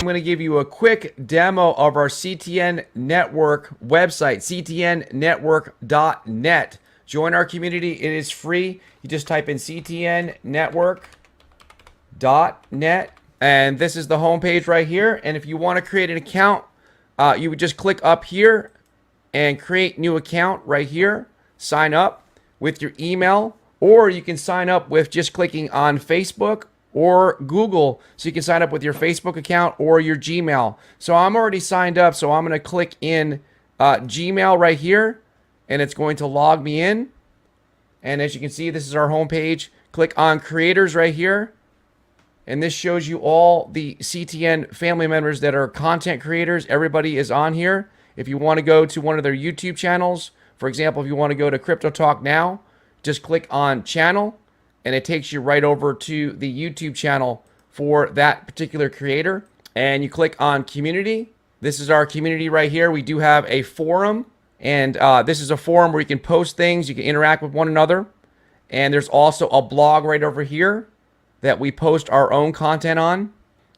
going to give you a quick demo of our CTN Network website, ctnnetwork.net. Join our community. It is free. You just type in ctnnetwork.net, and this is the homepage right here. And if you want to create an account, you would just click up here and create new account right here. Sign up with your email, or you can sign up with just clicking on Facebook or Google. So you can sign up with your Facebook account or your Gmail. So I'm already signed up, so I'm going to click in Gmail right here, and it's going to log me in. And as you can see, this is our homepage. Click on creators right here, and this shows you all the CTN family members that are content creators. Everybody is on here. If you want to go to one of their YouTube channels, for example, if you want to go to Crypto Talk Now, just click on channel, and it takes you right over to the YouTube channel for that particular creator. And you click on community. This is our community right here. We do have a forum, and this is a forum where you can post things, you can interact with one another. And there's also a blog right over here that we post our own content on.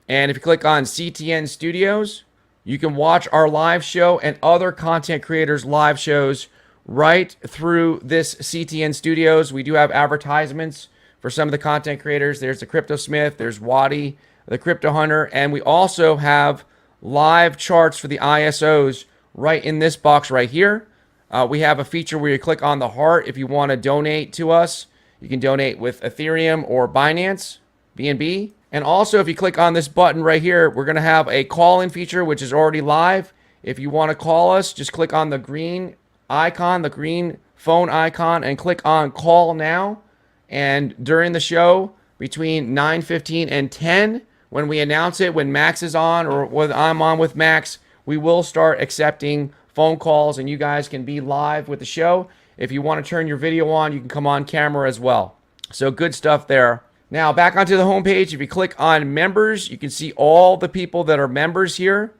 And if you click on CTN Studios, you can watch our live show and other content creators' live shows right through this CTN Studios. We do have advertisements for some of the content creators. There's the Crypto Smith, there's Waddy, the Crypto Hunter, and we also have live charts for the ISOs right in this box right here. We have a feature where you click on the heart if you want to donate to us. You can donate with Ethereum or Binance, BNB. And also, if you click on this button right here, we're going to have a call-in feature, which is already live. If you want to call us, just click on the green icon, the green phone icon, and click on call now. And during the show, between 9:15 and 10, when we announce it, when Max is on or when I'm on with Max, we will start accepting phone calls, and you guys can be live with the show. If you want to turn your video on, you can come on camera as well. So good stuff there. Now back onto the homepage. If you click on members, you can see all the people that are members here.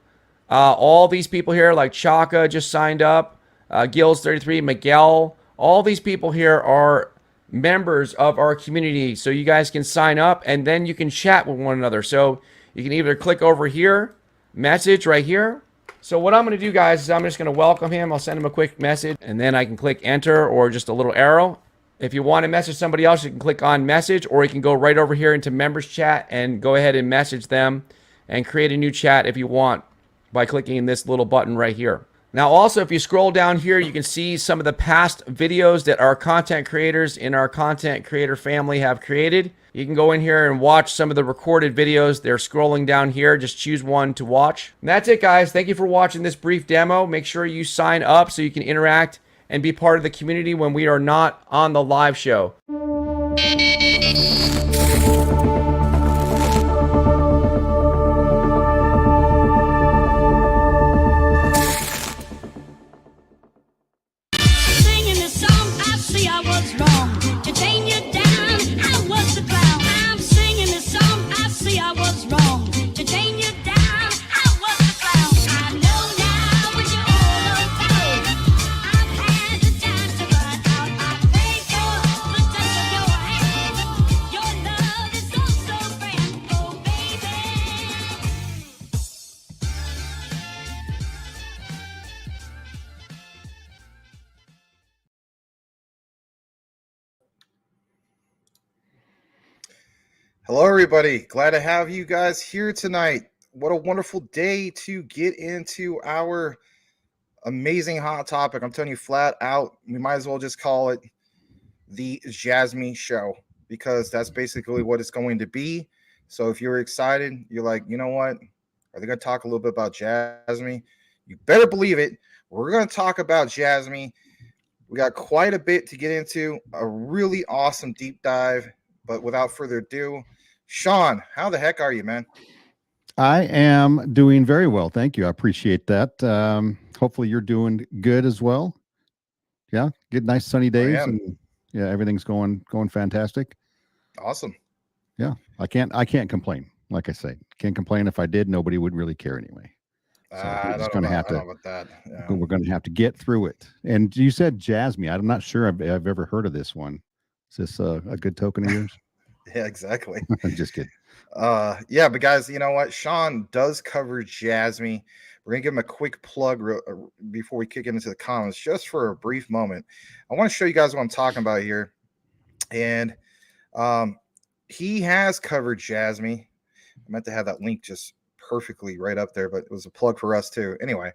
All these people here, like Chaka just signed up, Gills33, Miguel. All these people here are members of our community, so you guys can sign up and then you can chat with one another. So you can either click over here, message right here. So what I'm going to do, guys, is I'm just going to welcome him. I'll send him a quick message, and then I can click enter or just a little arrow. If you want to message somebody else, you can click on message, or you can go right over here into members chat and go ahead and message them and create a new chat if you want by clicking this little button right here. Now also, if you scroll down here, you can see some of the past videos that our content creators in our content creator family have created. You can go in here and watch some of the recorded videos. They're scrolling down here. Just choose one to watch. And that's it, guys. Thank you for watching this brief demo. Make sure you sign up so you can interact and be part of the community when we are not on the live show. Hello, everybody. Glad to have you guys here tonight. What a wonderful day to get into our amazing hot topic. I'm telling you flat out, we might as well just call it the Jasmine Show, because that's basically what it's going to be. So if you're excited, you're like, you know what? Are they going to talk a little bit about Jasmine? You better believe it. We're going to talk about Jasmine. We got quite a bit to get into, a really awesome deep dive. But without further ado, Sean, how the heck are you, man? I am doing very well. Thank you. I appreciate that. Hopefully you're doing good as well. Yeah. Good, nice sunny days. And yeah, everything's going fantastic. Awesome. Yeah. I can't complain. Like I say, can't complain. If I did, nobody would really care anyway. So we're going to have to, we're going to have to get through it. And you said Jasmine. I'm not sure I've ever heard of this one. Is this a good token of yours? Yeah, exactly. Just kidding. Yeah, but guys, you know what? Sean does cover Jasmine. We're gonna give him a quick plug before we kick into the comments, just for a brief moment. I want to show you guys what I'm talking about here, and he has covered Jasmine. I meant to have that link just perfectly right up there, but it was a plug for us too. Anyway,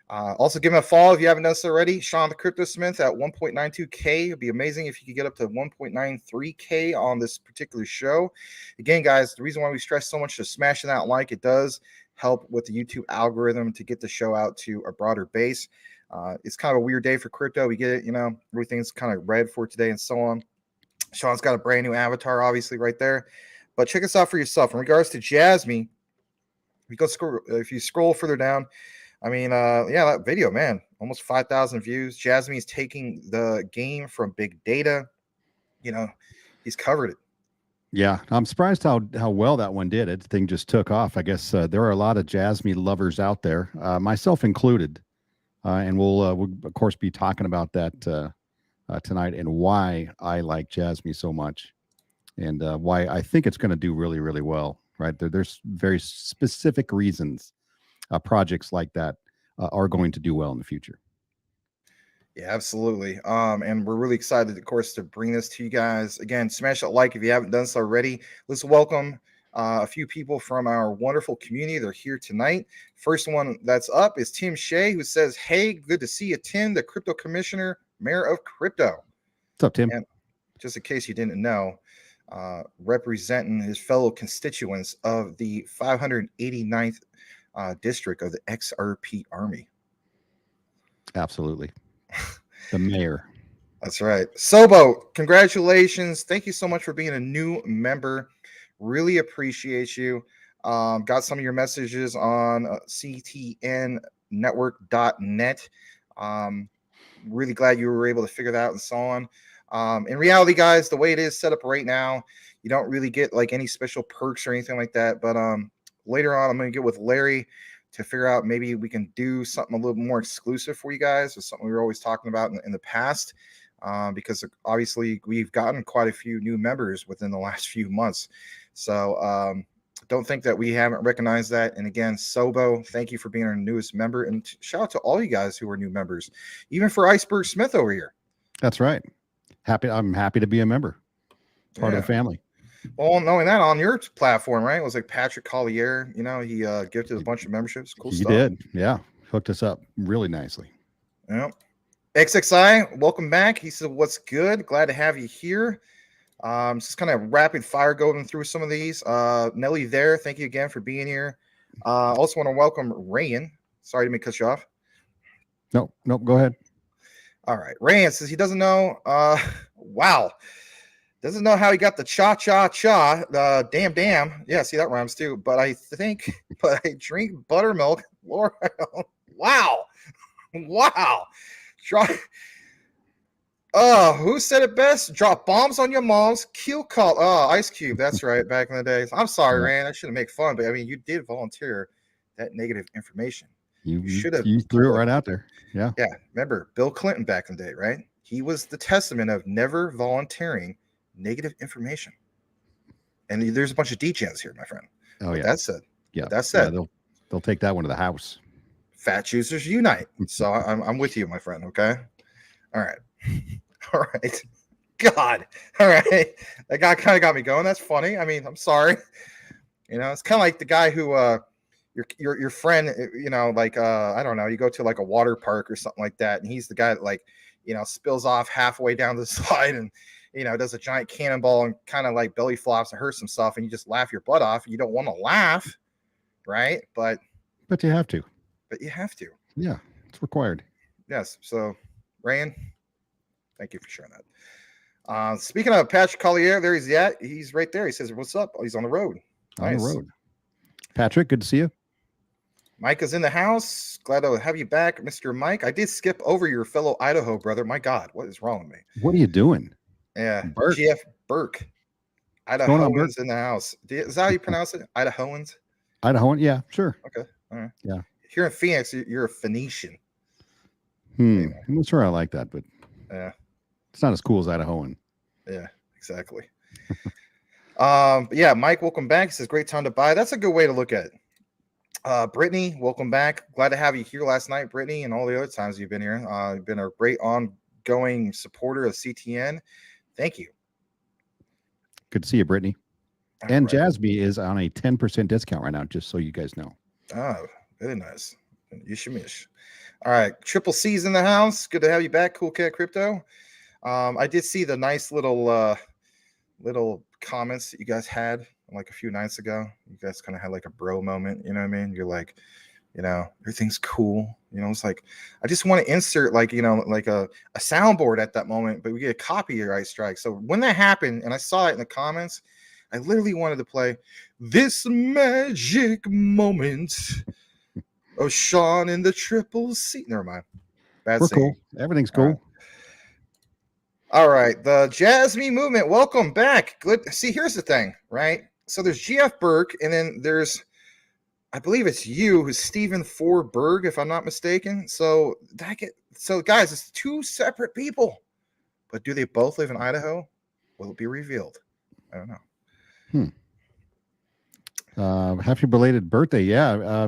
also give him a follow if you haven't done so already. Sean the Crypto Smith at 1.92K. It'd be amazing if you could get up to 1.93K on this particular show. Again, guys, the reason why we stress so much to smashing that like, it does help with the YouTube algorithm to get the show out to a broader base. It's kind of a weird day for crypto. We get it, everything's kind of red for today and so on. Sean's got a brand new avatar, obviously, right there. But check us out for yourself. In regards to Jasmine, if you scroll further down, I mean, that video, man, almost 5,000 views. Jasmine's taking the game from big data. He's covered it. Yeah, I'm surprised how well that one did. It thing just took off. I guess there are a lot of Jasmine lovers out there, myself included, and we'll of course be talking about that tonight and why I like Jasmine so much, and why I think it's going to do really, really well. Right there's very specific reasons projects like that are going to do well in the future. Yeah, absolutely. And we're really excited, of course, to bring this to you guys. Again, smash that like if you haven't done so already. Let's welcome a few people from our wonderful community. They're here tonight. First one that's up is Tim Shea, who says, "Hey, good to see you, Tim, the Crypto Commissioner, Mayor of Crypto." What's up, Tim? And just in case you didn't know, representing his fellow constituents of the 589th district of the XRP Army. Absolutely. The mayor. That's right. Sobo, congratulations. Thank you so much for being a new member. Really appreciate you. Got some of your messages on ctnnetwork.net. Really glad you were able to figure that out and so on. In reality, guys, the way it is set up right now, you don't really get like any special perks or anything like that. But later on, I'm going to get with Larry to figure out maybe we can do something a little more exclusive for you guys. It's something we were always talking about in the past, because obviously we've gotten quite a few new members within the last few months. So don't think that we haven't recognized that. And again, Sobo, thank you for being our newest member. And shout out to all you guys who are new members, even for Iceberg Smith over here. That's right. I'm happy to be a member, part of the family. Well, knowing that on your platform, right? It was like Patrick Collier, he gifted a bunch of memberships. Cool stuff. He did. Yeah. Hooked us up really nicely. Yeah. XXI, welcome back. He said, "What's good? Glad to have you here." Just kind of rapid fire going through some of these. Nelly there, thank you again for being here. Also want to welcome Rayan. Sorry to cut you off. Nope, go ahead. All right. Rayan says he doesn't know. Wow. Doesn't know how he got the cha-cha-cha, damn. Yeah, see, that rhymes too. But I drink buttermilk. Lord, wow. Who said it best? Drop bombs on your moms, kill call. Oh, Ice Cube. That's right, back in the days. I'm sorry, Rand. I shouldn't make fun, but I mean, you did volunteer that negative information. You should have. You threw it right out there. Yeah. Yeah. Remember Bill Clinton back in the day, right? He was the testament of never volunteering negative information. And there's a bunch of degens here, my friend. Oh, yeah. That said, they'll take that one to the house. Fat choosers unite. So I'm with you, my friend. Okay. All right. God. All right. That guy kind of got me going. That's funny. I mean, I'm sorry. It's kind of like the guy who your friend, I don't know, you go to like a water park or something like that, and he's the guy that spills off halfway down the slide and does a giant cannonball and kind of like belly flops and hurts himself, and you just laugh your butt off. You don't want to laugh, right? But you have to. Yeah, it's required. Yes. So, Ryan, thank you for sharing that. Speaking of Patrick Collier, there he's at. He's right there. He says, "What's up?" Oh, he's on the road. On the road. Patrick, good to see you. Mike is in the house. Glad to have you back, Mr. Mike. I did skip over your fellow Idaho brother. My God, what is wrong with me? What are you doing? Yeah, GF Burke. Idahoans in the house. Is that how you pronounce it? Idahoans? Idahoan? Yeah, sure. Okay. All right. Yeah. Here in Phoenix, you're a Phoenician. I'm not sure I like that, but yeah, it's not as cool as Idahoan. Yeah, exactly. But yeah, Mike, welcome back. He says, great time to buy. That's a good way to look at it. Brittany, welcome back. Glad to have you here last night, Brittany, and all the other times you've been here. You've been a great ongoing supporter of CTN. Thank you. Good to see you, Brittany. All and right. Jasby is on a 10% discount right now, just so you guys know. Oh, very nice. Yishimish. All right. Triple C's in the house. Good to have you back, Cool Cat Crypto. I did see the nice little comments that you guys had like a few nights ago. You guys kind of had like a bro moment, you know what I mean? You're like, everything's cool. It's like I just want to insert like, like a soundboard at that moment, but we get a copyright strike. So when that happened and I saw it in the comments, I literally wanted to play this magic moment of Sean in the Triple C. Never mind. Bad We're singing. cool. Everything's cool. All right. The Jasmine movement. Welcome back. Good. See, here's the thing, right? So there's GF Burke, and then there's, I believe it's you, who's Stephen Berg, if I'm not mistaken. So guys, it's two separate people. But do they both live in Idaho? Will it be revealed? I don't know. Happy belated birthday. Yeah.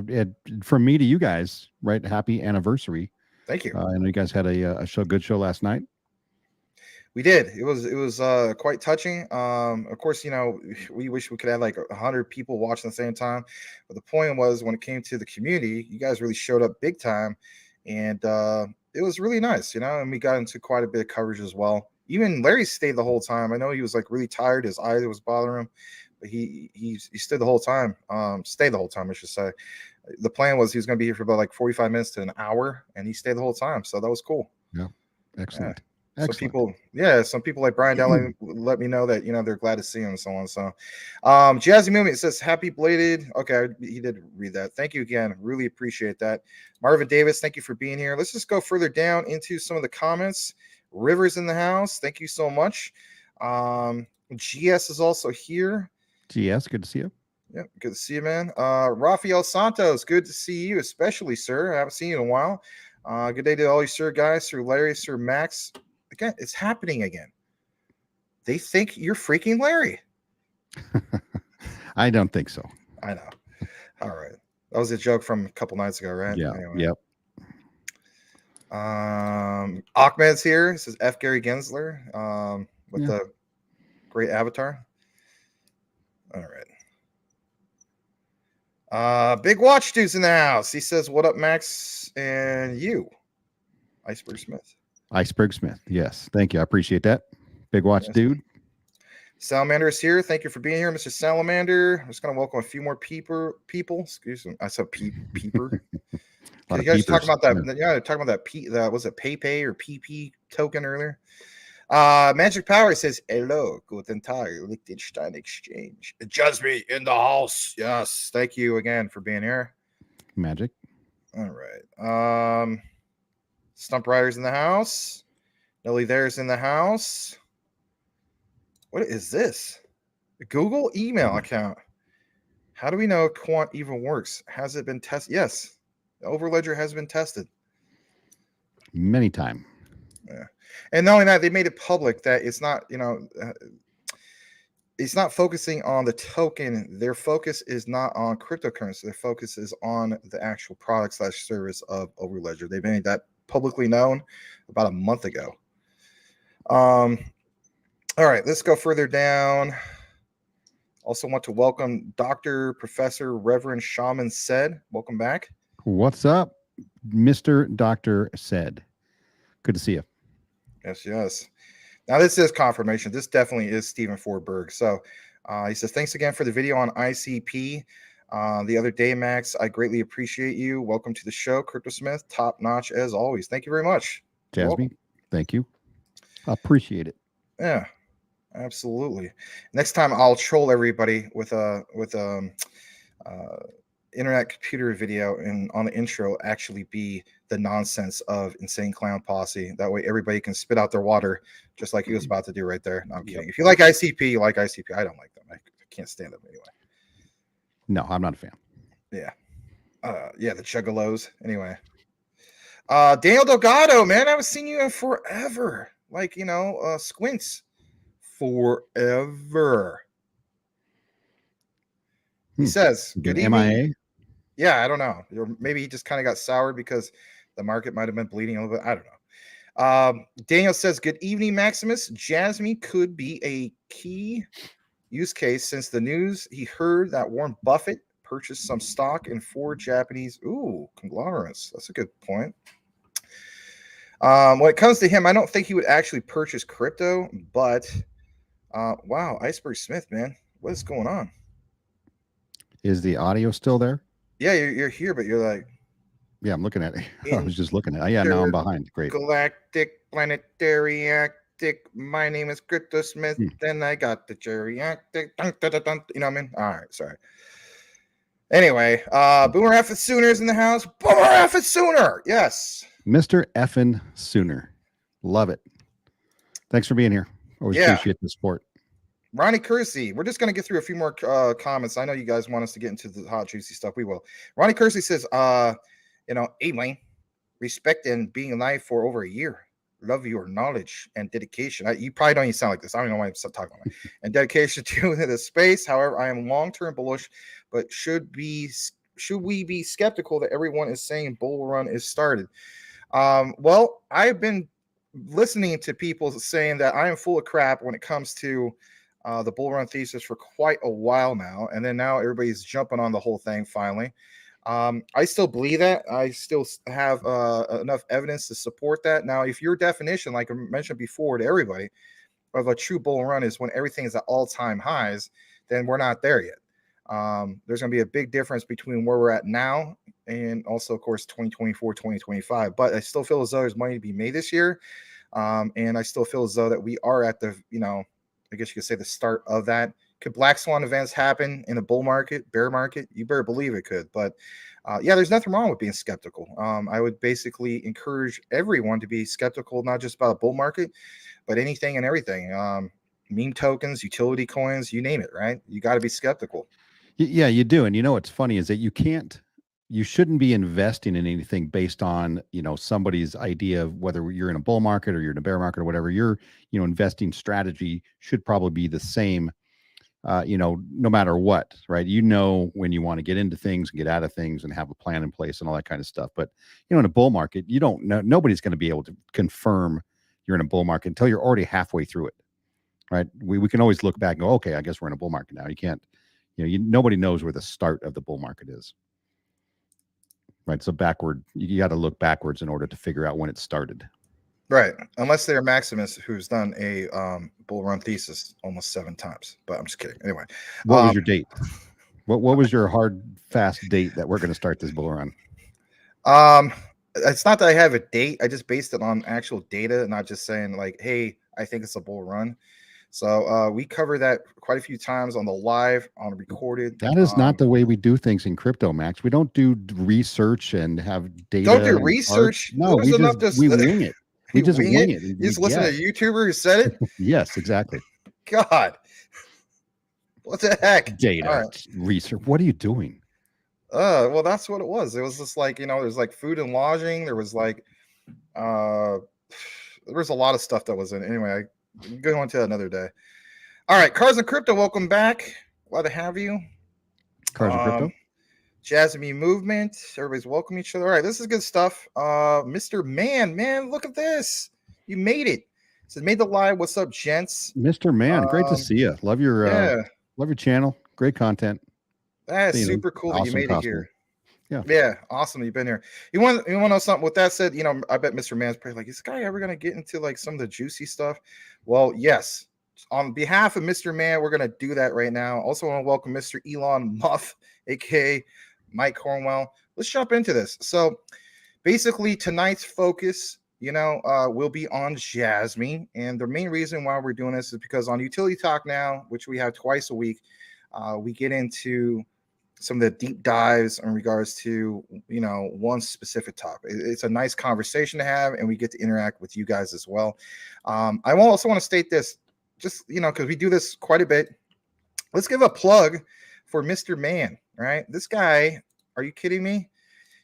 From me to you guys, right? Happy anniversary. Thank you. I know you guys had a good show last night. We did. It was quite touching. Of course, we wish we could have like 100 people watching at the same time. But the point was, when it came to the community, you guys really showed up big time, and it was really nice, and we got into quite a bit of coverage as well. Even Larry stayed the whole time. I know he was like really tired. His eye was bothering him, but he stayed the whole time. Stayed the whole time, I should say. The plan was he was going to be here for about like 45 minutes to an hour, and he stayed the whole time. So that was cool. Yeah. Excellent. Yeah. Some people like Brian Dowling let me know that they're glad to see him and so on. So Jazzy Movement says happy belated. Okay, he did read that. Thank you again. Really appreciate that. Marvin Davis, thank you for being here. Let's just go further down into some of the comments. Rivers in the house. Thank you so much. GS is also here. GS, good to see you. Yeah, good to see you, man. Rafael Santos, good to see you, especially, sir. I haven't seen you in a while. Good day to all you, sir, guys. Sir Larry, Sir Max. Again, it's happening again. They think you're freaking Larry. I don't think so. I know. All right. That was a joke from a couple nights ago, right? Yeah. Anyway. Yep. Ahmed's here. This is F. Gary Gensler with the great avatar. All right. Big Watch Dude's in the house. He says, what up, Max and you? Iceberg Smith. Iceberg Smith. Yes. Thank you. I appreciate that. Big Watch Dude. Salamander is here. Thank you for being here, Mr. Salamander. I'm just going to welcome a few more people. Excuse me. I said peeper. You guys talking about that? Yeah, talking about that. Was it PayPay or PP token earlier? Magic Power says, hello, guten Tag, Liechtenstein Exchange. Just me in the house. Yes. Thank you again for being here. Magic. All right. Stump Riders in the house. Nelly there's in the house. What is this? A Google email account. How do we know Quant even works? Has it been tested? Yes. The Overledger has been tested. Many times. Yeah. And not only that, they made it public that it's not, it's not focusing on the token. Their focus is not on cryptocurrency. Their focus is on the actual product / service of Overledger. They made that publicly known about a month ago. All right, let's go further down. Also want to welcome Dr. Professor Reverend Shaman Said. Welcome back. What's up, Mr. Dr. Said? Good to see you. Yes. Now, this is confirmation. This definitely is Stephen Berg. So he says, thanks again for the video on ICP the other day, Max. I greatly appreciate you. Welcome to the show, CryptoSmith. Top notch as always. Thank you very much. Jasmine, thank you. I appreciate it. Yeah, absolutely. Next time I'll troll everybody with internet computer video, and on the intro actually be the nonsense of Insane Clown Posse. That way everybody can spit out their water just like he was about to do right there. No, I'm kidding. If you like ICP, you like ICP. I don't like them. I can't stand them anyway. No, I'm not a fan. Yeah. The Chuggalos. Anyway. Daniel Delgado, man, I haven't seen you in forever. Like, Squints. Forever. He says, Good good evening. MIA? Yeah, I don't know. Or maybe he just kind of got soured because the market might have been bleeding a little bit. I don't know. Daniel says, good evening, Maximus. Jasmine could be a key use case since the news he heard that Warren Buffett purchased some stock in 4 Japanese conglomerates. That's a good point. When it comes to him, I don't think he would actually purchase crypto, but wow, Iceberg Smith, man, what is going on? Is the audio still there? Yeah, you're here, but you're like, yeah, I'm looking at it. I was just looking at it. Yeah, now I'm behind. Great. Galactic, planetary, actic. My name is Crypto Smith. Then I got the geriatric. Dun, dun, dun, dun, you know what I mean? All right, sorry. Anyway, Boomer F is Sooner's in the house. Boomer F is Sooner. Yes. Mr. Effin Sooner. Love it. Thanks for being here. Always appreciate the support. Ronnie Kersey. We're just going to get through a few more comments. I know you guys want us to get into the hot, juicy stuff. We will. Ronnie Kersey says, hey, Wayne, respect and being alive for over a year. Love your knowledge and dedication. You probably don't even sound like this. I don't know why I'm talking about it. And dedication to the space. However, I am long-term bullish, but should we be skeptical that everyone is saying bull run is started? Well, I've been listening to people saying that I am full of crap when it comes to the bull run thesis for quite a while now. And then now everybody's jumping on the whole thing finally. I still believe that. I still have enough evidence to support that. Now, if your definition, like I mentioned before to everybody, of a true bull run is when everything is at all-time highs, then we're not there yet. There's going to be a big difference between where we're at now and also, of course, 2024, 2025. But I still feel as though there's money to be made this year. And I still feel as though that we are at the, I guess you could say the start of that. Could black swan events happen in a bull market, bear market? You better believe it could. But yeah, there's nothing wrong with being skeptical. I would basically encourage everyone to be skeptical, not just about a bull market, but anything and everything. Meme tokens, utility coins, you name it, right? You got to be skeptical. Yeah, you do. And what's funny is that you shouldn't be investing in anything based on, somebody's idea of whether you're in a bull market or you're in a bear market or whatever. Your, investing strategy should probably be the same, no matter what, right? When you want to get into things and get out of things and have a plan in place and all that kind of stuff. But, in a bull market, you don't know, nobody's going to be able to confirm you're in a bull market until you're already halfway through it, right? We can always look back and go, okay, I guess we're in a bull market now. You can't, nobody knows where the start of the bull market is. Right. So you got to look backwards in order to figure out when it started. Right. Unless they're Maximus, who's done a bull run thesis almost 7 times. But I'm just kidding. Anyway. What was your date? What was your hard, fast date that we're going to start this bull run? It's not that I have a date. I just based it on actual data, not just saying like, hey, I think it's a bull run. So we cover that quite a few times on the live, on recorded. That is not the way we do things in crypto, Max. We don't do research and have data. Don't do research. No, we wing it. We just wing it. You just listen to a YouTuber who said it? Yes, exactly. God. What the heck? Data, research. What are you doing? Well, that's what it was. It was just like, there's like food and lodging. There was like, there was a lot of stuff that was in it. Anyway, go on to another day. All right, Cars and Crypto, welcome back. Glad to have you. Cars and Crypto. Jasmine Movement. Everybody's welcome each other. All right, this is good stuff. Mr. Man, look at this. You made it. So made the live. What's up, gents? Mr. Man, great to see you. Love your channel. Great content. That's super cool that you made it here. Yeah, awesome. You've been here. You want to know something? With that said, I bet Mr. Man's probably like, is this guy ever gonna get into like some of the juicy stuff? Well, yes. On behalf of Mr. Man, we're gonna do that right now. Also, want to welcome Mr. Elon Muff, aka Mike Cornwell. Let's jump into this. So, basically, tonight's focus, will be on Jasmine, and the main reason why we're doing this is because on Utility Talk Now, which we have twice a week, we get into some of the deep dives in regards to, one specific topic. It's a nice conversation to have, and we get to interact with you guys as well. I also want to state this, just, because we do this quite a bit. Let's give a plug for Mr. Man, right? This guy, are you kidding me?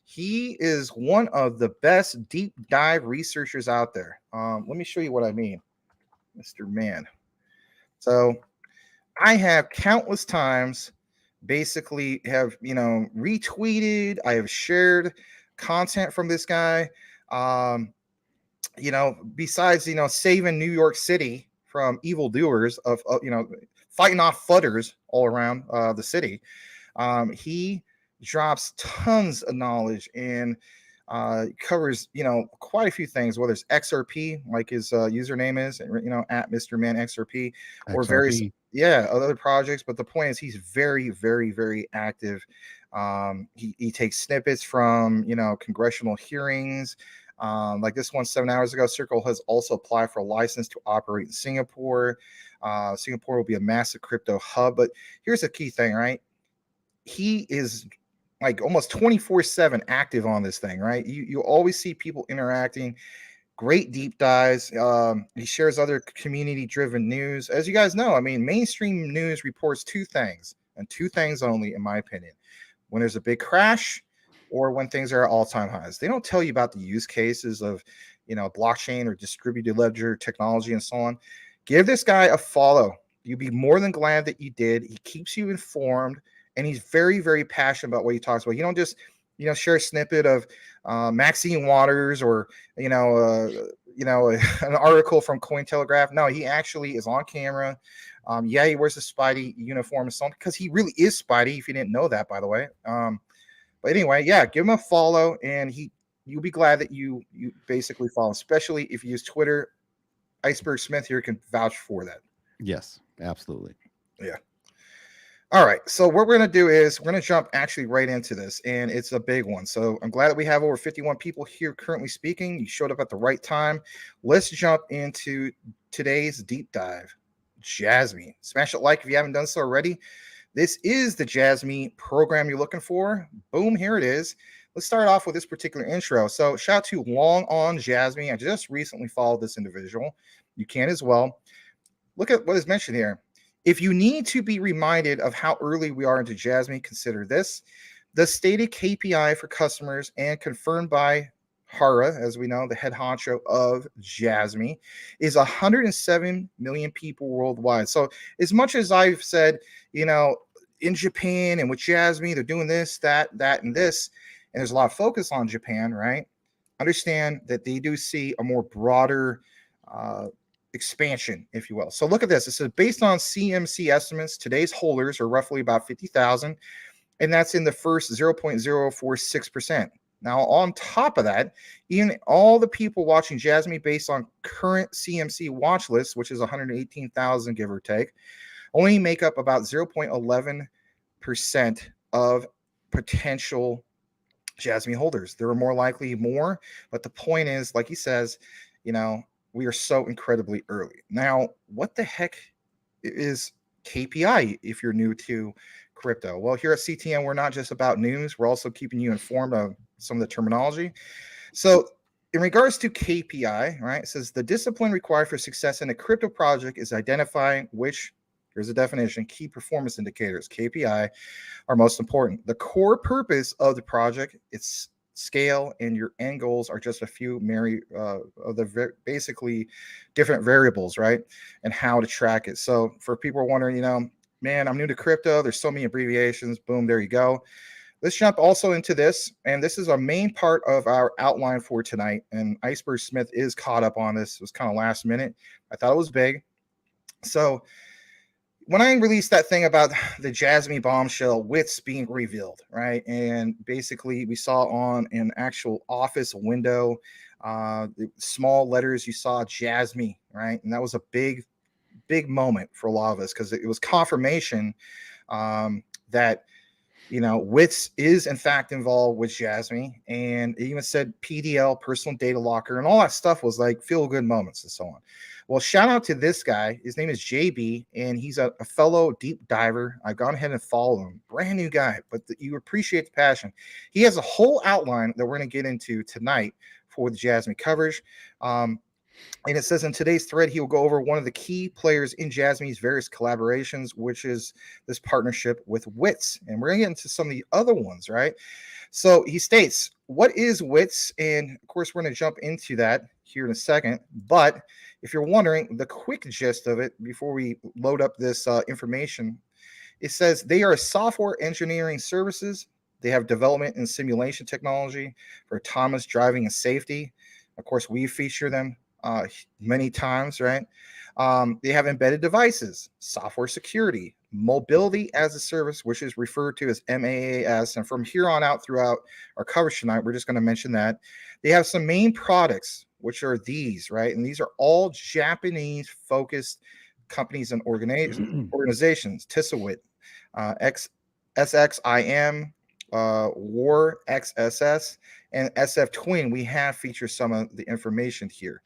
He is one of the best deep dive researchers out there. Let me show you what I mean, Mr. Man. So I have countless times basically have, retweeted, I have shared content from this guy. Besides, saving New York City from evildoers of, fighting off fudders all around the city. He drops tons of knowledge and covers, quite a few things, whether it's XRP, like his username is, at Mr. Man XRP, or various, XRP. other projects. But the point is, he's very, very, very active. He takes snippets from, congressional hearings. Like this one 7 hours ago, Circle has also applied for a license to operate in Singapore. Singapore will be a massive crypto hub. But here's the key thing, right? He is like almost 24/7 active on this thing, right? You always see people interacting, great deep dives. He shares other community driven news. As you guys know, I mean, mainstream news reports two things, and two things only, in my opinion: when there's a big crash or when things are at all-time highs. They don't tell you about the use cases of, blockchain or distributed ledger technology and so on. Give this guy a follow. You'd be more than glad that you did. He keeps you informed, and he's very, very passionate about what he talks about. You don't just, share a snippet of Maxine Waters or, an article from Cointelegraph. No, he actually is on camera. He wears a Spidey uniform and so on, because he really is Spidey, if you didn't know that, by the way. But anyway, give him a follow, and you'll be glad that you basically follow, especially if you use Twitter. Iceberg Smith here can vouch for that. Yes, absolutely. Yeah. All right. So what we're going to do is we're going to jump actually right into this, and it's a big one. So I'm glad that we have over 51 people here currently speaking. You showed up at the right time. Let's jump into today's deep dive. Jasmy. Smash a like if you haven't done so already. This is the Jasmy program you're looking for. Boom, here it is. Let's start off with this particular intro. So shout out to Long On Jasmy. I just recently followed this individual. You can as well. Look at what is mentioned here. If you need to be reminded of how early we are into Jasmy, consider this. The stated KPI for customers and confirmed by Hara, as we know, the head honcho of Jasmy, is 107 million people worldwide. So as much as I've said, in Japan and with Jasmy, they're doing this, that, and this, and there's a lot of focus on Japan, right? Understand that they do see a more broader expansion, if you will. So look at this. It says, based on CMC estimates, today's holders are roughly about 50,000, and that's in the first 0.046%. Now, on top of that, even all the people watching Jasmy based on current CMC watch list, which is 118,000, give or take, only make up about 0.11% of potential Jasmy holders. There are more likely more, but the point is, like he says, we are so incredibly early. Now, what the heck is KPI if you're new to crypto? Well, here at CTN, we're not just about news. We're also keeping you informed of some of the terminology. So in regards to KPI, right, it says the discipline required for success in a crypto project is identifying which, here's the definition, key performance indicators, KPI, are most important. The core purpose of the project, its scale, and your end goals are just a few of the basically different variables, right, and how to track it. So for people who are wondering, man, I'm new to crypto, there's so many abbreviations, boom, there you go. Let's jump also into this, and this is a main part of our outline for tonight, and Iceberg Smith is caught up on this. It was kind of last minute. I thought it was big. So when I released that thing about the Jasmy bombshell, WITs being revealed, right? And basically we saw on an actual office window, small letters, you saw Jasmy, right? And that was a big, big moment for a lot of us, because it was confirmation that, WITs is in fact involved with Jasmy. And it even said PDL, personal data locker, and all that stuff was like feel good moments and so on. Well, shout out to this guy. His name is JB, and he's a fellow deep diver. I've gone ahead and followed him. Brand new guy, but you appreciate the passion. He has a whole outline that we're going to get into tonight for the Jasmy coverage. And it says in today's thread, he will go over one of the key players in Jasmy's various collaborations, which is this partnership with WITs. And we're going to get into some of the other ones, right? So he states, what is WITs? And of course, we're going to jump into that here in a second. But if you're wondering, the quick gist of it before we load up this information It says they are software engineering services. They have development and simulation technology for autonomous driving and safety. Of course, we feature them many times, right? They have embedded devices, software security, mobility as a service, which is referred to as MaaS. And from here on out throughout our coverage tonight, we're just going to mention that. They have some main products, which are these, right? And these are all Japanese-focused companies and organizations. Tisawit, SXIM, War XSS, and SF Twin. We have featured some of the information here.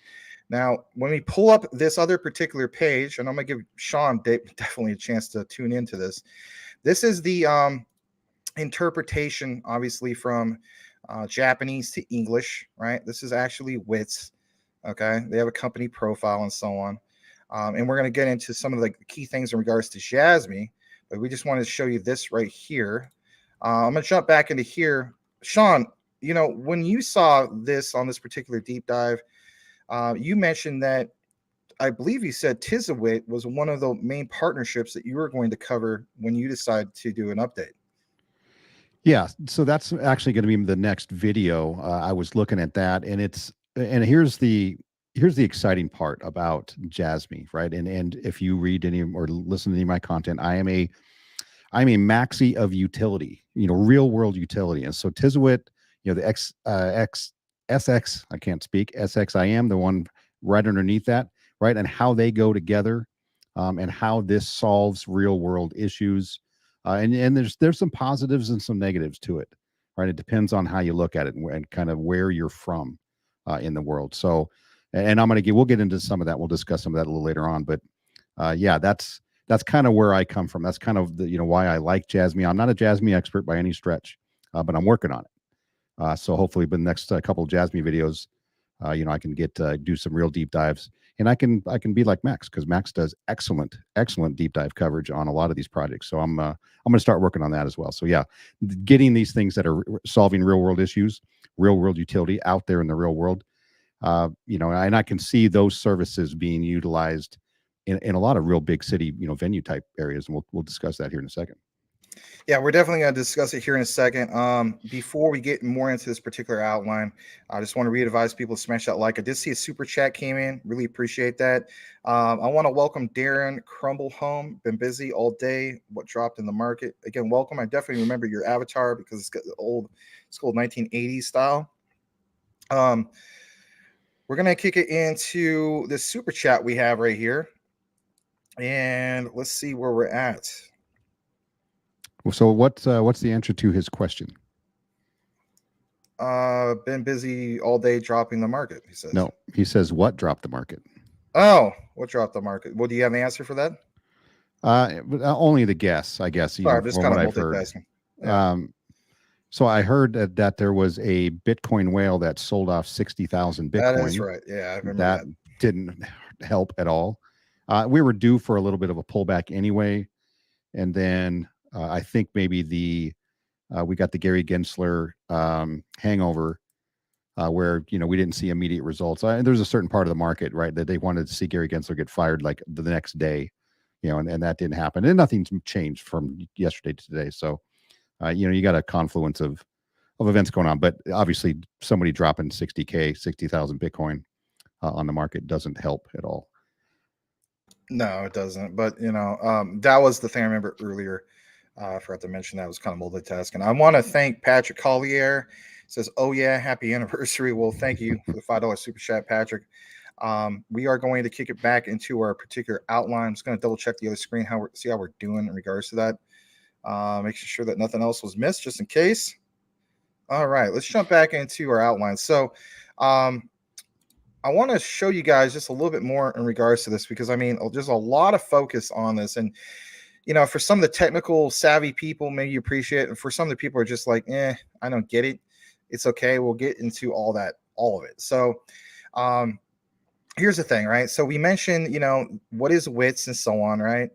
Now, when we pull up this other particular page, and I'm going to give Sean definitely a chance to tune into this. This is the interpretation, obviously, from Japanese to English, right? This is actually WITS, okay? They have a company profile and so on. And we're going to get into some of the key things in regards to Jasmy, but we just wanted to show you this right here. I'm going to jump back into here. Sean, you know, when you saw this on this particular deep dive, you mentioned that I believe you said Tisawit was one of the main partnerships that you were going to cover when you decided to do an update. Yeah, so that's actually going to be the next video. I was looking at that, and here's the exciting part about Jasmy, right? And if you read any or listen to any of my content, I'm a maxi of utility, you know, real world utility. And so Tisawit, you know, the SX, I can't speak, SXIM, the one right underneath that, right? And how they go together, and how this solves real world issues. And there's some positives and some negatives to it, right? It depends on how you look at it and kind of where you're from in the world. So, and we'll get into some of that. We'll discuss some of that a little later on. But yeah, that's kind of where I come from. That's kind of the, you know, why I like Jasmy. I'm not a Jasmy expert by any stretch, but I'm working on it. So hopefully, in the next couple of Jasmy videos, you know, I can do some real deep dives, and I can be like Max, because Max does excellent deep dive coverage on a lot of these projects. So I'm going to start working on that as well. So yeah, getting these things that are solving real world issues, real world utility out there in the real world, you know, and I can see those services being utilized in a lot of real big city, you know, venue type areas, and we'll discuss that here in a second. Yeah, we're definitely going to discuss it here in a second. Before we get more into this particular outline, I just want to re-advise people to smash that like. I did see a super chat came in. Really appreciate that. I want to welcome Darren Crumbleholm. Been busy all day. What dropped in the market? Again, welcome. I definitely remember your avatar because it's got the old school 1980s style. We're going to kick it into this super chat we have right here. And let's see where we're at. So what's the answer to his question? Been busy all day dropping the market, he says. No, he says what dropped the market? Oh, what dropped the market? Well, do you have an answer for that? Only the guess, I guess. Sorry, I'm just kind of multitasking. Yeah. So I heard that there was a Bitcoin whale that sold off 60,000 Bitcoin. That is right. Yeah, I remember that. Didn't help at all. We were due for a little bit of a pullback anyway, and then I think maybe we got the Gary Gensler hangover, where, you know, we didn't see immediate results. There's a certain part of the market, right, that they wanted to see Gary Gensler get fired like the next day, you know, and that didn't happen. And nothing's changed from yesterday to today. So, you know, you got a confluence of events going on. But obviously, somebody dropping 60,000 Bitcoin on the market doesn't help at all. No, it doesn't. But, you know, that was the thing I remember earlier. I forgot to mention that. I was kind of multitasking. I want to thank Patrick Collier. Says, "Oh yeah, happy anniversary." Well, thank you for the $5 super chat, Patrick. We are going to kick it back into our particular outline. I'm just going to double check the other screen, see how we're doing in regards to that. Making sure that nothing else was missed, just in case. All right, let's jump back into our outline. So, I want to show you guys just a little bit more in regards to this, because I mean, there's a lot of focus on this, and you know, for some of the technical savvy people, maybe you appreciate it, and for some of the people are just like, I don't get it. It's okay. We'll get into all of it. So, here's the thing, right? So we mentioned, you know, what is WITS and so on, right?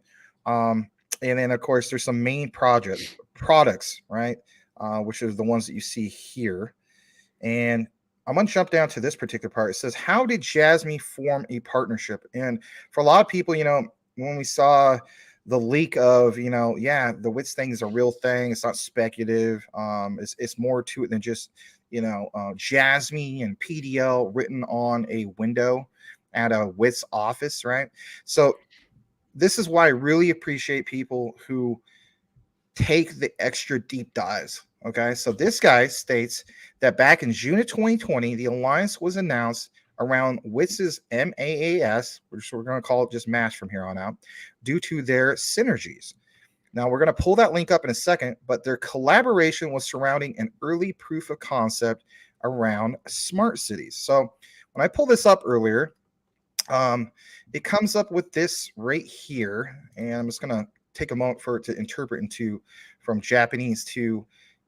And then of course there's some main products, right? Which are the ones that you see here. And I'm going to jump down to this particular part. It says, how did Jasmy form a partnership? And for a lot of people, you know, when we saw the leak of, yeah, the WITS thing is a real thing. It's not speculative. It's more to it than just, Jasmy and PDL written on a window at a WITS office, right? So this is why I really appreciate people who take the extra deep dives. Okay, so this guy states that back in June of 2020, the alliance was announced around WITS's MAAS, which we're going to call it just MASH from here on out, due to their synergies. Now, we're going to pull that link up in a second, but their collaboration was surrounding an early proof of concept around smart cities. So when I pulled this up earlier, it comes up with this right here, and I'm just going to take a moment for it to interpret from Japanese to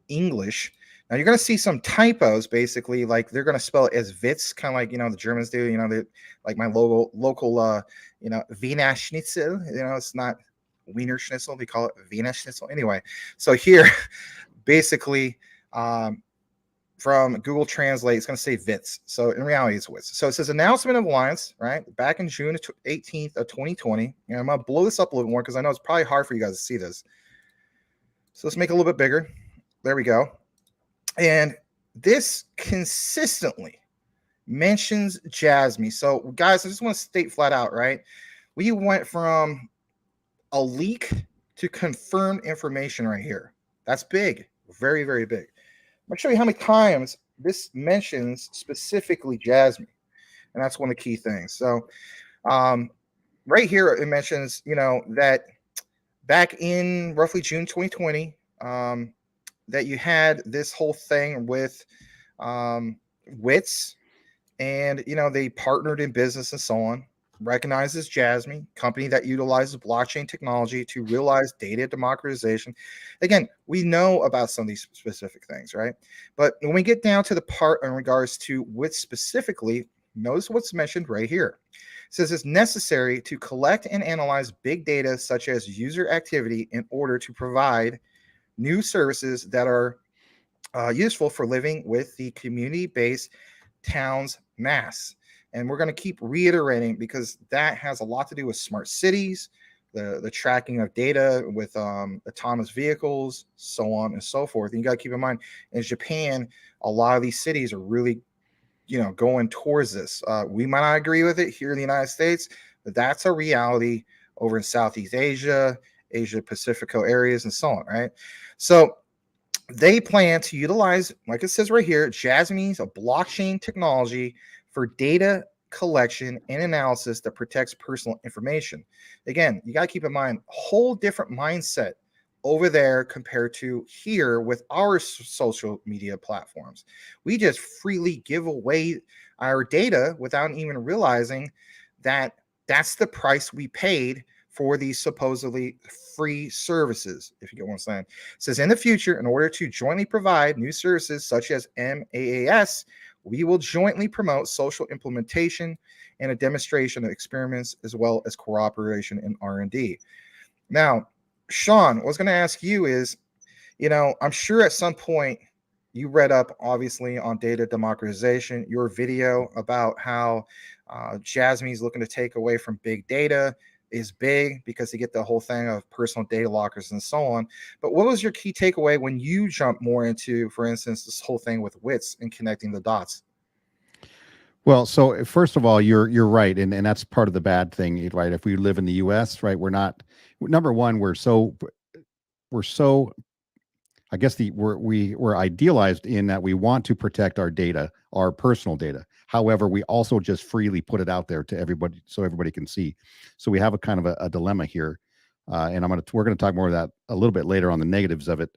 English. Now you're going to see some typos, basically, like they're going to spell it as Witz, kind of like, the Germans do, they like my local, Wiener Schnitzel, it's not Wiener Schnitzel, they call it Wiener Schnitzel. Anyway, so here, basically, from Google Translate, it's going to say Witz. So in reality, it's Witz. So it says announcement of alliance, right? Back in June 18th of 2020. And I'm going to blow this up a little more because I know it's probably hard for you guys to see this. So let's make it a little bit bigger. There we go. And this consistently mentions Jasmy. So guys, I just want to state flat out, right? We went from a leak to confirmed information right here. That's big. Very, very big. I'm going to show you how many times this mentions specifically Jasmy. And that's one of the key things. So right here, it mentions, that back in roughly June 2020, that you had this whole thing with WITS, and, they partnered in business and so on. Recognizes Jasmy, company that utilizes blockchain technology to realize data democratization. Again, we know about some of these specific things, right? But when we get down to the part in regards to WITS specifically, notice what's mentioned right here. It says it's necessary to collect and analyze big data such as user activity in order to provide new services that are useful for living with the community-based towns mass. And we're going to keep reiterating because that has a lot to do with smart cities, the tracking of data with autonomous vehicles, so on and so forth. And you got to keep in mind, in Japan, a lot of these cities are really, going towards this. We might not agree with it here in the United States, but that's a reality over in Southeast Asia, Asia Pacifico areas, and so on, right? So they plan to utilize, like it says right here, Jasmy's a blockchain technology for data collection and analysis that protects personal information. Again, you got to keep in mind, whole different mindset over there compared to here with our social media platforms. We just freely give away our data without even realizing that that's the price we paid for these supposedly free services, if you get what I'm saying. It says in the future, in order to jointly provide new services such as MAAS, we will jointly promote social implementation and a demonstration of experiments as well as cooperation in R&D. Now, Sean, what I was going to ask you is, I'm sure at some point you read up, obviously, on data democratization, your video about how Jasmy's looking to take away from big data is big because you get the whole thing of personal data lockers and so on. But what was your key takeaway when you jumped more into, for instance, this whole thing with WITS and connecting the dots? Well, so first of all, you're right, and that's part of the bad thing, right? If we live in the U.S., right, we're not, number one, we're so I guess we're idealized in that we want to protect our data, our personal data. However, we also just freely put it out there to everybody so everybody can see. So we have a kind of a dilemma here, and we're gonna talk more of that a little bit later on the negatives of it.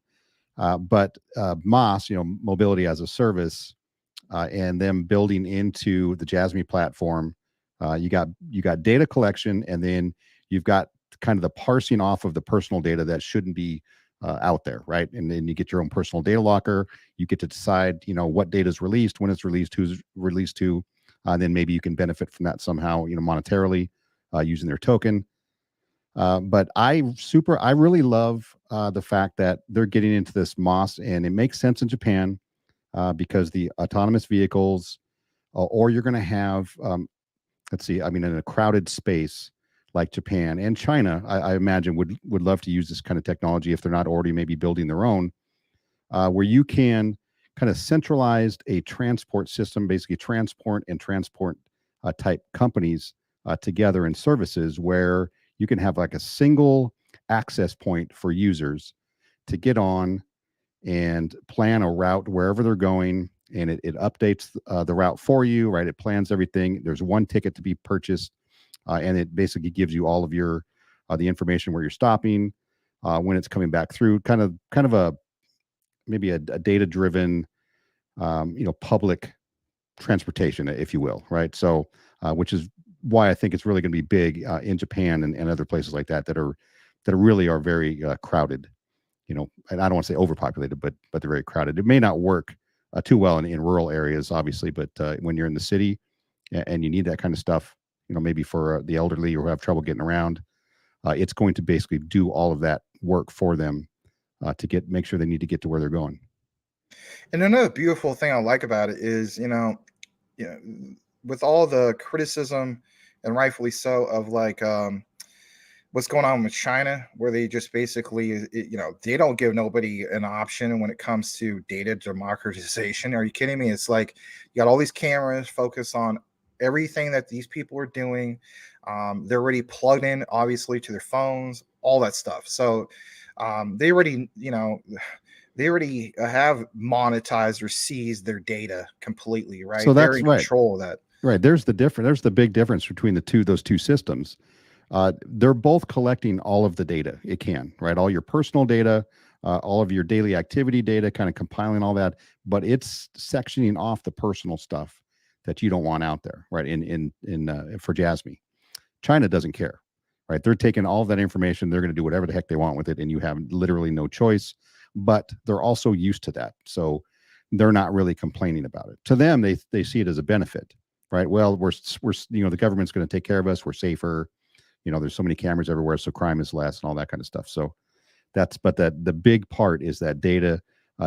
But MOS, mobility as a service, and them building into the Jasmy platform, you got data collection, and then you've got kind of the parsing off of the personal data that shouldn't be out there, right? And then you get your own personal data locker. You get to decide, what data is released, when it's released, who's released to, and then maybe you can benefit from that somehow, monetarily, using their token. But I really love the fact that they're getting into this MOS, and it makes sense in Japan because the autonomous vehicles, or you're going to have, in a crowded space, like Japan and China, I imagine would love to use this kind of technology if they're not already maybe building their own, where you can kind of centralized a transport system, basically transport and transport type companies together in services where you can have like a single access point for users to get on and plan a route wherever they're going, and it updates the route for you, right? It plans everything. There's one ticket to be purchased, and it basically gives you all of your the information where you're stopping, when it's coming back through. Kind of a maybe a data driven, public transportation, if you will, right? So, which is why I think it's really going to be big in Japan and other places like that that really are very crowded. And I don't want to say overpopulated, but they're very crowded. It may not work too well in rural areas, obviously, but when you're in the city and you need that kind of stuff, maybe for the elderly or who have trouble getting around, it's going to basically do all of that work for them to make sure they need to get to where they're going. And another beautiful thing I like about it is, with all the criticism, and rightfully so, of like what's going on with China, where they just basically, they don't give nobody an option when it comes to data democratization. Are you kidding me? It's like you got all these cameras focused on everything that these people are doing. They're already plugged in, obviously, to their phones, all that stuff. So they already, they already have monetized or seized their data completely, right? So They're that's in right. control of that. Right. There's the big difference between those two systems. They're both collecting all of the data it can, right? All your personal data, all of your daily activity data, kind of compiling all that, but it's sectioning off the personal stuff that you don't want out there, right? For Jasmy, China doesn't care, right? They're taking all of that information. They're going to do whatever the heck they want with it, and you have literally no choice. But they're also used to that, so they're not really complaining about it. To them, they see it as a benefit, right? Well, we're the government's going to take care of us. We're safer. There's so many cameras everywhere, so crime is less and all that kind of stuff. So but the big part is that data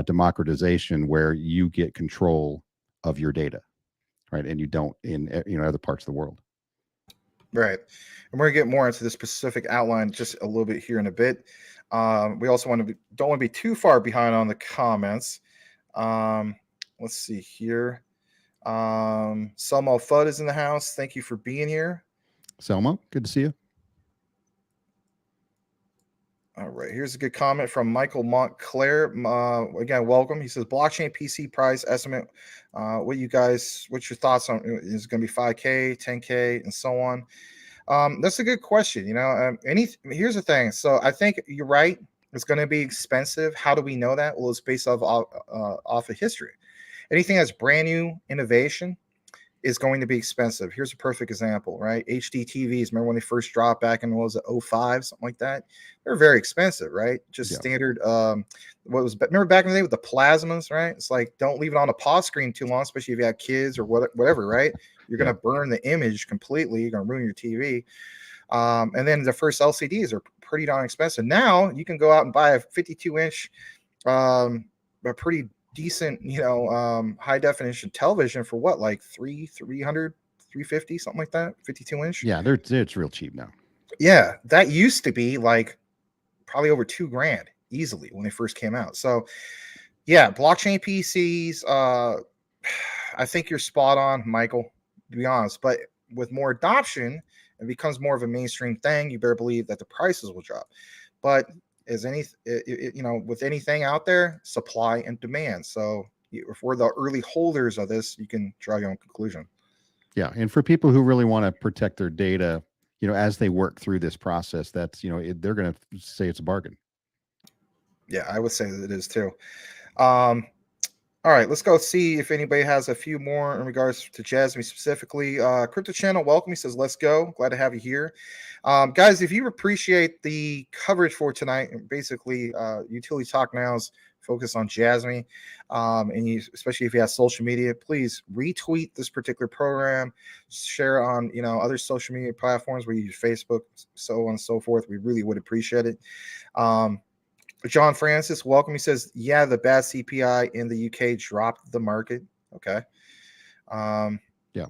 democratization, where you get control of your data, right? And you don't in other parts of the world. Right. And we're gonna get more into the specific outline just a little bit here in a bit. We also don't want to be too far behind on the comments. Let's see here. Selma Fudd is in the house. Thank you for being here. Selma, good to see you. All right, here's a good comment from Michael Montclair. Again, welcome. He says blockchain PC price estimate. What's your thoughts on, is it going to be 5K, 10K, and so on? That's a good question. Here's the thing. So I think you're right. It's going to be expensive. How do we know that? Well, it's based off of history. Anything that's brand new innovation is going to be expensive. Here's a perfect example, right? HD TVs. Remember when they first dropped back in, what was it, 05, something like that? They're very expensive, right? Just standard. Remember back in the day with the plasmas, right? It's like, don't leave it on a pause screen too long, especially if you have kids or whatever, right? You're going to burn the image completely. You're going to ruin your TV. And then the first LCDs are pretty darn expensive. Now you can go out and buy a 52-inch, a pretty decent, high definition television for what, like 300, 350, something like that, 52-inch. Yeah, it's real cheap now. Yeah, that used to be like probably over $2,000 easily when they first came out. So yeah, blockchain PCs, I think you're spot on, Michael, to be honest. But with more adoption, it becomes more of a mainstream thing. You better believe that the prices will drop. But as with anything out there, supply and demand. So if we're the early holders of this, you can draw your own conclusion. Yeah, and for people who really want to protect their data, as they work through this process, that's they're going to say it's a bargain. Yeah, I would say that it is too. All right, let's go see if anybody has a few more in regards to Jasmy specifically. Crypto Channel, welcome. He says, let's go. Glad to have you here. Guys, if you appreciate the coverage for tonight, basically Utility Talk Now's focus on Jasmy, and especially if you have social media, please retweet this particular program, share on other social media platforms where you use Facebook, so on and so forth. We really would appreciate it. John Francis, welcome. He says, yeah, the bad CPI in the UK dropped the market. Okay. Yeah.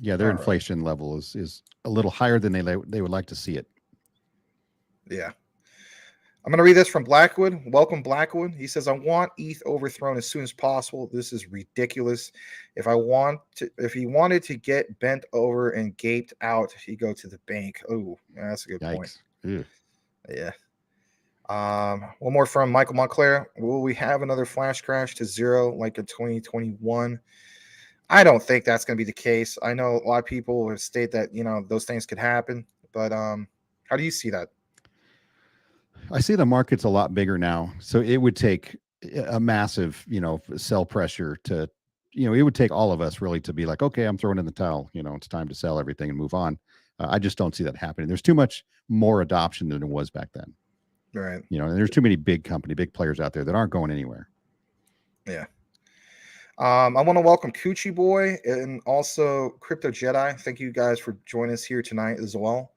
Yeah, their All right. inflation level is a little higher than they would like to see it. Yeah. I'm going to read this from Blackwood. Welcome, Blackwood. He says, I want ETH overthrown as soon as possible. This is ridiculous. If he wanted to get bent over and gaped out, he'd go to the bank. Oh, yeah, that's a good point. Yikes. Yeah. One more from Michael Montclair. Will we have another flash crash to zero like in 2021? I don't think that's going to be the case. I know a lot of people have stated that, those things could happen, but how do you see that? I see the market's a lot bigger now, so it would take a massive, sell pressure to, it would take all of us really to be like, okay, I'm throwing in the towel. It's time to sell everything and move on. I just don't see that happening. There's too much more adoption than it was back then. Right. And there's too many big players out there that aren't going anywhere. Yeah. I want to welcome Coochie Boy and also Crypto Jedi. Thank you guys for joining us here tonight as well.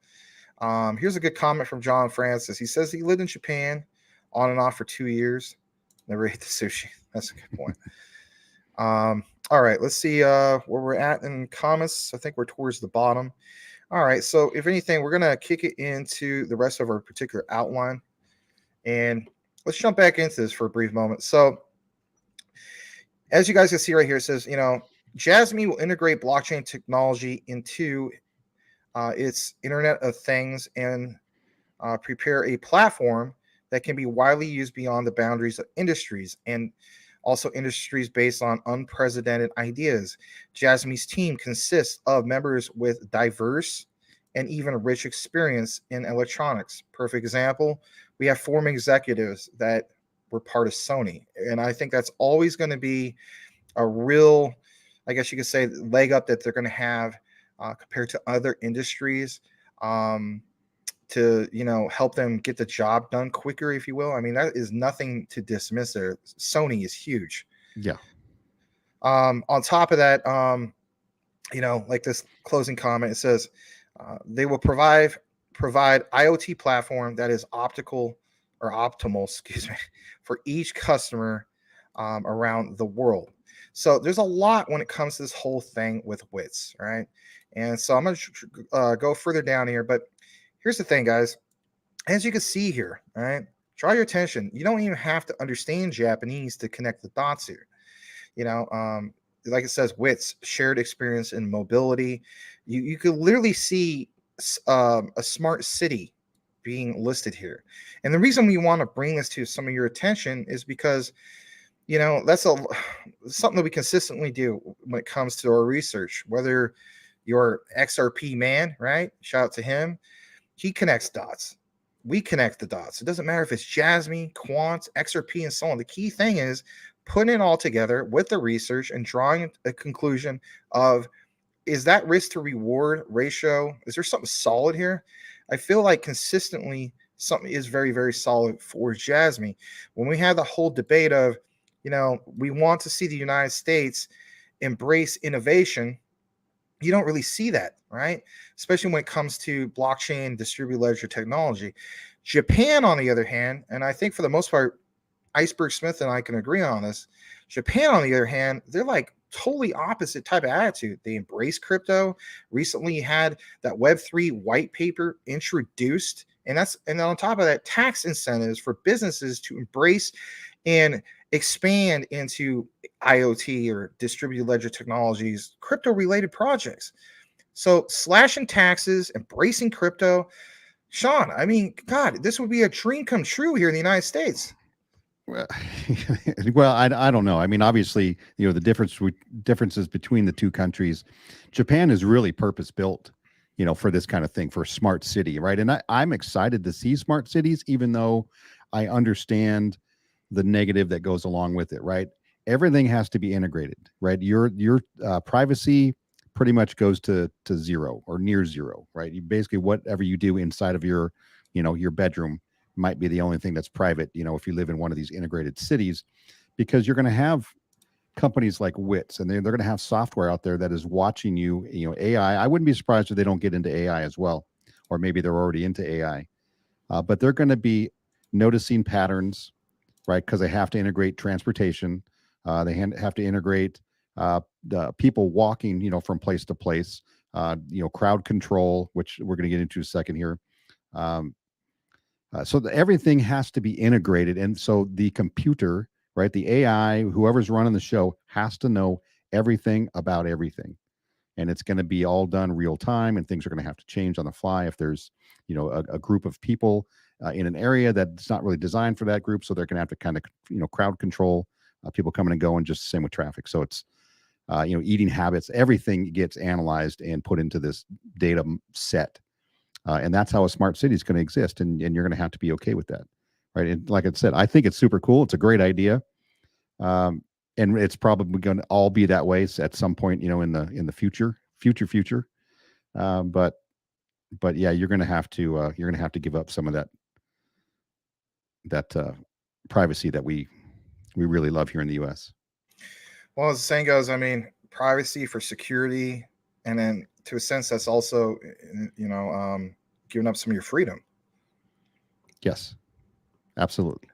Here's a good comment from John Francis. He says he lived in Japan on and off for 2 years. Never ate the sushi. That's a good point. All right, let's see where we're at in comments. I think we're towards the bottom. All right, so if anything, we're going to kick it into the rest of our particular outline. And let's jump back into this for a brief moment. So as you guys can see right here, it says, Jasmine will integrate blockchain technology into its Internet of Things and prepare a platform that can be widely used beyond the boundaries of industries and also industries based on unprecedented ideas. Jasmine's team consists of members with diverse and even rich experience in electronics. Perfect example, we have former executives that were part of Sony. And I think that's always going to be a real, I guess you could say, leg up that they're going to have compared to other industries to, help them get the job done quicker, if you will. I mean, that is nothing to dismiss there. Sony is huge. Yeah. On top of that, like this closing comment, it says they will provide IoT platform that is optimal, for each customer around the world. So there's a lot when it comes to this whole thing with WITS, right? And so I'm going to go further down here, but here's the thing, guys. As you can see here, all right, draw your attention. You don't even have to understand Japanese to connect the dots here. Like it says, WITS, shared experience in mobility. You could literally see a smart city being listed here. And the reason we want to bring this to some of your attention is because, that's something that we consistently do when it comes to our research, whether your XRP man, right? Shout out to him. He connects dots. We connect the dots. It doesn't matter if it's Jasmine, Quant, XRP, and so on. The key thing is putting it all together with the research and drawing a conclusion of, is that risk to reward ratio? Is there something solid here? I feel like consistently something is very, very solid for Jasmine. When we had the whole debate of, we want to see the United States embrace innovation, you don't really see that, right? Especially when it comes to blockchain, distributed ledger technology. Japan, on the other hand, and I think for the most part, Iceberg Smith and I can agree on this. Japan, on the other hand, they're like totally opposite type of attitude. They embrace crypto. Recently, you had that Web3 white paper introduced, and on top of that, tax incentives for businesses to embrace and expand into IoT or distributed ledger technologies, crypto-related projects. So slashing taxes, embracing crypto. Sean, I mean, God, this would be a dream come true here in the United States. Well, I don't know. I mean, obviously, the differences between the two countries. Japan is really purpose built, for this kind of thing, for a smart city, right? And I'm excited to see smart cities, even though I understand the negative that goes along with it, right? Everything has to be integrated, right? Your privacy pretty much goes to zero or near zero, right? You basically, whatever you do inside of your bedroom might be the only thing that's private, if you live in one of these integrated cities, because you're going to have companies like WITS, and they're going to have software out there that is watching you. AI. I wouldn't be surprised if they don't get into AI as well, or maybe they're already into AI, but they're going to be noticing patterns, right? Because they have to integrate transportation, they have to integrate people walking, from place to place, crowd control, which we're going to get into in a second here. So everything has to be integrated. And so the computer, right, the AI, whoever's running the show, has to know everything about everything. And it's going to be all done real time, and things are going to have to change on the fly if there's, a group of people in an area that's not really designed for that group. So they're going to have to kind of, crowd control people coming and going, just the same with traffic. So it's, eating habits, everything gets analyzed and put into this data set. And that's how a smart city is going to exist. And you're going to have to be okay with that. Right. And like I said, I think it's super cool. It's a great idea. And it's probably going to all be that way at some point, in the future. But yeah, you're going to have to give up some of that privacy that we really love here in the U.S. Well, as the saying goes, I mean, privacy for security, and then to a sense, that's also, giving up some of your freedom. Yes, absolutely.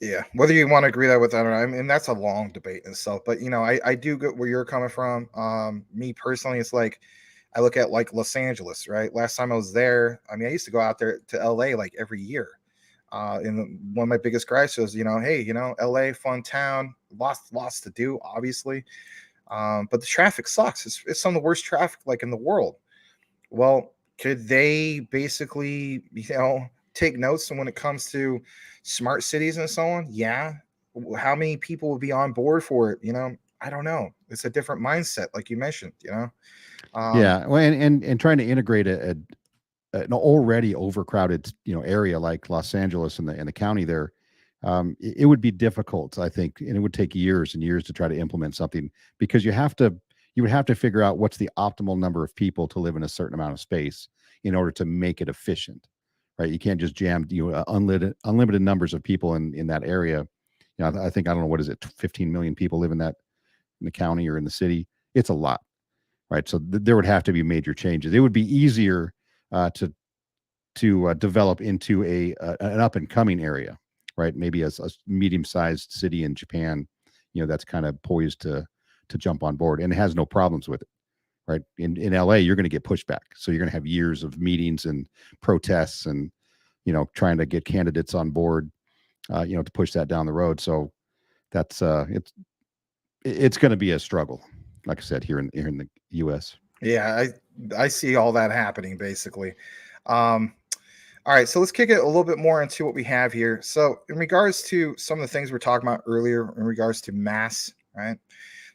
Yeah, whether you want to agree that with that or not, I mean, that's a long debate in itself. But I do get where you're coming from. Me personally, it's like I look at like Los Angeles, right? Last time I was there, I mean, I used to go out there to LA like every year. And one of my biggest gripes was, hey, LA, fun town, lots to do, obviously. But the traffic sucks. It's some of the worst traffic like in the world. Well, could they basically, take notes when it comes to smart cities and so on? Yeah. How many people would be on board for it? I don't know. It's a different mindset, like you mentioned, Yeah. Well, and trying to integrate an already overcrowded, area like Los Angeles and the county there, it would be difficult, I think, and it would take years and years to try to implement something, because you would have to figure out what's the optimal number of people to live in a certain amount of space in order to make it efficient, right? You can't just jam unlimited numbers of people in that area. I think, I don't know, what is it, 15 million people live in the county or in the city. It's a lot, right? So there would have to be major changes. It would be easier to develop into an up and coming area, right? Maybe a medium sized city in Japan, that's kind of poised to jump on board, and it has no problems with it, right? In LA, you're going to get pushback, so you're going to have years of meetings and protests and trying to get candidates on board, to push that down the road. So that's it's going to be a struggle, like I said, here in the U.S. Yeah, I see all that happening basically. All right, so let's kick it a little bit more into what we have here. So in regards to some of the things we we're talking about earlier in regards to mass, right?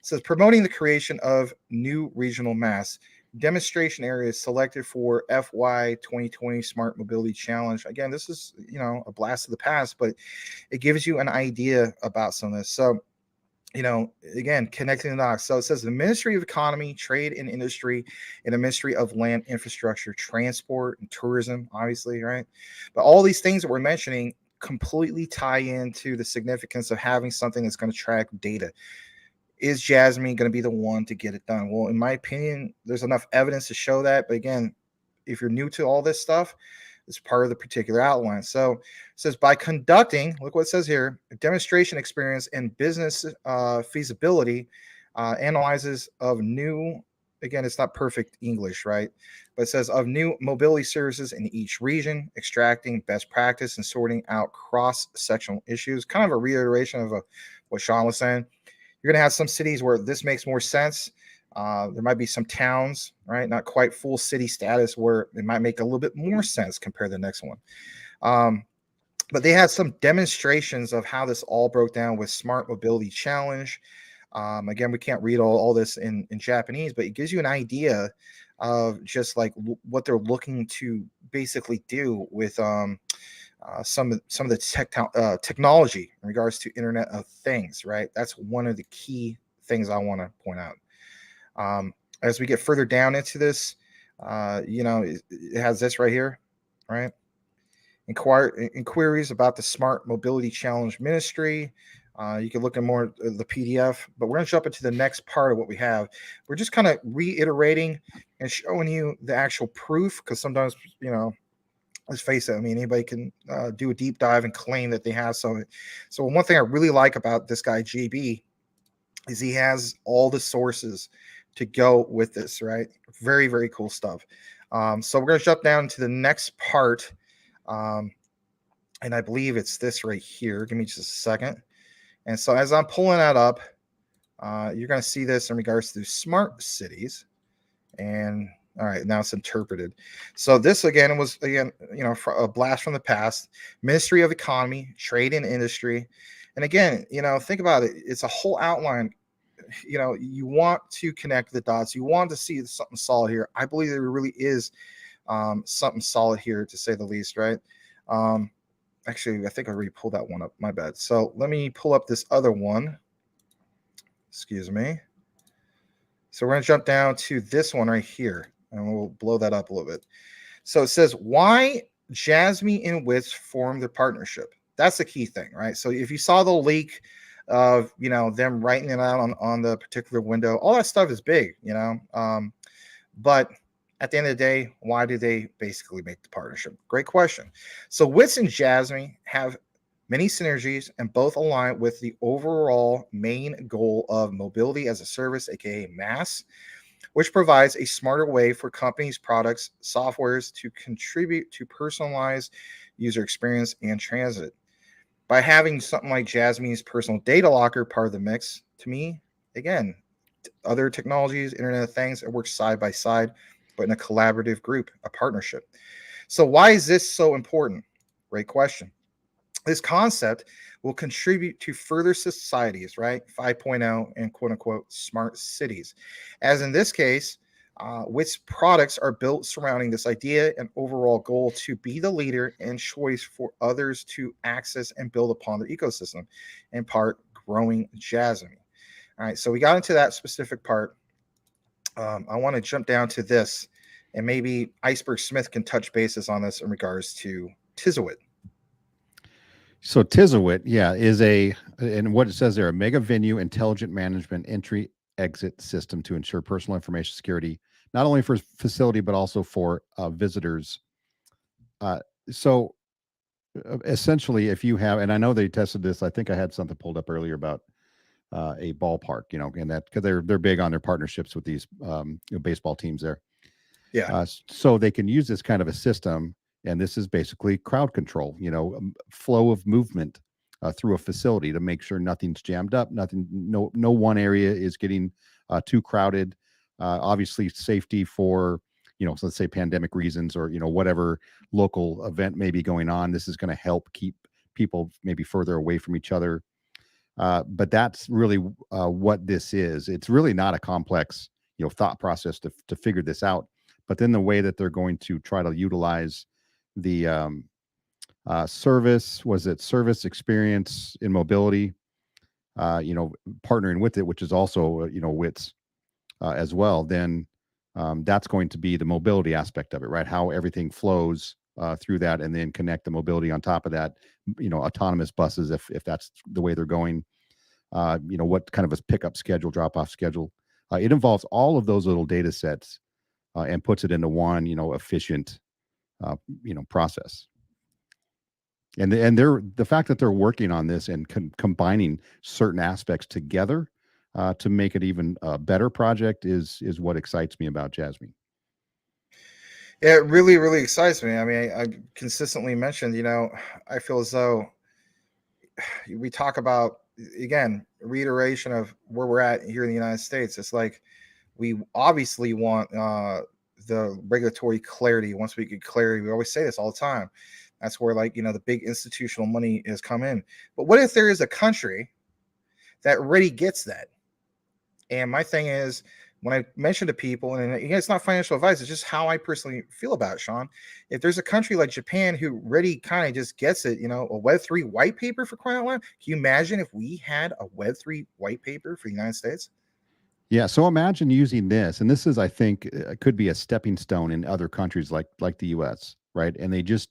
It says promoting the creation of new regional mass demonstration areas selected for FY 2020 Smart Mobility Challenge. Again, this is, a blast of the past, but it gives you an idea about some of this. So, again, connecting the dots. So it says the Ministry of Economy, Trade and Industry, and the Ministry of Land, Infrastructure, Transport, and Tourism, obviously, right? But all these things that we're mentioning completely tie into the significance of having something that's going to track data. Is Jasmine going to be the one to get it done? Well, in my opinion, there's enough evidence to show that. But again, if you're new to all this stuff, it's part of the particular outline. So it says by conducting, look what it says here, a demonstration experience and business feasibility analyzes of new, again, it's not perfect English, right? But it says of new mobility services in each region, extracting best practice and sorting out cross-sectional issues. Kind of a reiteration of what Sean was saying. You're going to have some cities where this makes more sense. There might be some towns, right, not quite full city status, where it might make a little bit more sense compared to the next one. But they had some demonstrations of how this all broke down with Smart Mobility Challenge. Again, we can't read all this in Japanese, but it gives you an idea of just like what they're looking to basically do with some of the technology in regards to Internet of Things, right? That's one of the key things I want to point out. As we get further down into this, it has this right here, right? Inquiries about the Smart Mobility Challenge Ministry. You can look at more of the PDF, but we're going to jump into the next part of what we have. We're just kind of reiterating and showing you the actual proof, because sometimes, let's face it, I mean, anybody can do a deep dive and claim that they have something. So one thing I really like about this guy, JB, is he has all the sources to go with this, right? Very, very cool stuff. So we're going to jump down to the next part. And I believe it's this right here. Give me just a second. And so as I'm pulling that up, you're going to see this in regards to smart cities. And all right, now it's interpreted. So this again was a blast from the past. Ministry of Economy, Trade and Industry. And again, think about it. It's a whole outline. You want to connect the dots. You want to see something solid here. I believe there really is something solid here, to say the least, right? Actually, I think I already pulled that one up. My bad. So let me pull up this other one. Excuse me. So we're going to jump down to this one right here, and we'll blow that up a little bit. So it says, why Jasmine and Wits formed their partnership. That's the key thing, right? So if you saw the leak of, them writing it out on the particular window, all that stuff is big, but at the end of the day, why did they basically make the partnership? Great question. So Wits and Jasmine have many synergies and both align with the overall main goal of mobility as a service, aka MaaS, which provides a smarter way for companies, products, softwares to contribute to personalized user experience and transit. By having something like Jasmine's personal data locker part of the mix, to me, again, other technologies, Internet of Things, it works side by side, but in a collaborative group, a partnership. So why is this so important? Great question. This concept will contribute to further societies, right? 5.0 and quote unquote smart cities. As in this case, which products are built surrounding this idea and overall goal to be the leader and choice for others to access and build upon their ecosystem, in part growing Jasmine. All right, so we got into that specific part. I want to jump down to this, and maybe Iceberg Smith can touch bases on this in regards to Tizawit. So Tizawit, is and what it says there, a mega venue intelligent management entry exit system to ensure personal information security, not only for facility, but also for visitors. So essentially, if you have, and I know they tested this, I think I had something pulled up earlier about a ballpark, and that because they're big on their partnerships with these baseball teams there. Yeah. So they can use this kind of a system, and this is basically crowd control, flow of movement through a facility to make sure nothing's jammed up, no one area is getting too crowded. Obviously, safety for so let's say pandemic reasons or whatever local event may be going on. This is going to help keep people maybe further away from each other. But that's really what this is. It's really not a complex thought process to figure this out. But then the way that they're going to try to utilize the service experience in mobility, partnering with it, which is also WITS as well, then that's going to be the mobility aspect of it, right? How everything flows through that, and then connect the mobility on top of that, autonomous buses, if that's the way they're going, what kind of a pickup schedule, drop-off schedule. It involves all of those little data sets and puts it into one, efficient, process. And the fact that they're working on this and combining certain aspects together to make it even a better project is what excites me about Jasmine. Yeah, it really, really excites me. I mean, I consistently mentioned, I feel as though we talk about, again, reiteration of where we're at here in the United States. It's like we obviously want the regulatory clarity. Once we get clarity, we always say this all the time. That's where, the big institutional money has come in. But what if there is a country that already gets that? And my thing is, when I mention to people, and again, it's not financial advice, it's just how I personally feel about it, Sean. If there's a country like Japan who really kind of just gets it, a Web3 white paper, for crying out loud, can you imagine if we had a Web3 white paper for the United States? Yeah, so imagine using this, and this is, I think, could be a stepping stone in other countries like the U.S., right? And they just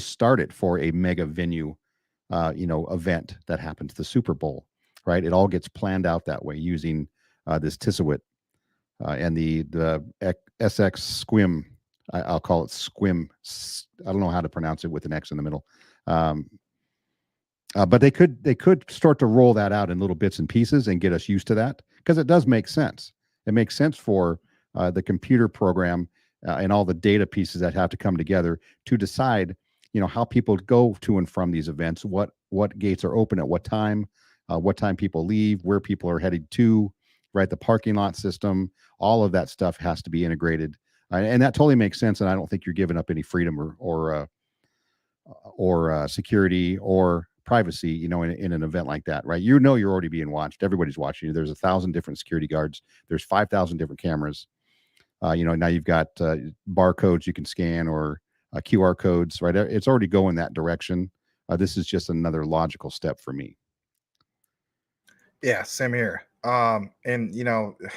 started for a mega venue, event that happens, the Super Bowl, right? It all gets planned out that way using this Tizawit and the SX Squim. I'll call it Squim. I don't know how to pronounce it with an X in the middle. But they could start to roll that out in little bits and pieces and get us used to that, because it does make sense. It makes sense for the computer program and all the data pieces that have to come together to decide, how people go to and from these events, what gates are open at what time people leave, where people are headed to, right? The parking lot system, all of that stuff has to be integrated, and that totally makes sense. And I don't think you're giving up any freedom or security or privacy, in an event like that, right? You're already being watched. Everybody's watching you. There's 1,000 different security guards. There's 5,000 different cameras. Now you've got barcodes you can scan, or QR codes, right? It's already going that direction. This is just another logical step for me. Yeah, same here. And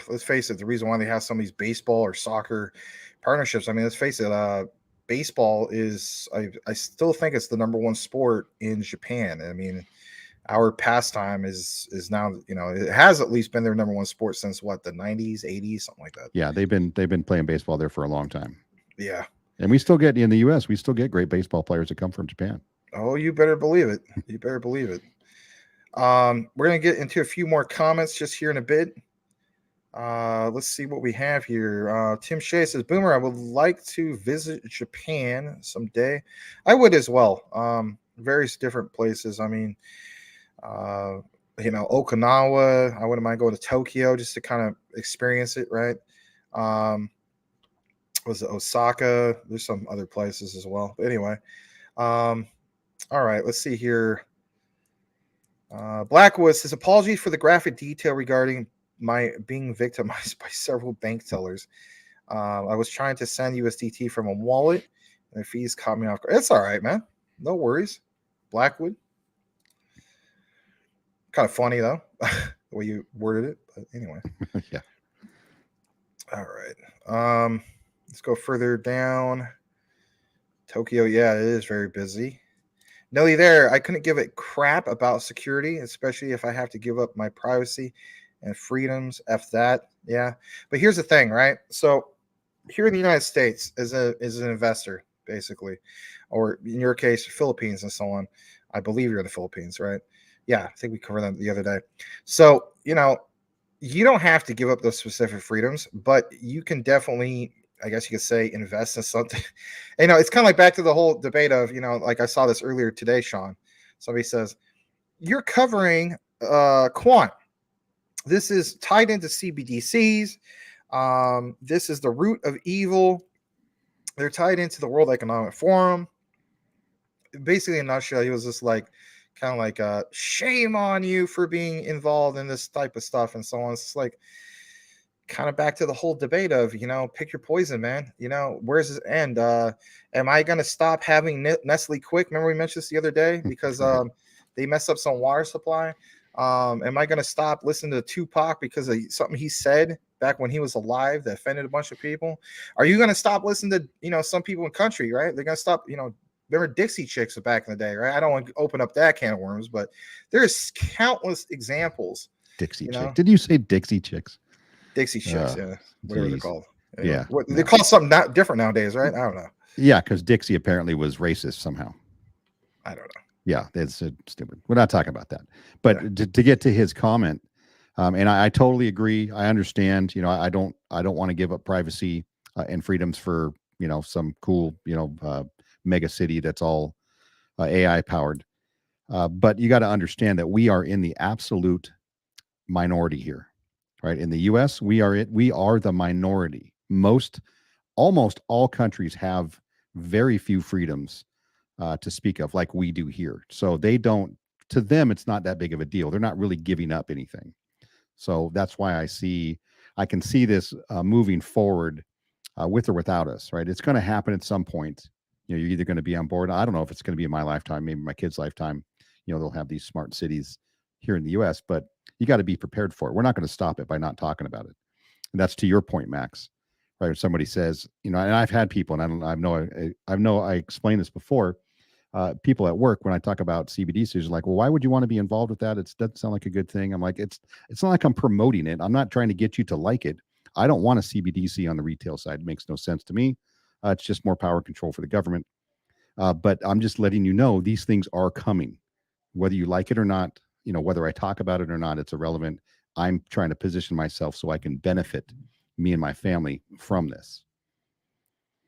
let's face it, the reason why they have some of these baseball or soccer partnerships, I mean, let's face it, baseball is, I still think it's the number one sport in Japan. I mean, our pastime is now, it has at least been their number one sport since what, the 90s, 80s, something like that. Yeah, they've been playing baseball there for a long time. Yeah. And we still get, in the US, we still get great baseball players that come from Japan. Oh, you better believe it. You better believe it. We're going to get into a few more comments just here in a bit. Let's see what we have here. Tim Shea says, Boomer, I would like to visit Japan someday. I would as well. Various different places. I mean, Okinawa. I wouldn't mind going to Tokyo just to kind of experience it, right? Was it Osaka? There's some other places as well. But anyway, all right, let's see here. Blackwood says, apologies for the graphic detail regarding my being victimized by several bank tellers. I was trying to send USDT from a wallet, and the fees caught me off guard. It's all right, man. No worries. Blackwood. Kind of funny, though, the way you worded it. But anyway. Yeah. All right. Let's go further down. Tokyo, yeah, it is very busy. Nelly there, I couldn't give a crap about security, especially if I have to give up my privacy and freedoms. F that. Yeah. But here's the thing, right? So here in the United States, as an investor, basically, or in your case, Philippines and so on. I believe you're in the Philippines, right? Yeah, I think we covered that the other day. So, you don't have to give up those specific freedoms, but you can definitely, I guess you could say, invest in something. It's kind of like back to the whole debate of, like I saw this earlier today, Sean. Somebody says, you're covering quant. This is tied into CBDCs. This is the root of evil. They're tied into the World Economic Forum. Basically, in a nutshell, he was just like, kind of like, shame on you for being involved in this type of stuff and so on. It's like, kind of back to the whole debate of, pick your poison, man. Where's this end? Am I going to stop having Nestle Quick? Remember we mentioned this the other day because they messed up some water supply. Am I going to stop listening to Tupac because of something he said back when he was alive that offended a bunch of people? Are you going to stop listening to, some people in country, right? They're going to stop, remember Dixie Chicks back in the day, right? I don't want to open up that can of worms, but there's countless examples. Dixie Chicks. Did you say Dixie Chicks? Dixie Chicks, yeah. Whatever they're called. Yeah. They call something different nowadays, right? I don't know. Yeah, because Dixie apparently was racist somehow. I don't know. Yeah, that's stupid. We're not talking about that. But to get to his comment, and I totally agree. I understand. I don't want to give up privacy and freedoms for some cool mega city that's all AI powered. But you got to understand that we are in the absolute minority here, right? In the U.S., we are the minority. Almost all countries have very few freedoms to speak of, like we do here. So to them, it's not that big of a deal. They're not really giving up anything. So that's why I can see this moving forward with or without us, right? It's going to happen at some point. You're either going to be on board. I don't know if it's going to be in my lifetime, maybe my kid's lifetime. They'll have these smart cities here in the U.S., but you got to be prepared for it. We're not going to stop it by not talking about it. And that's to your point, Max, right? When somebody says, and I've had people, and I explained this before, people at work, when I talk about CBDCs, are like, well, why would you want to be involved with that? It doesn't sound like a good thing. I'm like, it's not like I'm promoting it. I'm not trying to get you to like it. I don't want a CBDC on the retail side. It makes no sense to me. It's just more power control for the government. But I'm just letting you know these things are coming. whether you like it or not, whether I talk about it or not, it's irrelevant. I'm trying to position myself so I can benefit me and my family from this.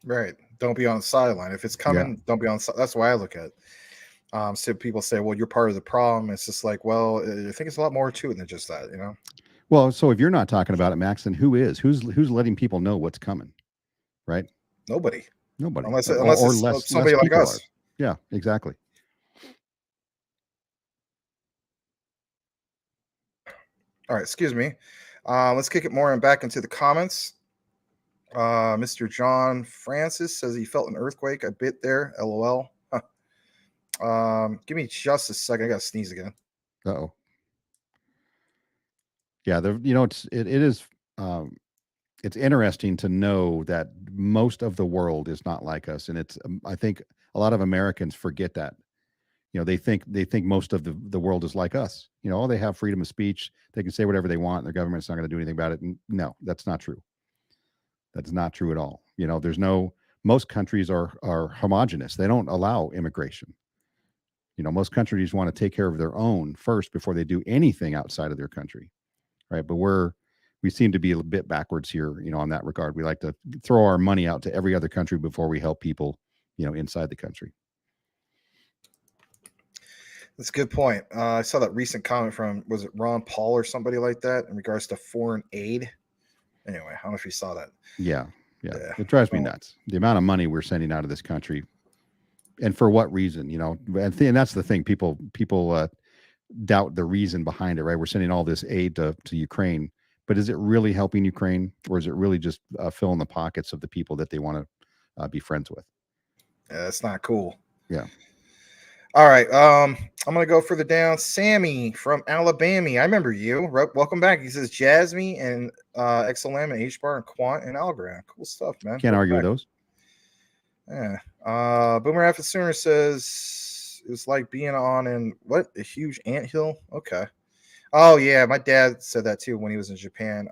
Right. Don't be on the sideline. If it's coming, don't be on. That's why I look at it. So people say, well, you're part of the problem. It's just like, well, I think it's a lot more to it than just that, Well, so if you're not talking about it, Max, then who is? Who's letting people know what's coming? Right? Nobody. Unless or it's less somebody less like us. are. Yeah, exactly. All right, excuse me. Let's kick it more and back into the comments. Mr. John Francis says he felt an earthquake a bit there. LOL. Give me just a second. I gotta sneeze again. Uh-oh. Yeah, it's interesting to know that most of the world is not like us, and it's I think a lot of Americans forget that. They think most of the world is like us. They have freedom of speech. They can say whatever they want. Their government's not going to do anything about it. And no, that's not true. That's not true at all. Most countries are homogenous. They don't allow immigration. Most countries want to take care of their own first before they do anything outside of their country, right? But we seem to be a bit backwards here, on that regard. We like to throw our money out to every other country before we help people, inside the country. That's a good point. I saw that recent comment from, was it Ron Paul or somebody like that in regards to foreign aid? Anyway, I don't know if you saw that. Yeah. It drives me nuts. The amount of money we're sending out of this country, and for what reason? And that's the thing. People doubt the reason behind it, right? We're sending all this aid to Ukraine, but is it really helping Ukraine, or is it really just filling the pockets of the people that they want to be friends with? Yeah, that's not cool. Yeah. All right. I'm gonna go further down. Sammy from Alabama. I remember you. Welcome back. He says Jasmine and XLM and HBAR and Quant and Algorand. Cool stuff, man. Can't argue with those. Yeah. Boomer After Sooner says it's like being on a huge anthill. Okay. Oh yeah, my dad said that too when he was in Japan.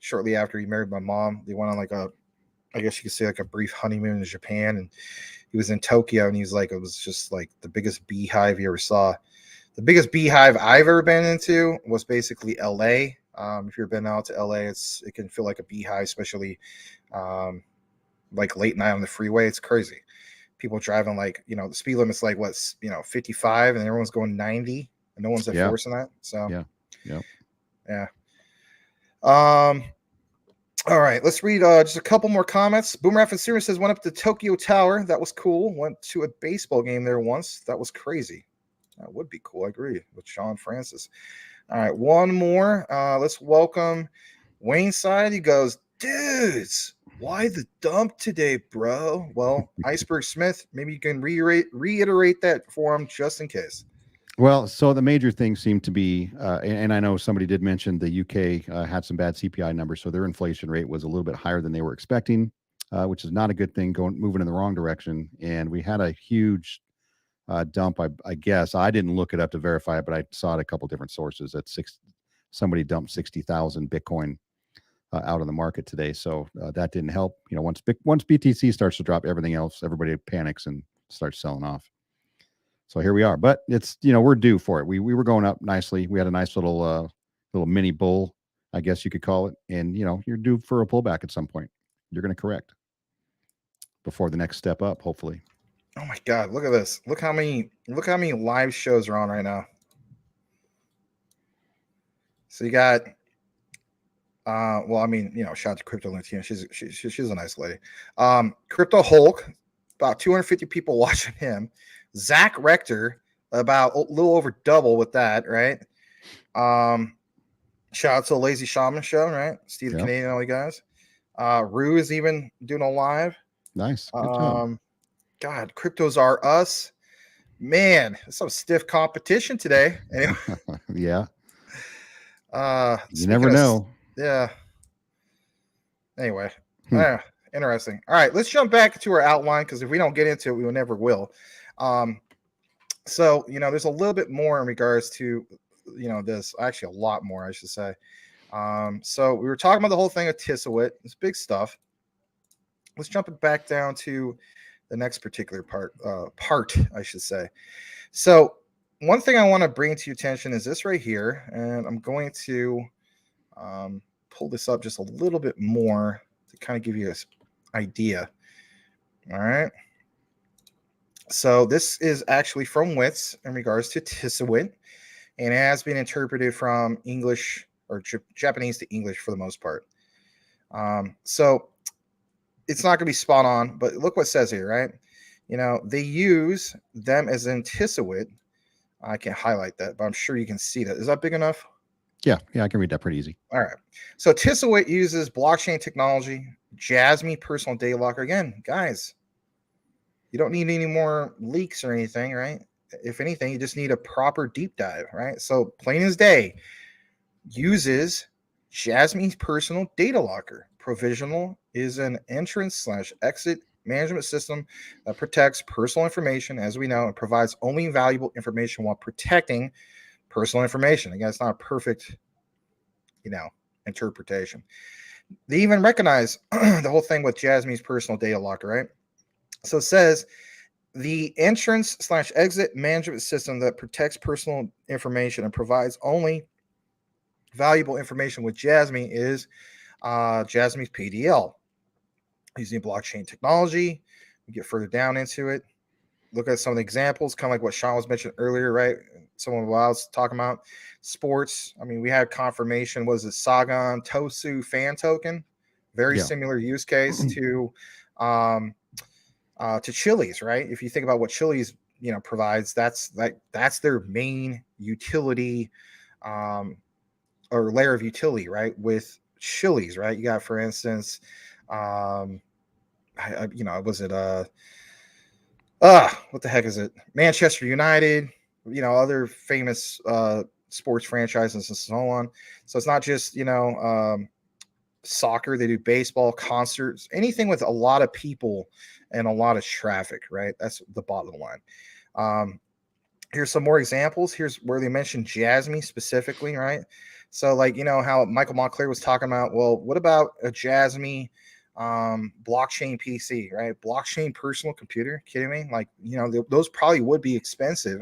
Shortly after he married my mom, they went on I guess you could say a brief honeymoon in Japan, and he was in Tokyo, and he's like, it was just like the biggest beehive you ever saw. The biggest beehive I've ever been into was basically LA. If you've been out to LA, it can feel like a beehive, especially like late night on the freeway. It's crazy. People driving the speed limit's 55, and everyone's going 90, and no one's enforcing that. So yeah. All right, let's read just a couple more comments. Boomer F Series says went up to Tokyo Tower. That was cool. Went to a baseball game there once. That was crazy. That would be cool. I agree with Sean Francis. All right, one more. Let's welcome Wayne Side. He goes, dudes, why the dump today, bro? Well, Iceberg Smith, maybe you can reiterate that for him just in case. Well, so the major thing seemed to be, and I know somebody did mention the UK had some bad CPI numbers, so their inflation rate was a little bit higher than they were expecting, which is not a good thing, moving in the wrong direction. And we had a huge dump. I guess I didn't look it up to verify it, but I saw it a couple different sources that somebody dumped 60,000 Bitcoin out on the market today. So that didn't help. Once BTC starts to drop, everything else, everybody panics and starts selling off. So here we are, but it's, we're due for it. We were going up nicely. We had a nice little mini bull, I guess you could call it. And, you're due for a pullback at some point. You're going to correct before the next step up, hopefully. Oh my God. Look at this. Look how many live shows are on right now. So you got, shout out to Crypto Latina. She's a nice lady. Crypto Hulk, about 250 people watching him. Zach Rector, about a little over double with that, right? Shout out to the Lazy Shaman Show, right? Steve the Canadian, all you guys. Rue is even doing a live. Nice. Good job. God, cryptos are us. Man, some stiff competition today. Anyway. Yeah. You never know. Yeah. Anyway. Interesting. All right, let's jump back to our outline, because if we don't get into it, we never will. So there's a little bit more in regards to this, actually a lot more, I should say. So we were talking about the whole thing of Tissowit. It's big stuff. Let's jump it back down to the next particular part, I should say. So one thing I want to bring to your attention is this right here, and I'm going to pull this up just a little bit more to kind of give you an idea. All right. So this is actually from WITS in regards to Tisuit, and it has been interpreted from English or Japanese to English for the most part. So it's not going to be spot on, but look what it says here, right? You know, they use them as in Tisuit. I can't highlight that, but I'm sure you can see that. Is that big enough? Yeah, I can read that pretty easy. All right. So Tisuit uses blockchain technology, Jasmine personal data locker. Again, guys, you don't need any more leaks or anything, right? If anything, you just need a proper deep dive, right? So plain as day, uses Jasmine's personal data locker. Provisional is an entrance/exit management system that protects personal information, as we know, and provides only valuable information while protecting personal information. Again, it's not a perfect, interpretation. They even recognize the whole thing with Jasmine's personal data locker, right? So it says the entrance/exit management system that protects personal information and provides only valuable information with Jasmine is Jasmine's PDL. Using blockchain technology, we get further down into it. Look at some of the examples, kind of like what Sean was mentioned earlier, right? Someone was talking about sports. I mean, we had confirmation. Was it Sagan Tosu fan token? Very similar use case to Chili's, right? If you think about what Chili's provides, that's their main utility or layer of utility, right? With Chili's, right? You got, for instance, was it what the heck is it? Manchester United, other famous sports franchises and so on. So it's not just soccer. They do baseball, concerts, anything with a lot of people and a lot of traffic, right? That's the bottom line. Here's some more examples. Here's where they mentioned Jasmine specifically, right? So like, how Michael Montclair was talking about, well, what about a Jasmine blockchain PC, right? Blockchain personal computer? Kidding me? Like, those probably would be expensive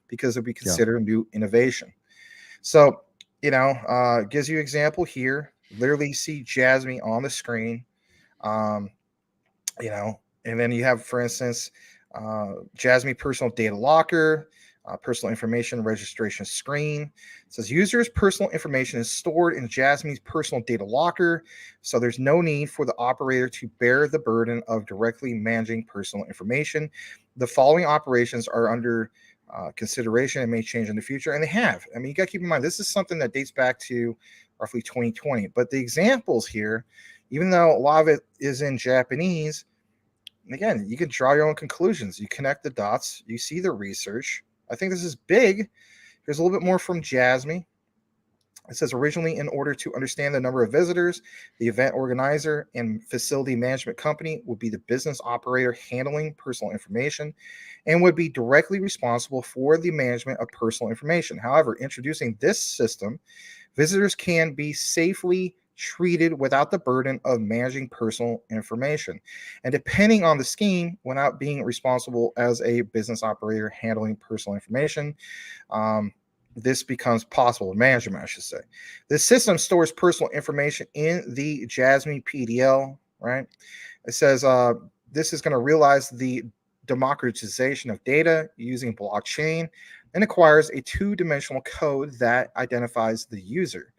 because it'd be considered a new innovation. So, gives you an example here. Literally see Jasmine on the screen, and then you have, for instance, Jasmine personal data locker, personal information registration screen. It says users' personal information is stored in Jasmine's personal data locker, so there's no need for the operator to bear the burden of directly managing personal information. The following operations are under consideration and may change in the future, and they have. I mean, you got to keep in mind, this is something that dates back to roughly 2020, but the examples here, even though a lot of it is in Japanese, again, you can draw your own conclusions. You connect the dots, you see the research. I think this is big. Here's a little bit more from Jasmine. It says originally, in order to understand the number of visitors, the event organizer and facility management company would be the business operator handling personal information and would be directly responsible for the management of personal information. However, introducing this system, visitors can be safely treated without the burden of managing personal information, and depending on the scheme, without being responsible as a business operator handling personal information. This becomes possible management, I should say. This system stores personal information in the Jasmine PDL, right? It says this is going to realize the democratization of data using blockchain and acquires a two-dimensional code that identifies the user.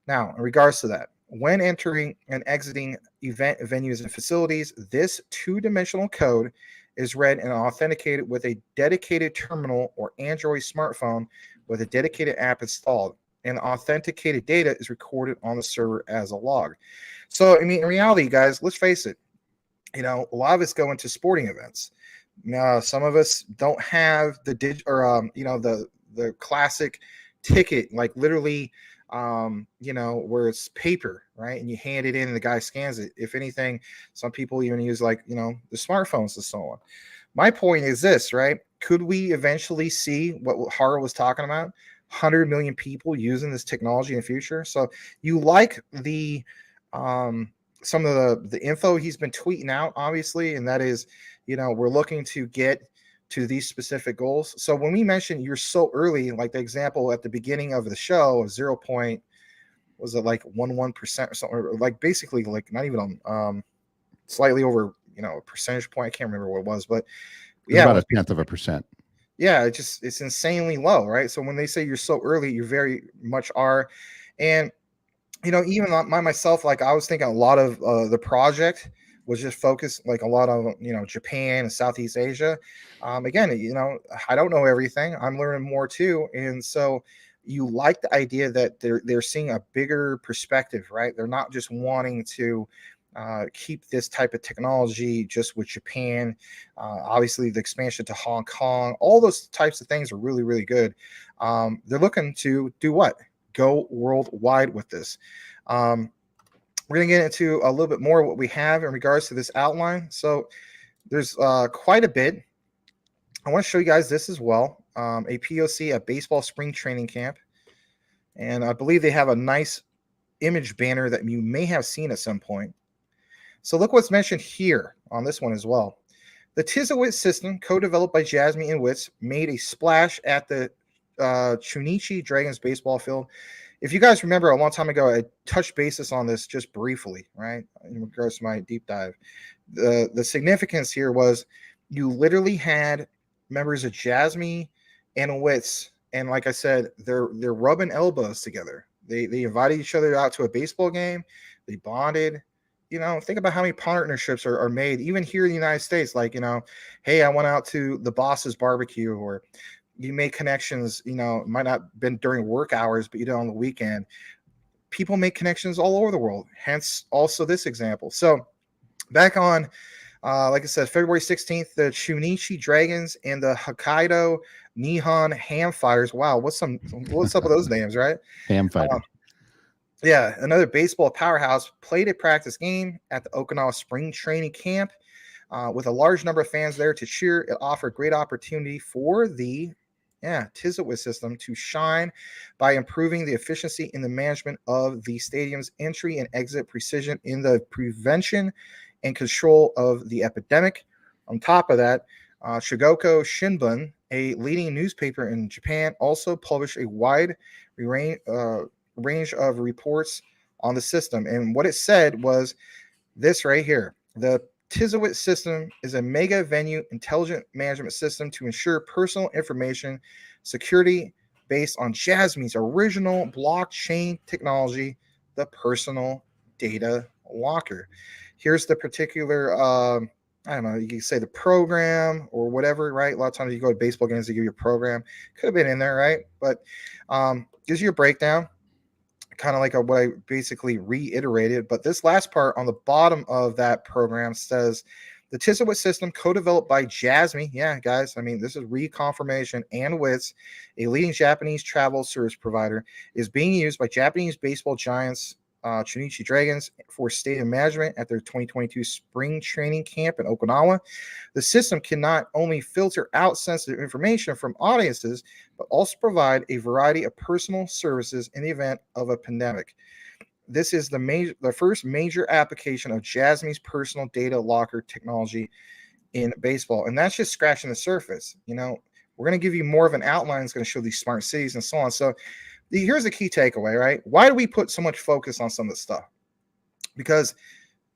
Now, in regards to that, when entering and exiting event venues and facilities, this two-dimensional code is read and authenticated with a dedicated terminal or Android smartphone with a dedicated app installed, and authenticated data is recorded on the server as a log. So, I mean, in reality, guys, let's face it, a lot of us go into sporting events. Now, some of us don't have the the classic ticket, like literally, where it's paper, right? And you hand it in and the guy scans it. If anything, some people even use the smartphones and so on. My point is this, right? Could we eventually see what Hara was talking about? 100 million people using this technology in the future. So you like the some of the info he's been tweeting out, obviously, and that is, we're looking to get to these specific goals. So when we mentioned you're so early, like the example at the beginning of the show of 0. Was it like 11% or something, or like basically like not even on slightly over, a percentage point. I can't remember what it was, but It's about 0.1%. Yeah, it's insanely low, right? So when they say you're so early, you very much are. And even myself, like I was thinking a lot of the project was just focused like a lot of Japan and Southeast Asia. Again, I don't know everything. I'm learning more too, and so you like the idea that they're seeing a bigger perspective, right? They're not just wanting to keep this type of technology just with Japan. Obviously, the expansion to Hong Kong, all those types of things are really, really good. They're looking to do what? Go worldwide with this. We're going to get into a little bit more what we have in regards to this outline. So there's quite a bit. I want to show you guys this as well. A POC, a baseball spring training camp. And I believe they have a nice image banner that you may have seen at some point. So look what's mentioned here on this one as well. The Tizawit system, co-developed by Jasmine and Wits, made a splash at the Chunichi Dragons baseball field. If you guys remember a long time ago, I touched basis on this just briefly, right, in regards to my deep dive. The significance here was you literally had members of Jasmine and Wits, and like I said, they're rubbing elbows together. They invited each other out to a baseball game. They bonded. Think about how many partnerships are made, even here in the United States. Like, hey, I went out to the boss's barbecue, or you make connections, it might not have been during work hours, but you did on the weekend. People make connections all over the world, hence also this example. So back on, like I said, February 16th, the Chunichi Dragons and the Hokkaido Nihon Ham Fighters. Wow, what's up with those names, right? Ham Fighter. Yeah, another baseball powerhouse played a practice game at the Okinawa Spring Training Camp with a large number of fans there to cheer. It offered great opportunity for the Tizawit system to shine by improving the efficiency in the management of the stadium's entry and exit precision in the prevention and control of the epidemic. On top of that, Shigoko Shinbun, a leading newspaper in Japan, also published a wide range of reports on the system. And what it said was this right here. The Tizawit system is a mega venue intelligent management system to ensure personal information security based on Jasmine's original blockchain technology, the personal data locker. Here's the particular, I don't know, you can say the program or whatever, right? A lot of times you go to baseball games, they give you a program. Could have been in there, right? But gives you a breakdown, kind of like what I basically reiterated. But this last part on the bottom of that program says the Tizawit system, co-developed by Jasmine. Yeah, guys, I mean, this is reconfirmation and Wits, a leading Japanese travel service provider, is being used by Japanese baseball giants Chunichi Dragons for stadium management at their 2022 spring training camp in Okinawa. The system can not only filter out sensitive information from audiences, but also provide a variety of personal services in the event of a pandemic. This is the first major application of Jasmine's personal data locker technology in baseball. And that's just scratching the surface. We're going to give you more of an outline. It's going to show these smart cities and so on. So here's the key takeaway, right? Why do we put so much focus on some of this stuff? Because,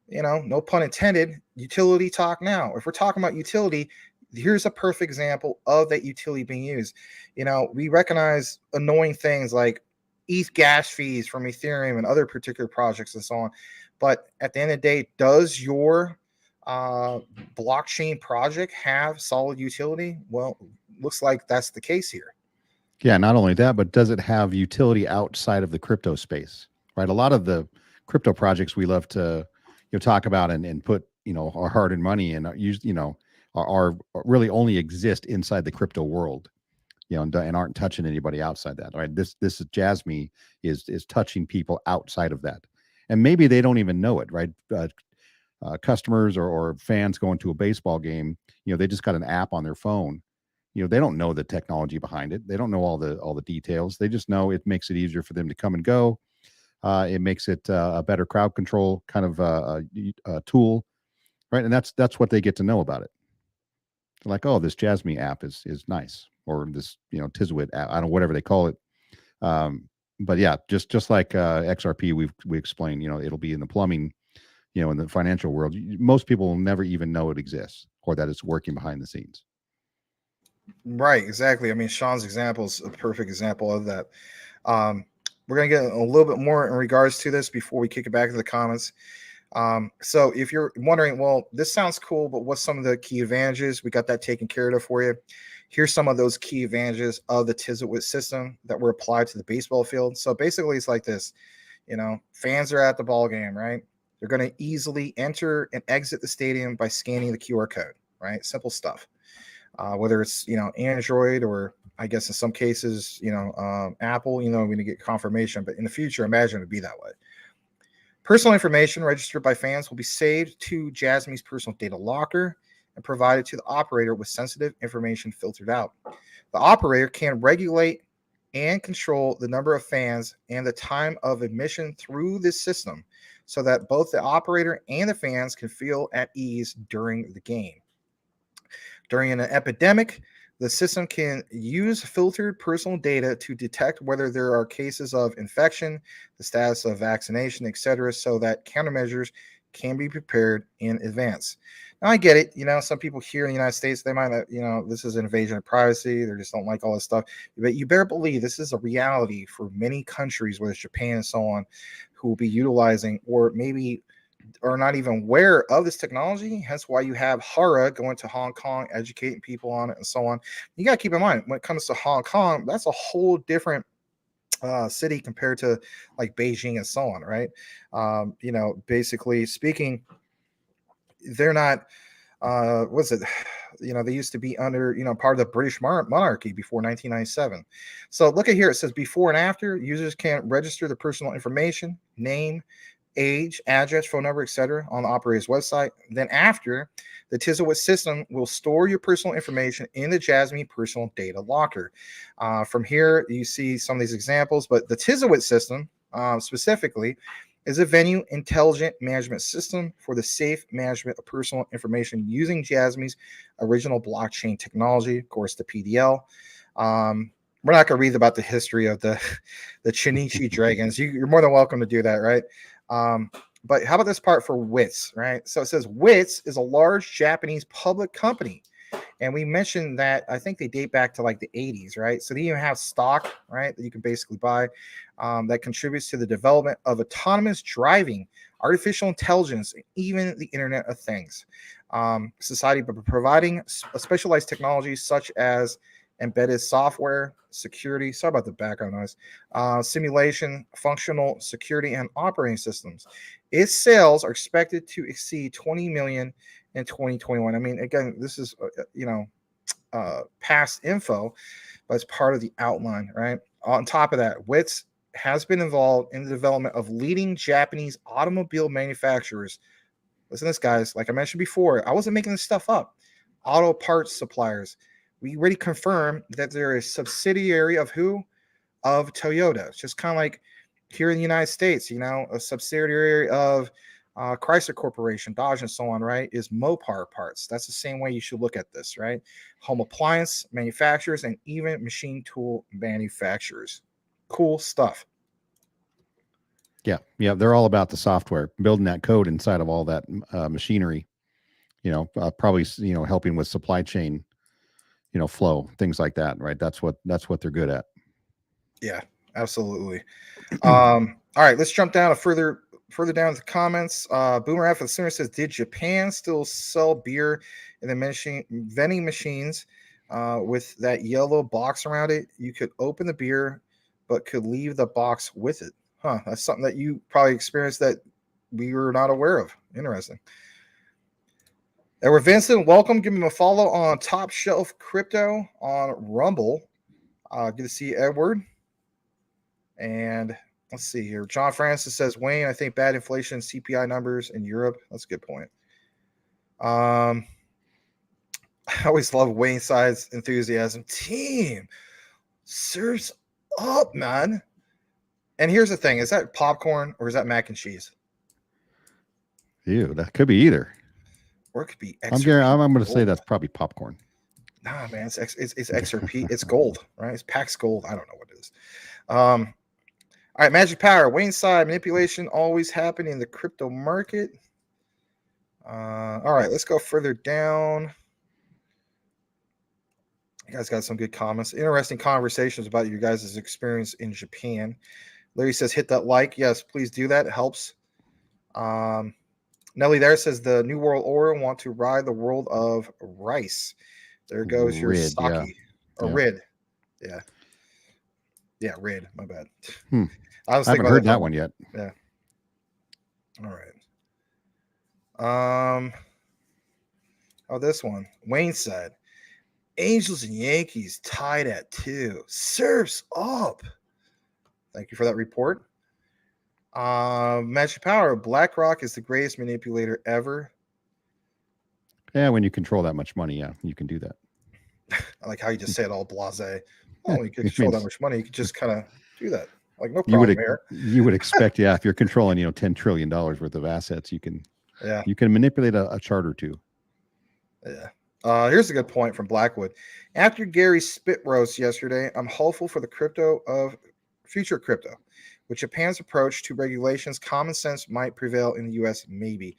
no pun intended, utility talk now. If we're talking about utility, here's a perfect example of that utility being used. We recognize annoying things like ETH gas fees from Ethereum and other particular projects and so on. But at the end of the day, does your blockchain project have solid utility? Well, looks like that's the case here. Yeah, not only that, but does it have utility outside of the crypto space? Right. A lot of the crypto projects we love to talk about and put our hard-earned money in are really only exist inside the crypto world, and aren't touching anybody outside that. Right. This is Jasmine is touching people outside of that, and maybe they don't even know it. Right. Customers or fans going to a baseball game, they just got an app on their phone. They don't know the technology behind it. They don't know all the details. They just know it makes it easier for them to come and go. It makes it a better crowd control kind of a tool, right? And that's what they get to know about it. They're like, oh, this Jasmine app is nice, or this Tizwit app, I don't know, whatever they call it. But yeah, just like XRP, we explained, it'll be in the plumbing, in the financial world. Most people will never even know it exists or that it's working behind the scenes. Right, exactly. I mean, Sean's example is a perfect example of that. We're going to get a little bit more in regards to this before we kick it back to the comments. So if you're wondering, well, this sounds cool, but what's some of the key advantages? We got that taken care of for you. Here's some of those key advantages of the Tizwit system that were applied to the baseball field. So basically it's like this, fans are at the ball game, right? They're going to easily enter and exit the stadium by scanning the QR code, right? Simple stuff. Whether it's, Android, or I guess in some cases, Apple, we're going to get confirmation, but in the future, imagine it would be that way. Personal information registered by fans will be saved to Jasmy's personal data locker and provided to the operator with sensitive information filtered out. The operator can regulate and control the number of fans and the time of admission through this system so that both the operator and the fans can feel at ease during the game. During an epidemic, the system can use filtered personal data to detect whether there are cases of infection, the status of vaccination, etc., so that countermeasures can be prepared in advance. Now, I get it. Some people here in the United States, they might, this is an invasion of privacy. They just don't like all this stuff. But you better believe this is a reality for many countries, whether it's Japan and so on, who will be utilizing, or maybe are not even aware of this technology. Hence why you have Hara going to Hong Kong, educating people on it and so on. You got to keep in mind, when it comes to Hong Kong, that's a whole different city compared to like Beijing and so on, right? Basically speaking, they're not, what's it? They used to be under, part of the British monarchy before 1997. So look at here. It says before and after, users can register the personal information, name, age, address, phone number, etc. on the operator's website. Then after, the Tizwit system will store your personal information in the Jasmine personal data locker. From here, you see some of these examples, but the Tizwit system specifically is a venue intelligent management system for the safe management of personal information using Jasmine's original blockchain technology, of course, the PDL. We're not going to read about the history of the Chinichi dragons. You're more than welcome to do that, right? But how about this part for WITS, right? So it says WITS is a large Japanese public company. And we mentioned that I think they date back to like the 80s, right? So they even have stock, right, that you can basically buy that contributes to the development of autonomous driving, artificial intelligence, and even the Internet of Things. Society, but providing specialized technologies such as embedded software, security, sorry about the background noise, simulation, functional security, and operating systems. Its sales are expected to exceed 20 million in 2021. I mean, again, this is, past info, but it's part of the outline, right? On top of that, WITS has been involved in the development of leading Japanese automobile manufacturers. Listen to this, guys. Like I mentioned before, I wasn't making this stuff up. Auto parts suppliers. We already confirmed that they're a subsidiary of who? Of Toyota. It's just kind of like here in the United States, a subsidiary of Chrysler Corporation, Dodge, and so on, right, is Mopar Parts. That's the same way you should look at this, right? Home appliance manufacturers and even machine tool manufacturers. Cool stuff. Yeah. They're all about the software, building that code inside of all that machinery, probably, helping with supply chain, flow, things like that, right? That's what they're good at. Yeah, absolutely. All right, let's jump down further down the comments. Boomer F. Center says, did Japan still sell beer in the vending machines with that yellow box around it? You could open the beer, but could leave the box with it. Huh, that's something that you probably experienced that we were not aware of. Interesting. Edward Vincent, welcome. Give him a follow on Top Shelf Crypto on Rumble. Good to see you, Edward. And let's see here. John Francis says, Wayne, I think bad inflation CPI numbers in Europe. That's a good point. I always love Wayne Side's enthusiasm. Team, serves up, man. And here's the thing. Is that popcorn or is that mac and cheese? Ew, that could be either. Or it could be extra. I'm going to say that's probably popcorn. Nah, man, it's XRP. It's gold, right? It's Pax Gold. I don't know what it is. All right, Magic Power. Wayne side manipulation always happening in the crypto market. All right, let's go further down. You guys got some good comments. Interesting conversations about your guys' experience in Japan. Larry says, hit that like. Yes, please do that. It helps. Nelly there says, the New World Order want to ride the world of rice. There goes your Rid, Saki. yeah. Or Yeah. Rid. Yeah. Yeah, Rid. My bad. I haven't heard that one yet. Yeah. All right. Oh, this one. Wayne said, Angels and Yankees tied at 2. Surfs up. Thank you for that report. Magic Power. BlackRock is the greatest manipulator ever. Yeah, when you control that much money, yeah, you can do that. I like how you just say it all blasé. Oh, you can control that much money. You can just kind of do that. Like, no problem here. You would expect, yeah, if you're controlling, $10 trillion worth of assets, you can manipulate a chart or two. Yeah. Here's a good point from Blackwood. After Gary's spit roast yesterday, I'm hopeful for the future crypto. With Japan's approach to regulations, common sense might prevail in the U.S. maybe.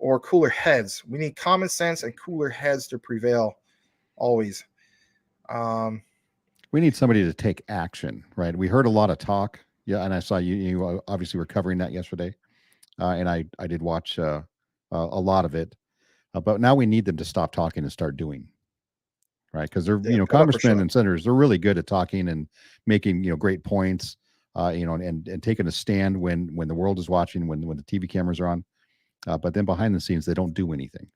Or cooler heads. We need common sense and cooler heads to prevail always. We need somebody to take action, right? We heard a lot of talk. Yeah, and I saw you obviously were covering that yesterday. And I did watch a lot of it. But now we need them to stop talking and start doing, right? Because they're, congressmen and senators, they're really good at talking and making, great points, and taking a stand when the world is watching, when the TV cameras are on. But then behind the scenes, they don't do anything.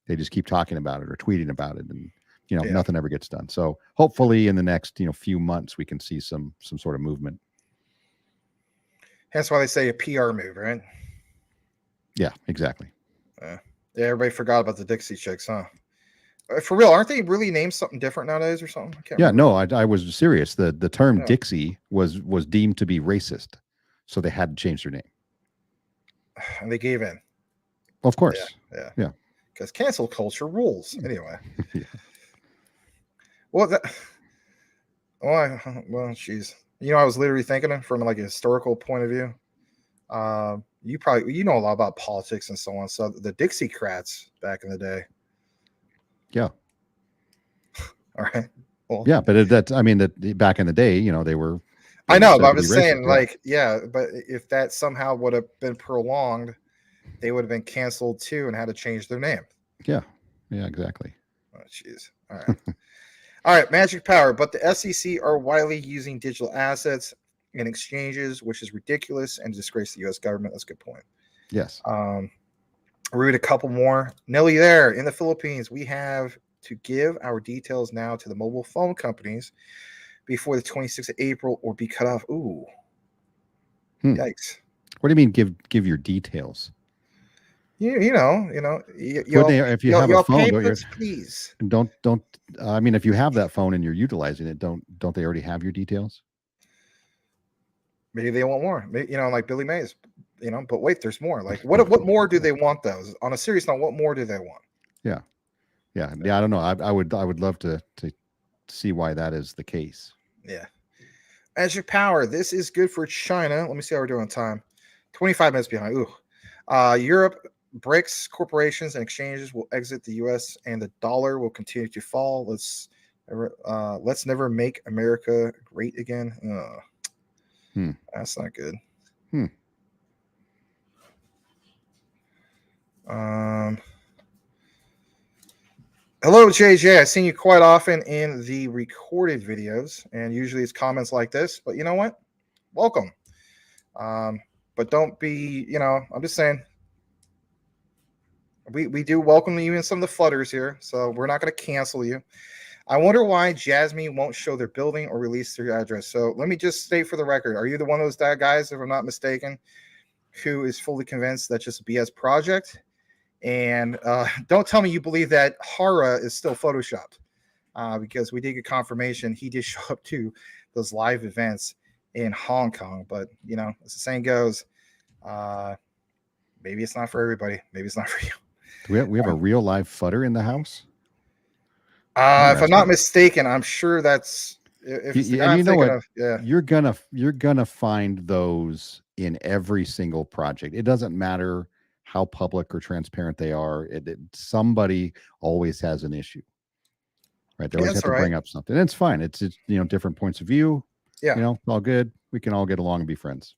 They just keep talking about it or tweeting about it, and nothing ever gets done. So hopefully, in the next few months, we can see some sort of movement. That's why they say a PR move, right? Yeah, exactly. Yeah, everybody forgot about the Dixie Chicks, huh? For real, aren't they really named something different nowadays or something? I can't remember. No, I was serious. The term Dixie was deemed to be racist, so they had to change their name. And they gave in. Of course. Yeah. Because cancel culture rules. Anyway. Yeah. Well, jeez. I was literally thinking from like a historical point of view. You know a lot about politics and so on. So the Dixiecrats back in the day. Yeah. All right. Well, yeah, but that back in the day, they were. I know, but I'm just saying, but if that somehow would have been prolonged, they would have been canceled too and had to change their name. Yeah, exactly. Oh, jeez. All right. All right, Magic Power. But the SEC are widely using digital assets in exchanges, which is ridiculous and disgrace the U.S. government. That's a good point. Yes. Read a couple more. Nelly there in the Philippines, we have to give our details now to the mobile phone companies before the 26th of April or be cut off. Ooh. Yikes. What do you mean give your details? If you have a phone, please. Don't if you have that phone and you're utilizing it, don't they already have your details? Maybe they want more. Like Billy Mays. But wait, there's more. Like what more do they want though? On a serious note, what more do they want? Yeah. I don't know. I would love to see why that is the case. Yeah. Magic Power. This is good for China. Let me see how we're doing on time. 25 minutes behind. Ooh. Europe, BRICS corporations and exchanges will exit the U.S. and the dollar will continue to fall. Let's never make America great again. That's not good. Hello, JJ. I've seen you quite often in the recorded videos, and usually it's comments like this. But you know what? Welcome. But don't be, I'm just saying, we do welcome you in some of the flutters here, so we're not going to cancel you. I wonder why Jasmine won't show their building or release their address. So let me just state for the record, are you the one of those guys, if I'm not mistaken, who is fully convinced that's just a BS project? And don't tell me you believe that Hara is still Photoshopped, because we did get confirmation he did show up to those live events in Hong Kong. But, as the saying goes, maybe it's not for everybody. Maybe it's not for you. Do we have a real live futter in the house? If I'm not mistaken, I'm sure that's if it's the guy I'm thinking of. Yeah, you're gonna find those in every single project. It doesn't matter how public or transparent they are. Somebody always has an issue, right? They always have to bring up something. And it's fine. It's different points of view. Yeah, it's all good. We can all get along and be friends.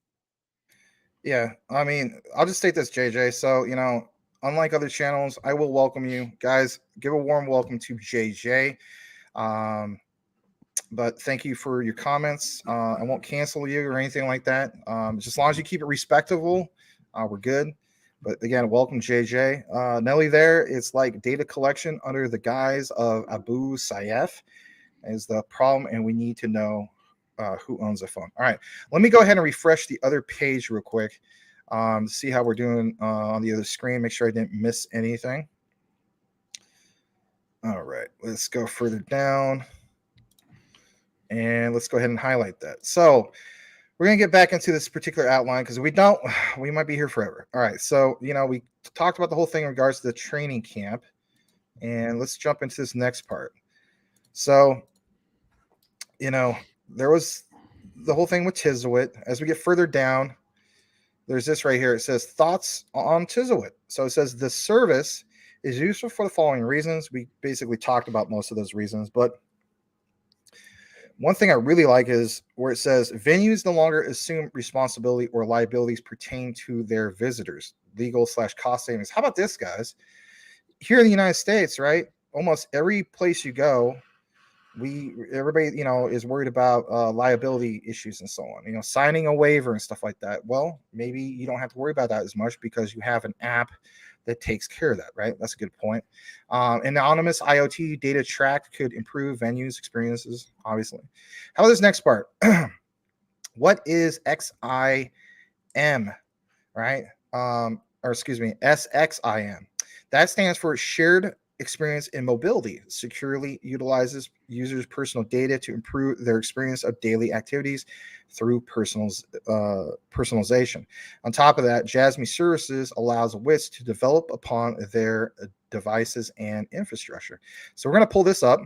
Yeah, I mean, I'll just state this, JJ. So, unlike other channels, I will welcome you guys. Give a warm welcome to JJ. But thank you for your comments. I won't cancel you or anything like that. Just as long as you keep it respectable, we're good. But again, welcome, JJ. Nelly, there, it's like data collection under the guise of Abu Sayyaf is the problem, and we need to know who owns the phone. All right, let me go ahead and refresh the other page real quick. See how we're doing on the other screen. Make sure I didn't miss anything. All right, let's go further down. And let's go ahead and highlight that. So we're going to get back into this particular outline because we might be here forever. All right, so, we talked about the whole thing in regards to the training camp. And let's jump into this next part. So, there was the whole thing with Tizzawit. As we get further down, there's this right here. It says thoughts on Tizzawit. So it says the service is useful for the following reasons. We basically talked about most of those reasons, but one thing I really like is where it says venues no longer assume responsibility or liabilities pertain to their visitors, legal/cost savings. How about this, guys? Here in the United States, right? Almost every place you go, everybody is worried about liability issues and so on, signing a waiver and stuff like that. Well, maybe you don't have to worry about that as much because you have an app that takes care of that, right? That's a good point. Anonymous IoT data tracked could improve venues experiences, obviously. How about this next part? What is XIM, right? Or excuse me, SXIM. That stands for Shared Experience in Mobility. Securely utilizes users' personal data to improve their experience of daily activities through personalization. On top of that, Jasmine Services allows WITs to develop upon their devices and infrastructure. So we're going to pull this up.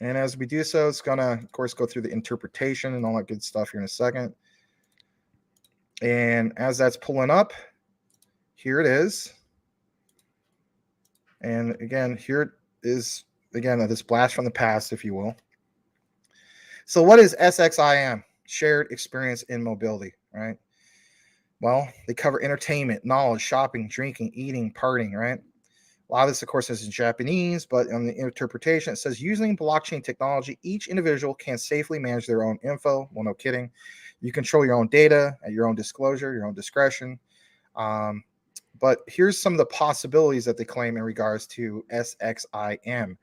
And as we do so, it's going to, of course, go through the interpretation and all that good stuff here in a second. And as that's pulling up, here it is. And again, here is, this blast from the past, if you will. So what is SXIM? Shared Experience in Mobility, right? Well, they cover entertainment, knowledge, shopping, drinking, eating, partying, right? A lot of this, of course, is in Japanese, but on the interpretation, it says using blockchain technology, each individual can safely manage their own info. Well, no kidding. You control your own data at your own disclosure, your own discretion. But here's some of the possibilities that they claim in regards to SXIM.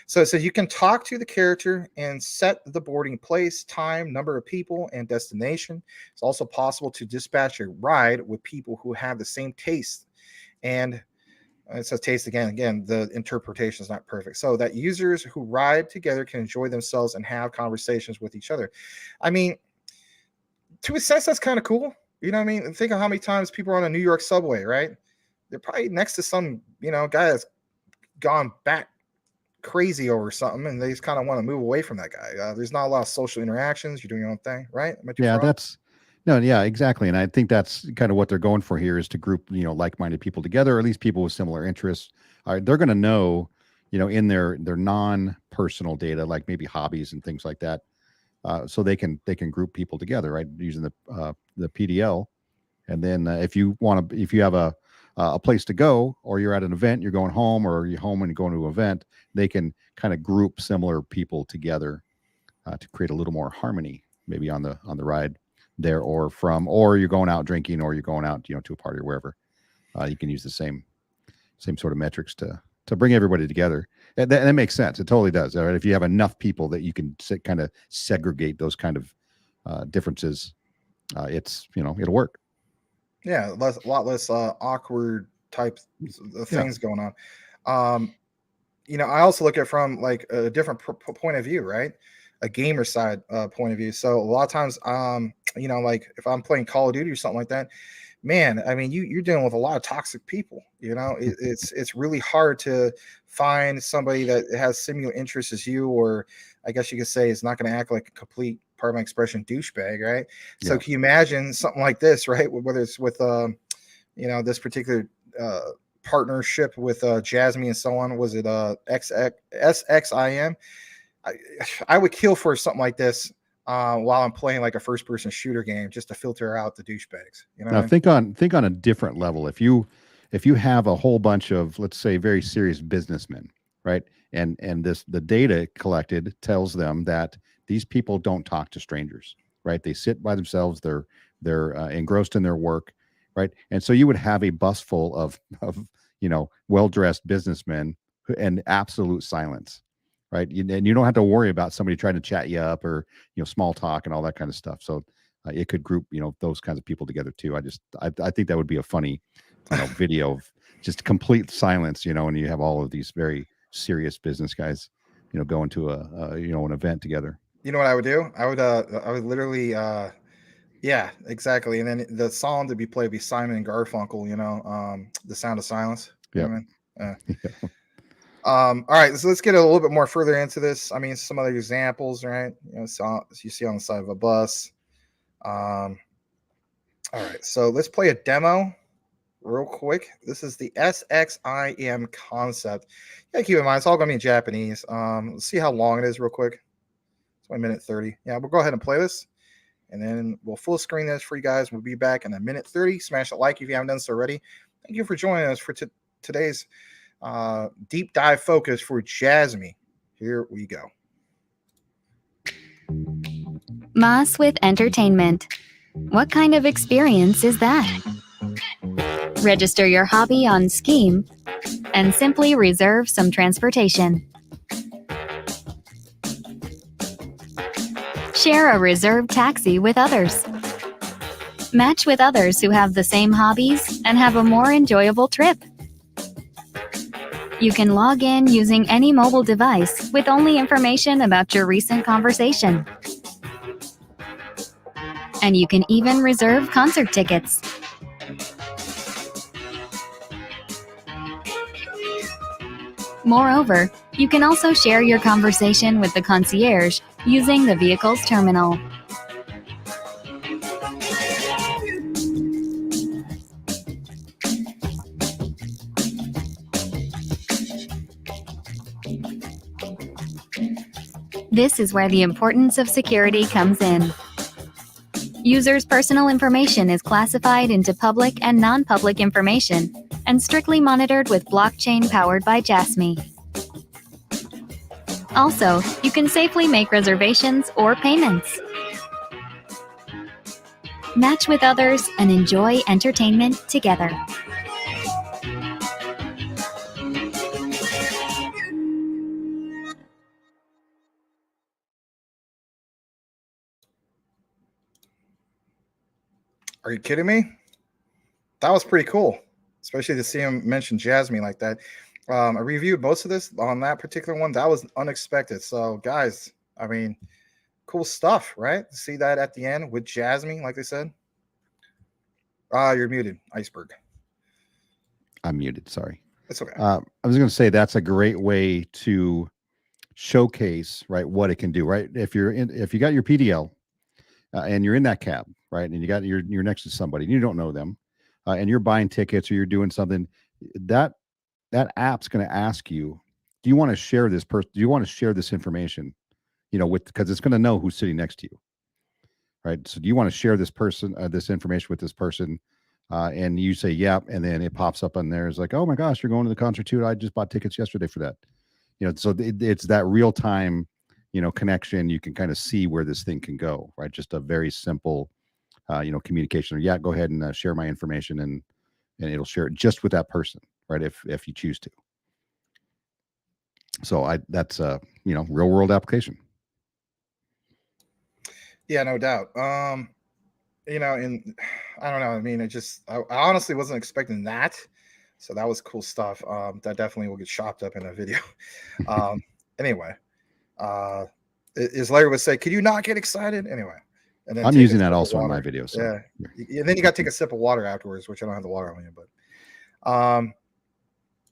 So it says you can talk to the character and set the boarding place, time, number of people, and destination. It's also possible to dispatch a ride with people who have the same taste. And it says taste again. Again, the interpretation is not perfect. So that users who ride together can enjoy themselves and have conversations with each other. I mean, to a sense, that's kind of cool. You know what I mean? Think of how many times people are on a New York subway, right? They're probably next to some, guy that's gone back crazy over something, and they just kind of want to move away from that guy. There's not a lot of social interactions. You're doing your own thing, right? Yeah, exactly. And I think that's kind of what they're going for here is to group, like-minded people together, or at least people with similar interests. They're going to know, in their non-personal data, like maybe hobbies and things like that. So they can group people together, right, using the PDL. And then if you have a place to go, or you're at an event, you're going home, or you're home and you're going to an event, they can kind of group similar people together to create a little more harmony, maybe on the ride there, or you're going out drinking, or you're going out to a party or wherever. You can use the same sort of metrics to bring everybody together. And that makes sense. It totally does. Right? If you have enough people that you can kind of segregate those kind of differences, it'll work. Yeah, a lot less awkward type of things going on. I also look at it from like a different point of view, right? A gamer side point of view. So a lot of times, like if I'm playing Call of Duty or something like that, man, I mean, you're dealing with a lot of toxic people. You know, it's really hard to find somebody that has similar interests as you, or I guess you could say is not going to act like a complete, part of my expression, douchebag, right? So Yeah. can you imagine something like this, right? Whether it's with this particular partnership with Jasmine and so on. Was it SXIM? I would kill for something like this while I'm playing like a first person shooter game, just to filter out the douchebags. You know Now what I mean? think on a different level. If you have a whole bunch of, let's say, very serious businessmen, right? And the data collected tells them that these people don't talk to strangers, right? They sit by themselves. They're engrossed in their work, right? And so you would have a bus full of well dressed businessmen and absolute silence, right? And you don't have to worry about somebody trying to chat you up or small talk and all that kind of stuff. So it could group those kinds of people together too. I think that would be a funny video of just complete silence, and you have all of these very serious business guys going to an event together. You know what I would do? I would literally yeah, exactly. And then the song to be played would be Simon and Garfunkel, The Sound of Silence. You know Yep. what I mean? All right, so let's get a little bit more further into this. I mean, some other examples, right? So you see on the side of a bus. All right, so let's play a demo real quick. This is the SXIM concept. Yeah, keep in mind, it's all going to be in Japanese. Let's see how long it is real quick. It's 1 minute 30. Yeah, we'll go ahead and play this. And then we'll full screen this for you guys. We'll be back in 1 minute 30. Smash a like if you haven't done so already. Thank you for joining us for today's deep dive focus for Jasmine. Here we go. Moss with entertainment. What kind of experience is that? Register your hobby on Scheme and simply reserve some transportation. Share a reserved taxi with others. Match with others who have the same hobbies and have a more enjoyable trip. You can log in using any mobile device with only information about your recent conversation. And you can even reserve concert tickets. Moreover, you can also share your conversation with the concierge using the vehicle's terminal. This is where the importance of security comes in. Users' personal information is classified into public and non-public information and strictly monitored with blockchain powered by Jasmine. Also, you can safely make reservations or payments. Match with others and enjoy entertainment together. Are you kidding me? That was pretty cool, especially to see him mention Jasmine like that. I reviewed most of this on that particular one. That was unexpected. So, guys, I mean, cool stuff, right? See that at the end with Jasmine, like they said. You're muted, Iceberg. I'm muted. Sorry. It's okay. I was going to say that's a great way to showcase, right, what it can do, right? If you got your PDL and you're in that cab, right, and you're next to somebody and you don't know them, and you're buying tickets or you're doing something, that app's going to ask you, do you want to share this person? Do you want to share this information? Because it's going to know who's sitting next to you, right? So do you want to share this person, this information with this person? And you say, yep. And then it pops up on there. It's like, oh my gosh, you're going to the concert too. I just bought tickets yesterday for that. So it's that real time, connection. You can kind of see where this thing can go, right? Just a very simple, communication. Or, yeah, go ahead and share my information, and it'll share it just with that person, right? If you choose to. So that's a real world application. Yeah, no doubt. And I don't know. I mean, I honestly wasn't expecting that. So that was cool stuff. That definitely will get chopped up in a video. Anyway, as Larry would say, could you not get excited? Anyway, And then I'm take a using sip that of also in my water. videos. So. Yeah. And then you got to take a sip of water afterwards, which I don't have the water on you, but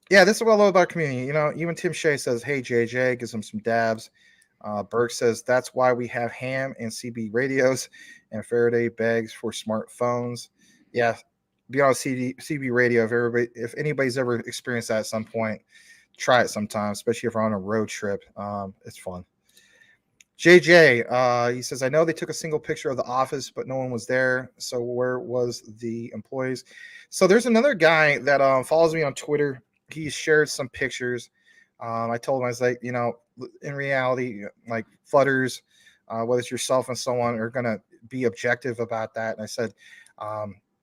yeah, this is what I love about community. You know, even Tim Shea says, "Hey JJ," gives him some dabs. Burke says that's why we have ham and CB radios and Faraday bags for smartphones. Yeah, be on CB radio. If anybody's ever experienced that at some point, try it sometime, especially if you're on a road trip. It's fun. JJ, he says, I know they took a single picture of the office, but no one was there. So where was the employees? So there's another guy that follows me on Twitter. He shared some pictures. I told him, I was like, you know, in reality, like Flutters, whether it's yourself and so on, are going to be objective about that. And I said,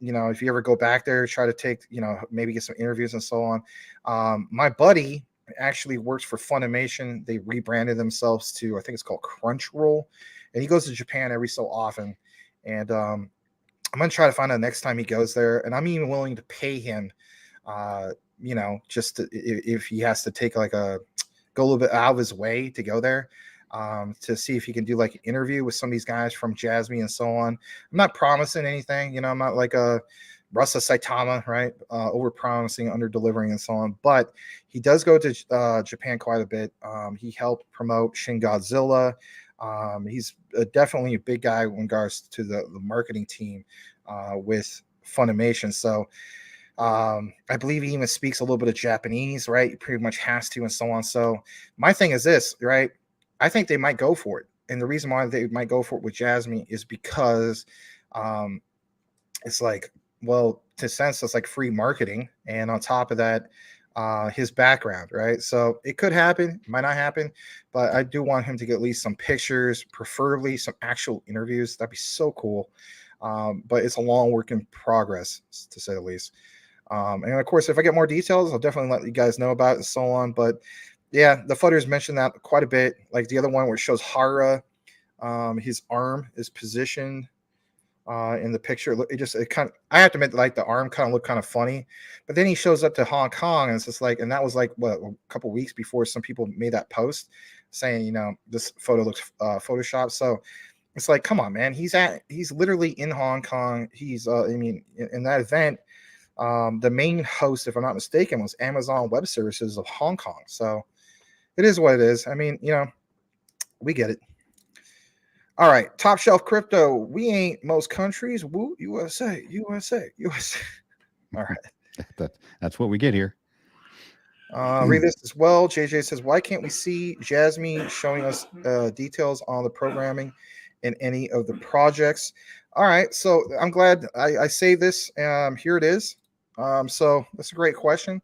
you know, if you ever go back there, try to take, you know, maybe get some interviews and so on. My buddy actually works for Funimation. They rebranded themselves to, I think it's called Crunchyroll, and he goes to Japan every so often. And I'm going to try to find out next time he goes there. And I'm even willing to pay him, you know, just if he has to take like go a little bit out of his way to go there, to see if he can do like an interview with some of these guys from Jasmine and so on. I'm not promising anything, you know, I'm not like a Rasa Saitama, right? Over promising, under delivering and so on. But he does go to Japan quite a bit. He helped promote Shin Godzilla. He's definitely a big guy in regards to the marketing team with Funimation. So I believe he even speaks a little bit of Japanese, right? He pretty much has to and so on. So my thing is this, right? I think they might go for it. And the reason why they might go for it with Jasmine is because it's like, well, to sense it's like free marketing. And on top of that, his background, right? So it could happen, might not happen, but I do want him to get at least some pictures, preferably some actual interviews. That'd be so cool. But it's a long work in progress, to say the least. And of course, if I get more details, I'll definitely let you guys know about it and so on. But yeah, the Flutters mentioned that quite a bit. Like the other one where it shows Hara, his arm is positioned in the picture. I have to admit, like the arm kind of looked kind of funny, but then he shows up to Hong Kong and it's just like, and that was like what, a couple weeks before some people made that post saying, you know, this photo looks photoshopped. So it's like, come on, man, he's literally in Hong Kong. He's I mean, in that event, the main host, if I'm not mistaken, was Amazon Web Services of Hong Kong. So it is what it is. I mean, you know, we get it. All right, top shelf crypto. We ain't most countries. Woo, USA, USA, USA. All right. That's what we get here. Read this as well. JJ says, why can't we see Jasmine showing us details on the programming in any of the projects? All right, so I'm glad I say this. Here it is. So that's a great question.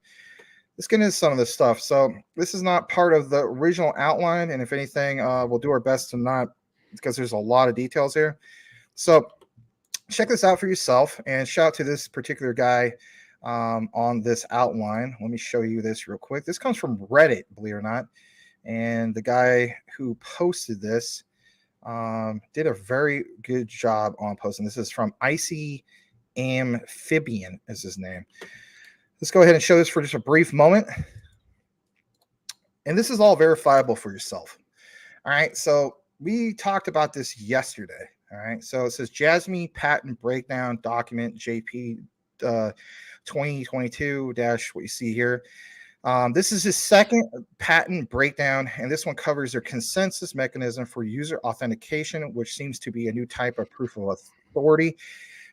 Let's get into some of this stuff. So this is not part of the original outline, and if anything, we'll do our best to not, because there's a lot of details here. So check this out for yourself, and shout out to this particular guy on this outline. Let me show you this real quick. This comes from Reddit, believe it or not, and the guy who posted this did a very good job on posting. This is from Icy Amphibian is his name. Let's go ahead and show this for just a brief moment. And this is all verifiable for yourself. All right, so we talked about this yesterday. All right, so it says Jasmine patent breakdown document JP 2022 dash what you see here. This is his second patent breakdown, and this one covers their consensus mechanism for user authentication, which seems to be a new type of proof of authority.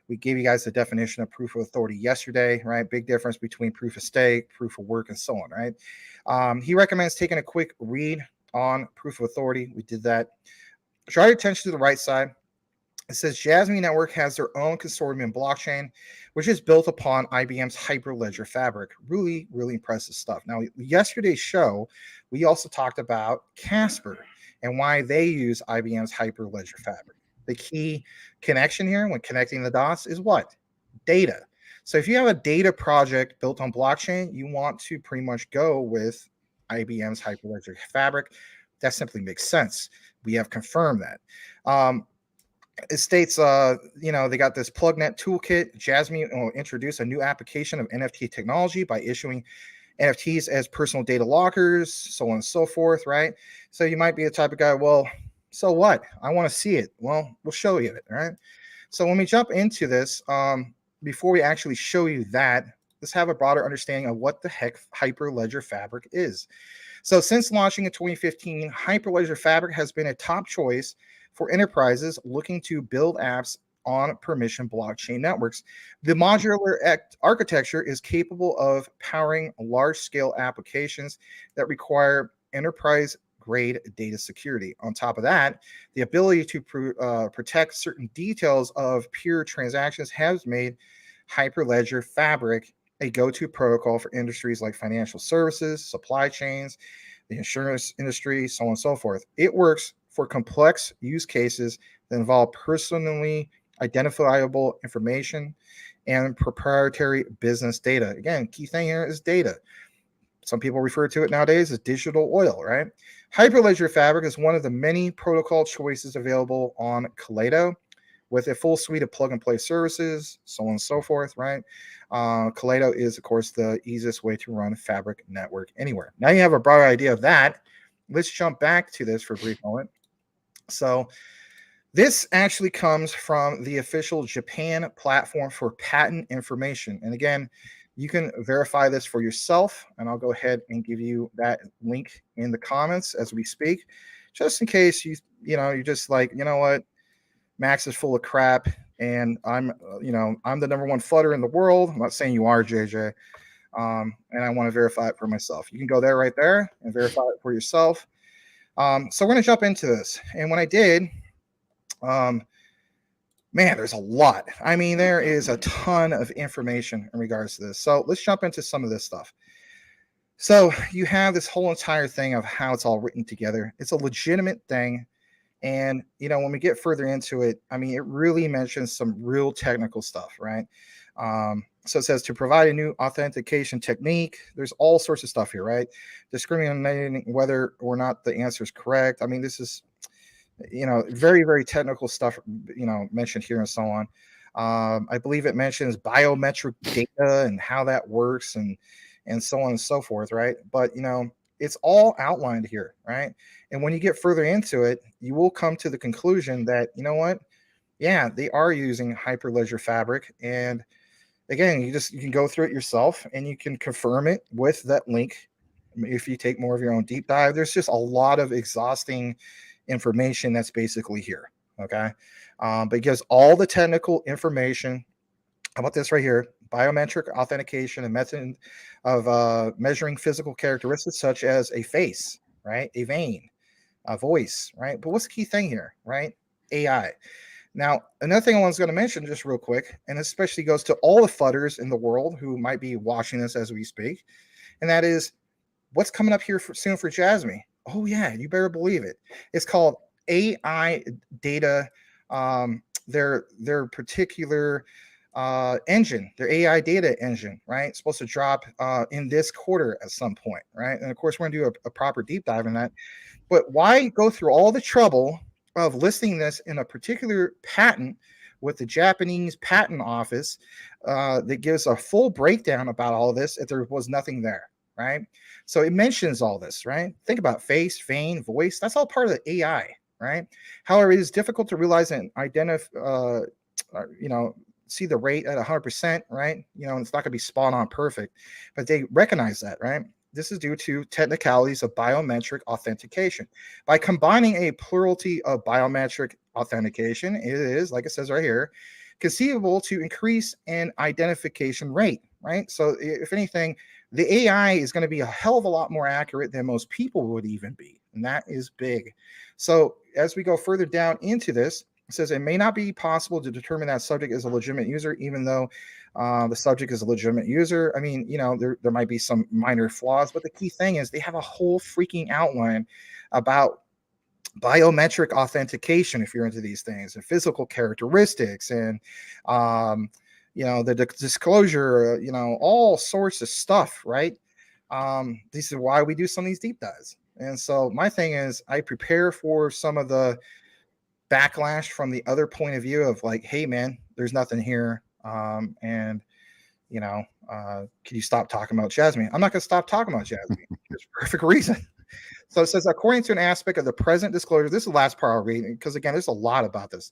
We gave you guys the definition of proof of authority yesterday, right? Big difference between proof of stake, proof of work, and so on, right? He recommends taking a quick read on proof of authority. We did that. Draw your attention to the right side. It says Jasmine Network has their own consortium in blockchain, which is built upon IBM's Hyperledger fabric. Really, really impressive stuff. Now, yesterday's show, we also talked about Casper and why they use IBM's Hyperledger fabric. The key connection here when connecting the dots is what? Data. So if you have a data project built on blockchain, you want to pretty much go with IBM's Hyperledger fabric. That simply makes sense. We have confirmed that. It states, you know, they got this PlugNet toolkit. Jasmine will introduce a new application of NFT technology by issuing NFTs as personal data lockers, so on and so forth, right? So you might be the type of guy, well, So what? I want to see it. Well, we'll show you it. All right. So when we jump into this, before we actually show you that, let's have a broader understanding of what the heck Hyperledger Fabric is. So since launching in 2015, Hyperledger Fabric has been a top choice for enterprises looking to build apps on permission blockchain networks. The modular architecture is capable of powering large-scale applications that require enterprise-grade data security. On top of that, the ability to protect certain details of pure transactions has made Hyperledger Fabric a go-to protocol for industries like financial services, supply chains, the insurance industry, so on and so forth. It works for complex use cases that involve personally identifiable information and proprietary business data. Again, key thing here is data. Some people refer to it nowadays as digital oil, right? Hyperledger Fabric is one of the many protocol choices available on Kaleido, with a full suite of plug-and-play services, so on and so forth, right? Kaleido is, of course, the easiest way to run Fabric network anywhere. Now you have a broader idea of that. Let's jump back to this for a brief moment. So this actually comes from the official Japan platform for patent information. And again, you can verify this for yourself, and I'll go ahead and give you that link in the comments as we speak, just in case you're just like, you know what, Max is full of crap, and I'm the number one flutter in the world. I'm not saying you are, JJ, and I want to verify it for myself. You can go there right there and verify it for yourself. So we're going to jump into this, and when I did, man, there's a lot. I mean, there is a ton of information in regards to this. So let's jump into some of this stuff. So you have this whole entire thing of how it's all written together. It's a legitimate thing. And, when we get further into it, I mean, it really mentions some real technical stuff, right? So it says to provide a new authentication technique. There's all sorts of stuff here, right? Discriminating whether or not the answer is correct. I mean, this is, very, very technical stuff, mentioned here and so on. I believe it mentions biometric data and how that works and so on and so forth, right? But, it's all outlined here, right? And when you get further into it, you will come to the conclusion that, you know what? Yeah, they are using Hyperledger Fabric. And again, you can go through it yourself and you can confirm it with that link. If you take more of your own deep dive, there's just a lot of exhausting information that's basically here. Okay. But it gives all the technical information. How about this right here? Biometric authentication, a method of measuring physical characteristics such as a face, right? A vein, a voice, right? But what's the key thing here, right? AI. Now, another thing I was going to mention just real quick, and especially goes to all the fudders in the world who might be watching this as we speak, and that is what's coming up here soon for Jasmine. Oh, yeah, you better believe it. It's called AI data, their particular engine, their AI data engine, right? It's supposed to drop in this quarter at some point, right? And of course, we're going to do a proper deep dive in that. But why go through all the trouble of listing this in a particular patent with the Japanese patent office that gives a full breakdown about all this if there was nothing there, right? So it mentions all this, right? Think about face, vein, voice. That's all part of the AI, right? However, it is difficult to realize and identify, see the rate at 100%, right? It's not going to be spot on perfect, but they recognize that, right? This is due to technicalities of biometric authentication. By combining a plurality of biometric authentication, it is, like it says right here, conceivable to increase an identification rate, right? So if anything, the AI is going to be a hell of a lot more accurate than most people would even be, and that is big. So as we go further down into this, it says it may not be possible to determine that subject is a legitimate user, even though the subject is a legitimate user. I mean, there might be some minor flaws, but the key thing is they have a whole freaking outline about biometric authentication, if you're into these things, and physical characteristics, and the disclosure, all sorts of stuff, right? This is why we do some of these deep dives. And so my thing is I prepare for some of the backlash from the other point of view of like, hey man, there's nothing here. Can you stop talking about Jasmine? I'm not going to stop talking about Jasmine. There's a perfect reason. So it says, according to an aspect of the present disclosure, this is the last part I'll read, because again, there's a lot about this.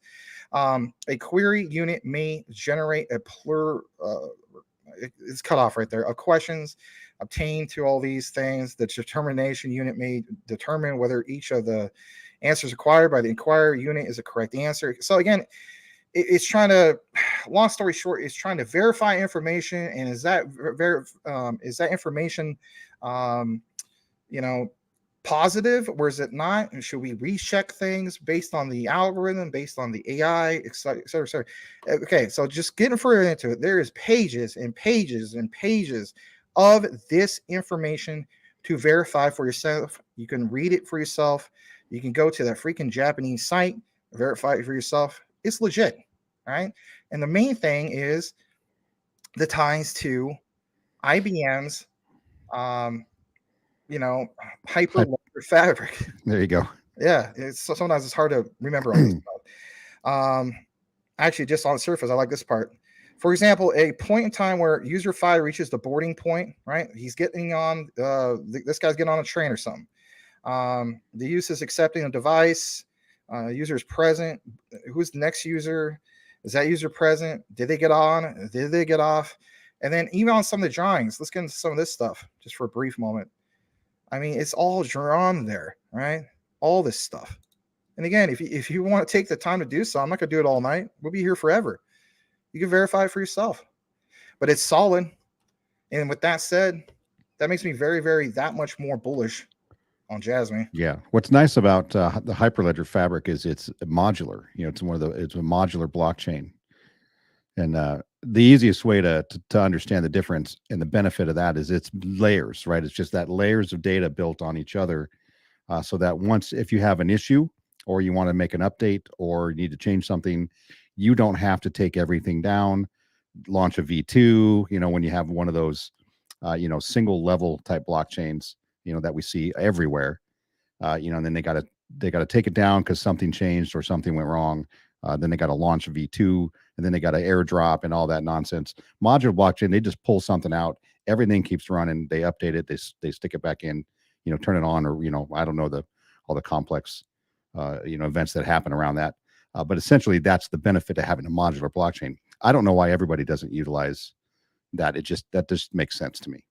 A query unit may generate a it's cut off right there, of questions obtained to all these things. The determination unit may determine whether each of the answers acquired by the inquiry unit is a correct answer. So again, it's trying to, long story short, it's trying to verify information. And is that information, positive, or is it not? And should we recheck things based on the algorithm, based on the AI, et cetera, et cetera, et cetera? Okay, so just getting further into it, there is pages and pages and pages of this information to verify for yourself. You can read it for yourself. You can go to that freaking Japanese site, verify it for yourself. It's legit, right? And the main thing is the ties to IBM's, hyperledger fabric. There you go. Yeah, sometimes it's hard to remember all this stuff. Actually, just on the surface, I like this part. For example, a point in time where user 5 reaches the boarding point, right? He's getting on, this guy's getting on a train or something. The user is accepting a device. User is present. Who's the next user? Is that user present? Did they get on? Did they get off? And then even on some of the drawings, let's get into some of this stuff just for a brief moment. I mean, it's all drawn there, right? All this stuff. And again, if you want to take the time to do so, I'm not going to do it all night. We'll be here forever. You can verify it for yourself. But it's solid. And with that said, that makes me very, very that much more bullish on Jasmy. Yeah. What's nice about the Hyperledger Fabric is it's modular. It's it's a modular blockchain. And the easiest way to understand the difference and the benefit of that is it's layers, right? It's just that layers of data built on each other, so that if you have an issue or you want to make an update or you need to change something, you don't have to take everything down, launch a V2, when you have one of those, single level type blockchains, that we see everywhere, and then they got to take it down because something changed or something went wrong. Then they got to launch a V2, and then they got to airdrop and all that nonsense. Modular blockchain, they just pull something out. Everything keeps running. They update it. They stick it back in, turn it on, or, I don't know all the complex, events that happen around that. But essentially, that's the benefit of having a modular blockchain. I don't know why everybody doesn't utilize that. That just makes sense to me.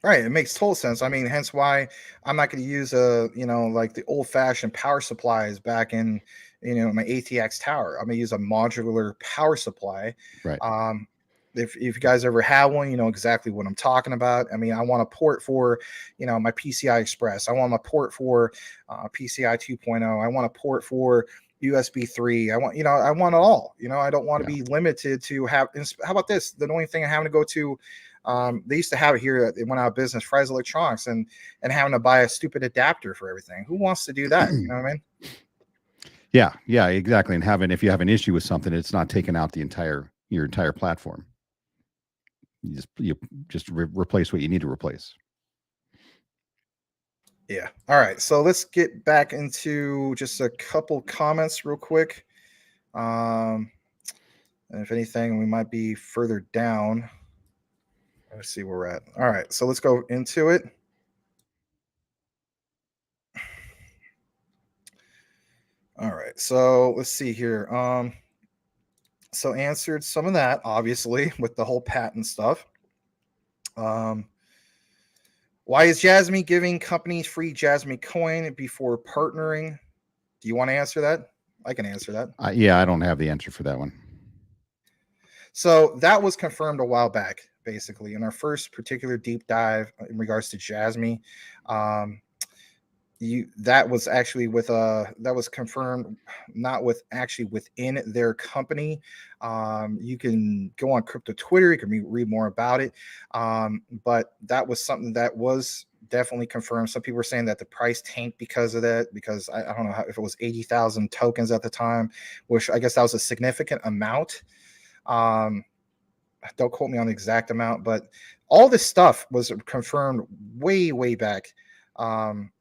Right. It makes total sense. I mean, hence why I'm not going to use like the old fashioned power supplies back in, my ATX tower. I'm going to use a modular power supply. Right. If you guys ever have one, you know exactly what I'm talking about. I mean, I want a port for, my PCI Express. I want a port for PCI 2.0. I want a port for USB 3. I want it all. I don't want to be limited to have. How about this? The only thing I having to go to. They used to have it here. It went out of business, Fry's Electronics, and having to buy a stupid adapter for everything. Who wants to do that? You know what I mean? Yeah, exactly. And if you have an issue with something, it's not taking out your entire platform. You just replace what you need to replace. Yeah. All right. So let's get back into just a couple comments real quick. And if anything, we might be further down. Let's see where we're at. All right, so let's go into it. All right, so let's see here. So answered some of that, obviously, with the whole patent stuff. Why is Jasmy giving companies free Jasmy coin before partnering? Do you want to answer that? I can answer that. Yeah, I don't have the answer for that one. So that was confirmed a while back. Basically, in our first particular deep dive in regards to Jasmy, that was actually that was confirmed, not with actually within their company. You can go on crypto Twitter, you can read more about it. But that was something that was definitely confirmed. Some people were saying that the price tanked because of that, because I don't know if it was 80,000 tokens at the time, which I guess that was a significant amount. Don't quote me on the exact amount, but all this stuff was confirmed way, way back. And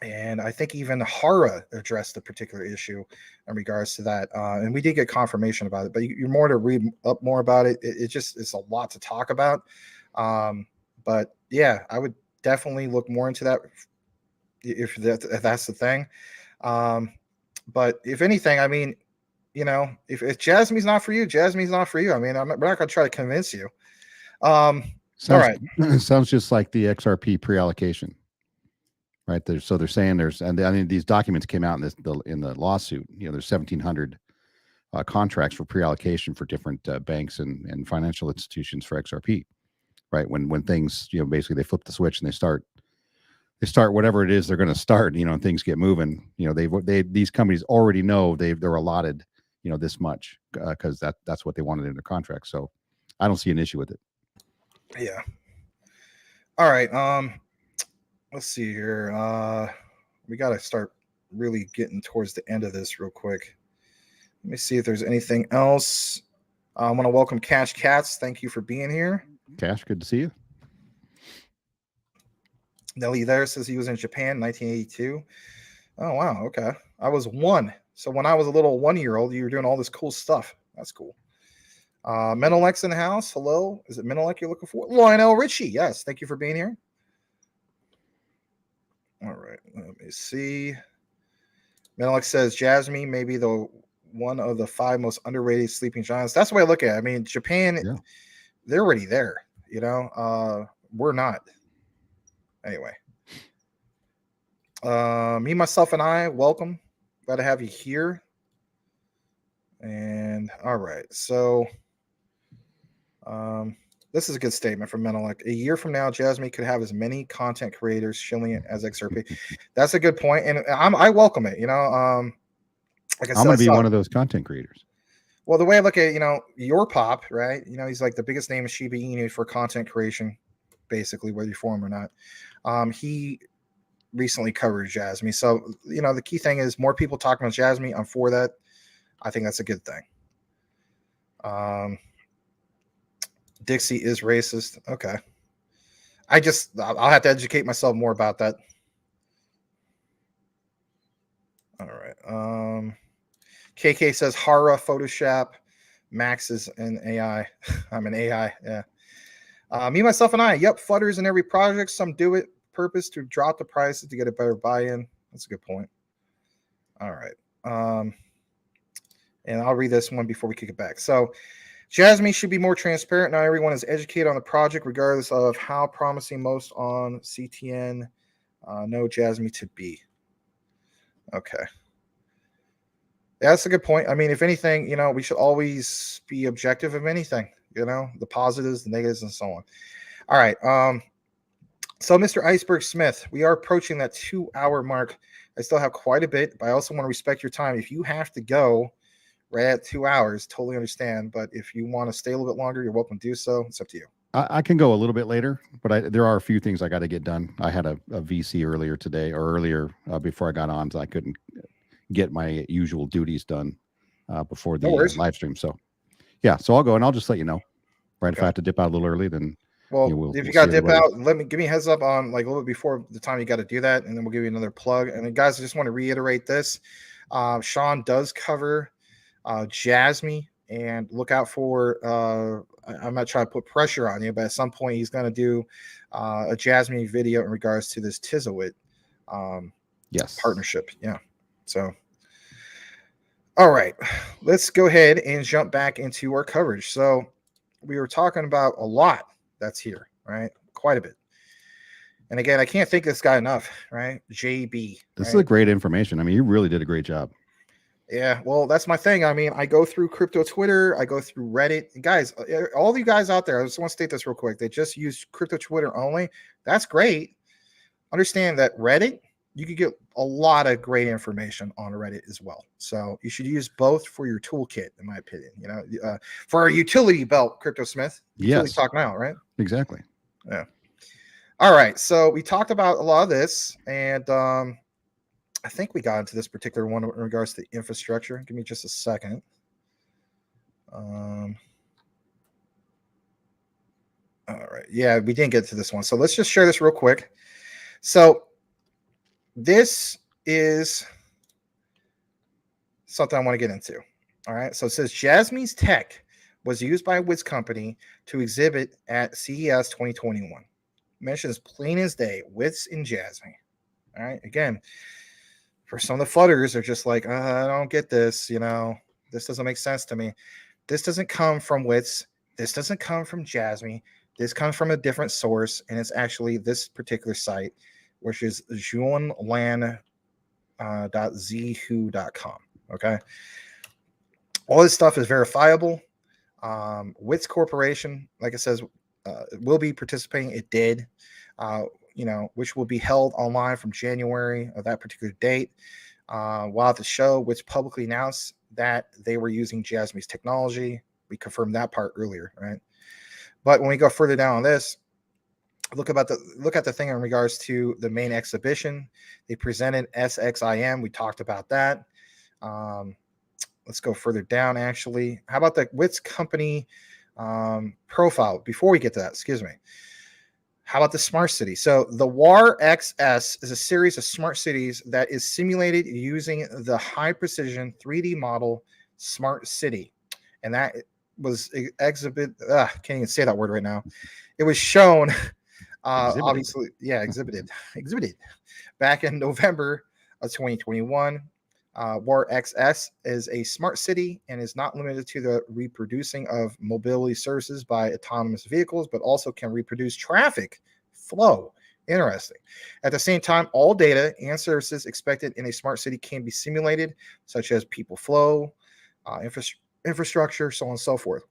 I think even Hara addressed the particular issue in regards to that. And we did get confirmation about it, but you're more to read up more about it. It's a lot to talk about. But yeah, I would definitely look more into that if that's the thing. But if anything, I mean, if Jasmy's not for you, Jasmy's not for you. I mean, we're not going to try to convince you. All right. Sounds just like the XRP pre-allocation, right? So they're saying and I mean, these documents came out in the lawsuit. There's 1,700 contracts for pre-allocation for different banks and financial institutions for XRP, right? When things, basically they flip the switch and they start whatever it is they're going to start, and things get moving. These companies already know they're allotted, this much because that's what they wanted in their contract. So I don't see an issue with it. Yeah. All right. Let's see here. We got to start really getting towards the end of this real quick. Let me see if there's anything else. I want to welcome Cash Cats. Thank you for being here. Cash, good to see you. Nelly there says he was in Japan in 1982. Oh, wow. Okay. I was 1. So when I was a little 1-year-old, you were doing all this cool stuff. That's cool. Menelek's in the house. Hello. Is it Menelek you're looking for? Lionel Richie. Yes. Thank you for being here. All right. Let me see. Menelek says Jasmy may be one of the 5 most underrated sleeping giants. That's the way I look at it. I mean, Japan, they're already there. We're not. Anyway. Me, myself, and I, welcome. Glad to have you here. And all right. So this is a good statement from Menelek. A year from now, Jasmy could have as many content creators shilling it as XRP. That's a good point. And I welcome it. Like I said, I'm going to be one of those content creators. Well, the way I look at it, your pop, right? He's like the biggest name of Shiba Inu for content creation, basically, whether you for him or not. He recently covered Jasmy. So, the key thing is more people talking about Jasmy. I'm for that. I think that's a good thing. Dixie is racist. Okay. I'll have to educate myself more about that. All right. KK says Hara Photoshop. Max is an AI. I'm an AI. Yeah. Me, myself, and I. Yep. Flutters in every project. Some do it purpose to drop the prices to get a better buy-in. That's a good point. All right. And I'll read this one before we kick it back. So Jasmy should be more transparent. Now everyone is educated on the project, regardless of how promising most on CTN know Jasmy to be. Okay. Yeah, that's a good point. I mean, if anything, we should always be objective of anything, the positives, the negatives, and so on. All right. So Mr. Iceberg Smith, we are approaching that 2-hour mark. I still have quite a bit, but I also want to respect your time. If you have to go right at 2 hours, totally understand. But if you want to stay a little bit longer, you're welcome to do so. It's up to you. I can go a little bit later, but there are a few things I got to get done. I had a VC earlier today before I got on, so I couldn't get my usual duties done before the live stream. So yeah, so I'll go and I'll just let you know. Right. Okay. If I have to dip out a little early, then if you got to dip out, give me a heads up on like a little bit before the time you got to do that, and then we'll give you another plug. And then guys, I just want to reiterate this. Sean does cover Jasmy, and look out for I'm not trying to put pressure on you, but at some point he's going to do a Jasmy video in regards to this Tizowit partnership. Yeah. So all right, let's go ahead and jump back into our coverage. So we were talking about a lot that's here, right? Quite a bit. And again, I can't thank this guy enough, right? JB. This is a great information. I mean, you really did a great job. Yeah, well, that's my thing. I mean, I go through crypto Twitter, I go through Reddit. And guys, all of you guys out there, I just want to state this real quick. They just use crypto Twitter only. That's great. Understand that Reddit, you could get a lot of great information on Reddit as well. So you should use both for your toolkit, in my opinion. For our utility belt, Crypto Smith. Utility Talk Now, right? Exactly. Yeah. All right. So we talked about a lot of this, and I think we got into this particular one in regards to the infrastructure. Give me just a second. All right. Yeah, we didn't get to this one. So let's just share this real quick. So this is something I want to get into. All right. So it says Jasmy's tech was used by a Wiz company to exhibit at CES 2021. Mentions plain as day, Wiz and Jasmy. All right. Again, for some of the flooders, they're just like, I don't get this. This doesn't make sense to me. This doesn't come from WITS. This doesn't come from Jasmy. This comes from a different source, and it's actually this particular site, which is juanlan.zhu.com. Okay. All this stuff is verifiable. WITS Corporation, like it says, will be participating. It did, which will be held online from January of that particular date. While at the show, WITS publicly announced that they were using Jasmy's technology. We confirmed that part earlier, right? But when we go further down on this, look at the thing in regards to the main exhibition. They presented SXIM. We talked about that. Let's go further down, actually. How about the WITS company profile? Before we get to that, excuse me. How about the smart city? So the WAR XS is a series of smart cities that is simulated using the high precision 3D model smart city. And that was exhibited. Can't even say that word right now. It was shown, obviously, exhibited back in November of 2021. WAR XS is a smart city and is not limited to the reproducing of mobility services by autonomous vehicles, but also can reproduce traffic flow. Interesting. At the same time, all data and services expected in a smart city can be simulated, such as people flow, infrastructure, so on and so forth.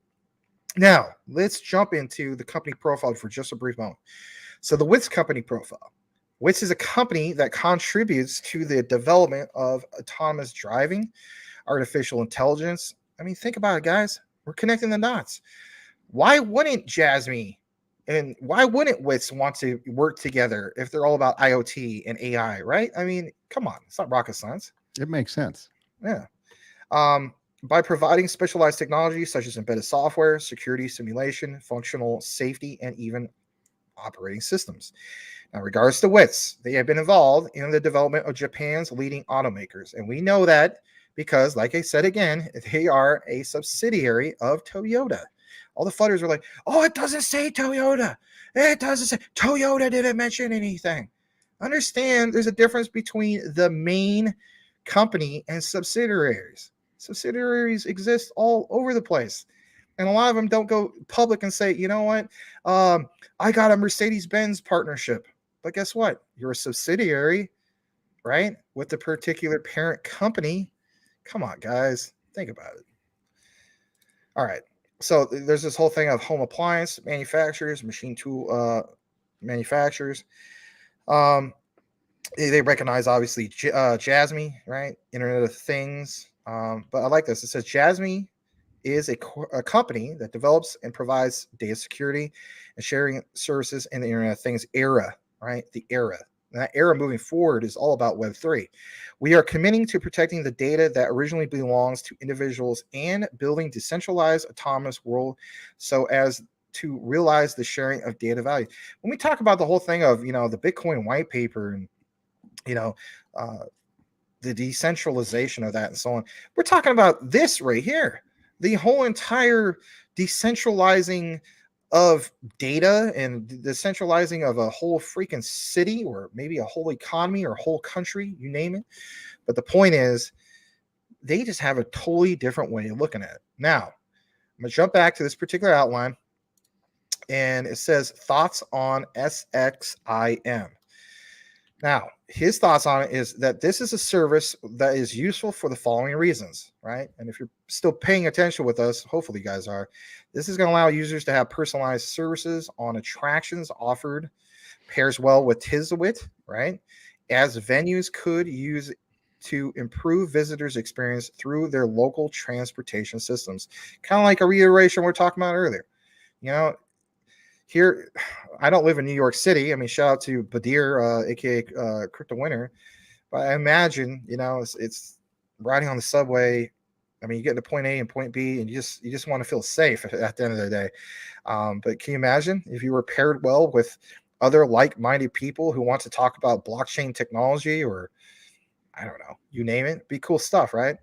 Now, let's jump into the company profile for just a brief moment. So the WITS company profile. WITS is a company that contributes to the development of autonomous driving, artificial intelligence. I mean, think about it, guys. We're connecting the dots. Why wouldn't Jasmy and why wouldn't WITS want to work together if they're all about IoT and AI, right? I mean, come on. It's not rocket science. It makes sense. Yeah. By providing specialized technologies such as embedded software, security simulation, functional safety, and even operating systems. Now, in regards to WITS, they have been involved in the development of Japan's leading automakers. And we know that because, like I said again, they are a subsidiary of Toyota. All the flooders are like, oh, it doesn't say Toyota. It doesn't say Toyota didn't mention anything. Understand there's a difference between the main company and subsidiaries. Subsidiaries exist all over the place. And a lot of them don't go public and say, you know what? I got a Mercedes-Benz partnership. But guess what? You're a subsidiary, right? With the particular parent company. Come on, guys. Think about it. All right. So there's this whole thing of home appliance manufacturers, machine tool manufacturers. They recognize, obviously, Jasmy, right? Internet of Things. But I like this. It says Jasmy is a company that develops and provides data security and sharing services in the Internet of Things era, right? The era. And that era moving forward is all about Web3. We are committing to protecting the data that originally belongs to individuals and building decentralized autonomous world so as to realize the sharing of data value. When we talk about the whole thing of, the Bitcoin white paper and, the decentralization of that and so on, we're talking about this right here. The whole entire decentralizing of data and the centralizing of a whole freaking city or maybe a whole economy or a whole country, you name it. But the point is, they just have a totally different way of looking at it. Now, I'm going to jump back to this particular outline, and it says thoughts on SXIM. Now, his thoughts on it is that this is a service that is useful for the following reasons, right? And if you're still paying attention with us, hopefully you guys are, this is going to allow users to have personalized services on attractions offered, pairs well with Tizwit, right? As venues could use to improve visitors' experience through their local transportation systems. Kind of like a reiteration we were talking about earlier. Here, I don't live in New York City. I mean, shout out to Badir, aka Crypto Winter. But I imagine, it's riding on the subway. I mean, you get to point A and point B, and you just want to feel safe at the end of the day. But can you imagine if you were paired well with other like-minded people who want to talk about blockchain technology or, I don't know, you name it? It'd be cool stuff, right?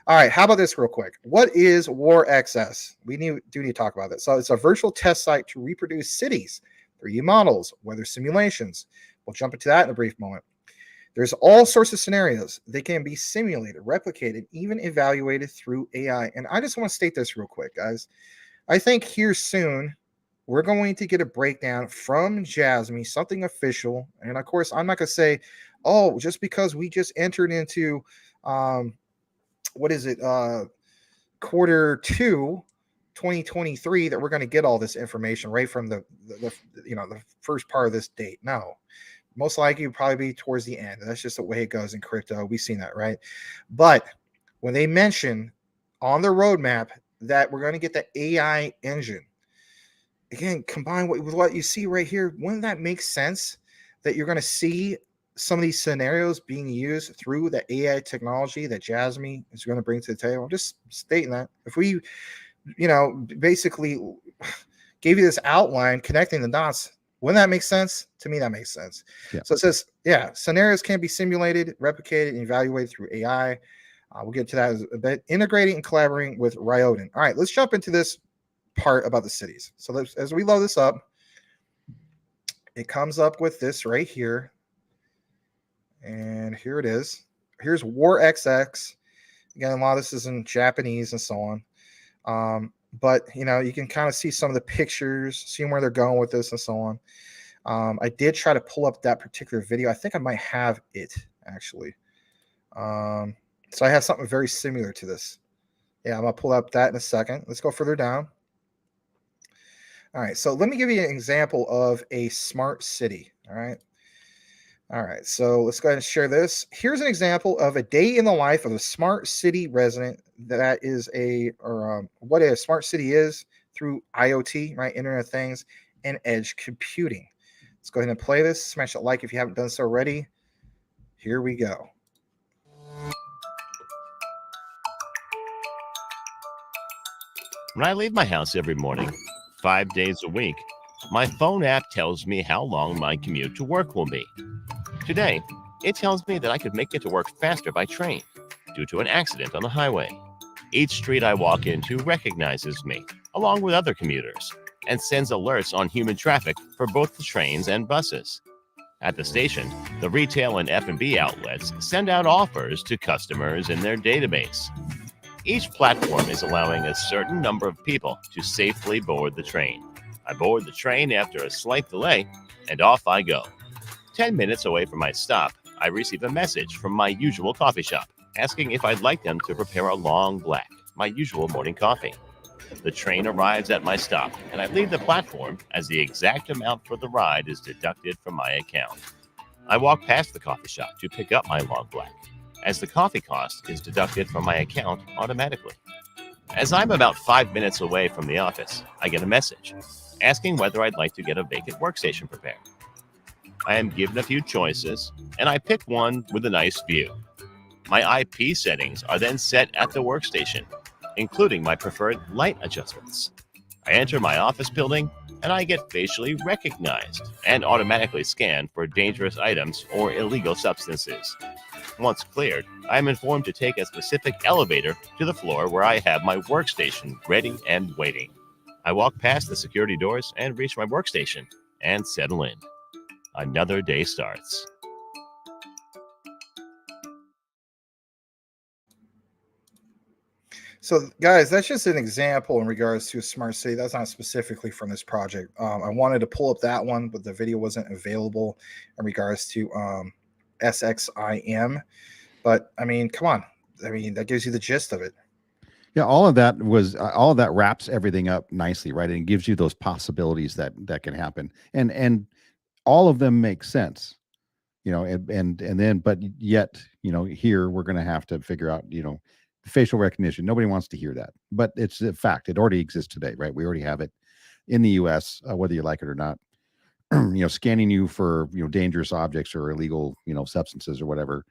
All right, how about this real quick? What is WAR XS? We do need to talk about this. So it's a virtual test site to reproduce cities, 3D models, weather simulations. We'll jump into that in a brief moment. There's all sorts of scenarios. They can be simulated, replicated, even evaluated through AI. And I just want to state this real quick, guys. I think here soon we're going to get a breakdown from Jasmine, something official. And of course, I'm not going to say, oh, just because we just entered into what is it, quarter 2 2023, that we're going to get all this information right from the first part of this date. No, most likely it'll probably be towards the end. That's just the way it goes in crypto. We've seen that, right? But when they mention on the roadmap that we're going to get the AI engine, again, combined with what you see right here, wouldn't that make sense that you're going to see some of these scenarios being used through the AI technology that Jasmine is going to bring to the table? I'm just stating that. If we, basically gave you this outline connecting the dots, wouldn't that make sense? To me, that makes sense. Yeah. So it says, scenarios can be simulated, replicated, and evaluated through AI. We'll get to that a bit. Integrating and collaborating with Ryoden. All right, let's jump into this part about the cities. So as we load this up, it comes up with this right here. And here it is. Here's War XX. Again, a lot of this is in Japanese and so on. But, you can kind of see some of the pictures, seeing where they're going with this and so on. I did try to pull up that particular video. I think I might have it, actually. So I have something very similar to this. Yeah, I'm going to pull up that in a second. Let's go further down. All right, so let me give you an example of a smart city, all right? All right, so let's go ahead and share this. Here's an example of a day in the life of a smart city resident. That is what a smart city is through IoT, right? Internet of Things and edge computing. Let's go ahead and play this. Smash that like if you haven't done so already. Here we go. When I leave my house every morning, 5 days a week, my phone app tells me how long my commute to work will be. Today, it tells me that I could make it to work faster by train due to an accident on the highway. Each street I walk into recognizes me, along with other commuters, and sends alerts on human traffic for both the trains and buses. At the station, the retail and F&B outlets send out offers to customers in their database. Each platform is allowing a certain number of people to safely board the train. I board the train after a slight delay, and off I go. 10 minutes away from my stop, I receive a message from my usual coffee shop asking if I'd like them to prepare a long black, my usual morning coffee. The train arrives at my stop, and I leave the platform as the exact amount for the ride is deducted from my account. I walk past the coffee shop to pick up my long black, as the coffee cost is deducted from my account automatically. As I'm about 5 minutes away from the office, I get a message asking whether I'd like to get a vacant workstation prepared. I am given a few choices, and I pick one with a nice view. My IP settings are then set at the workstation, including my preferred light adjustments. I enter my office building, and I get facially recognized and automatically scanned for dangerous items or illegal substances. Once cleared, I am informed to take a specific elevator to the floor where I have my workstation ready and waiting. I walk past the security doors and reach my workstation and settle in. Another day starts. So, guys, that's just an example in regards to a smart city. That's not specifically from this project. I wanted to pull up that one, but the video wasn't available in regards to SXIM. But, I mean, come on. I mean, that gives you the gist of it. Yeah, all of that wraps everything up nicely, right? And gives you those possibilities that can happen. And all of them make sense, and then, but yet, here we're going to have to figure out, facial recognition. Nobody wants to hear that, but it's a fact. It already exists today, right? We already have it in the US, whether you like it or not. Scanning you for, dangerous objects or illegal, substances or whatever.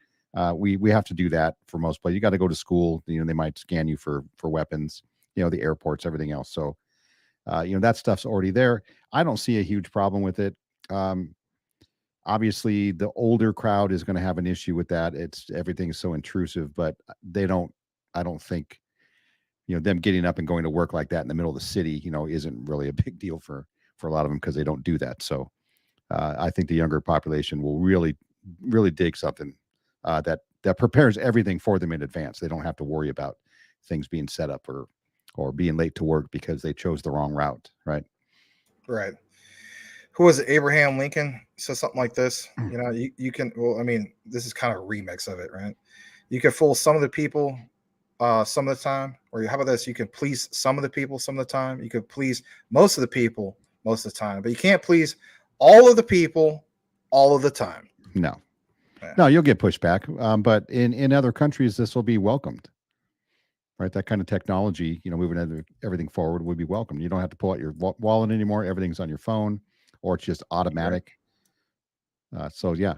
We have to do that for most places. You got to go to school. They might scan you for weapons, the airports, everything else. So, that stuff's already there. I don't see a huge problem with it. Obviously the older crowd is going to have an issue with that. Everything's so intrusive, but I don't think, them getting up and going to work like that in the middle of the city, isn't really a big deal for a lot of them because they don't do that. So I think the younger population will really really dig something that prepares everything for them in advance. They don't have to worry about things being set up or being late to work because they chose the wrong route, right? Right. Who was it? Abraham Lincoln said something like this. You know, you can, well, I mean, this is kind of a remix of it, right? You can fool some of the people some of the time, or how about this? You can please some of the people some of the time. You can please most of the people most of the time, but you can't please all of the people all of the time. No. Yeah. No, you'll get pushback. But in other countries, this will be welcomed. Right, that kind of technology, moving everything forward would be welcome. You don't have to pull out your wallet anymore. Everything's on your phone, or it's just automatic. So yeah,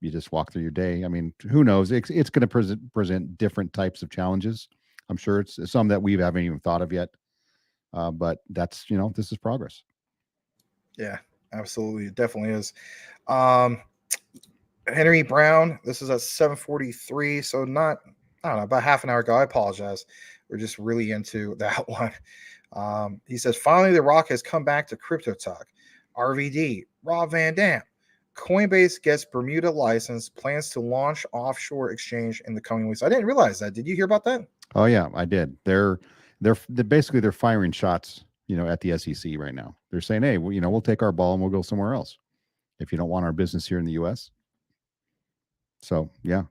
you just walk through your day. I mean, who knows? It's going to present different types of challenges. I'm sure it's some that we haven't even thought of yet. But that's this is progress. Yeah, absolutely, it definitely is. Henry Brown, this is at 7:43, so not. I don't know, about half an hour ago. I apologize. We're just really into that one. He says, finally, The Rock has come back to Crypto Talk. RVD, Rob Van Dam. Coinbase gets Bermuda license, plans to launch offshore exchange in the coming weeks. I didn't realize that. Did you hear about that? Oh, yeah, I did. They're basically they're firing shots, at the SEC right now. They're saying, hey, we'll take our ball and we'll go somewhere else if you don't want our business here in the U.S. So, yeah,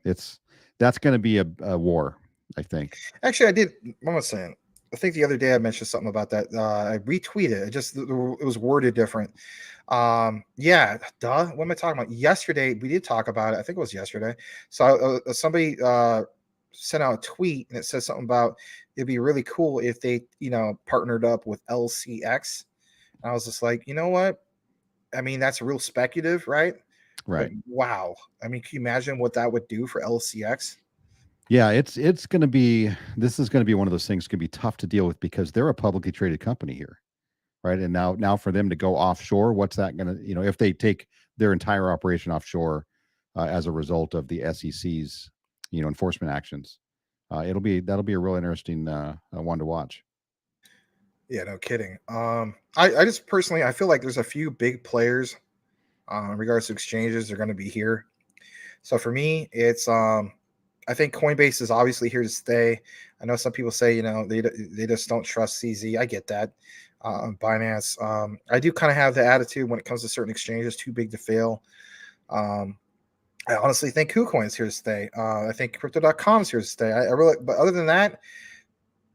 that's going to be a war, I think. Actually, I did. What was I saying? I think the other day I mentioned something about that. I retweeted it. It was worded different. Yeah, duh. What am I talking about? Yesterday, we did talk about it. I think it was yesterday. So somebody sent out a tweet and it says something about it'd be really cool if they, partnered up with LCX. And I was just like, you know what? I mean, that's real speculative, right? Right. But wow. I mean, can you imagine what that would do for LCX? Yeah, this is going to be one of those things could be tough to deal with because they're a publicly traded company here, right? And now for them to go offshore, what's that going to, if they take their entire operation offshore as a result of the SEC's, enforcement actions, that'll be a real interesting one to watch. Yeah, no kidding. I just personally, I feel like there's a few big players in regards to exchanges. They're going to be here. So for me, it's I think Coinbase is obviously here to stay. I know some people say, they just don't trust CZ. I get that. Binance. I do kind of have the attitude when it comes to certain exchanges, too big to fail. I honestly think KuCoin is here to stay. I think Crypto.com is here to stay. I really, but other than that,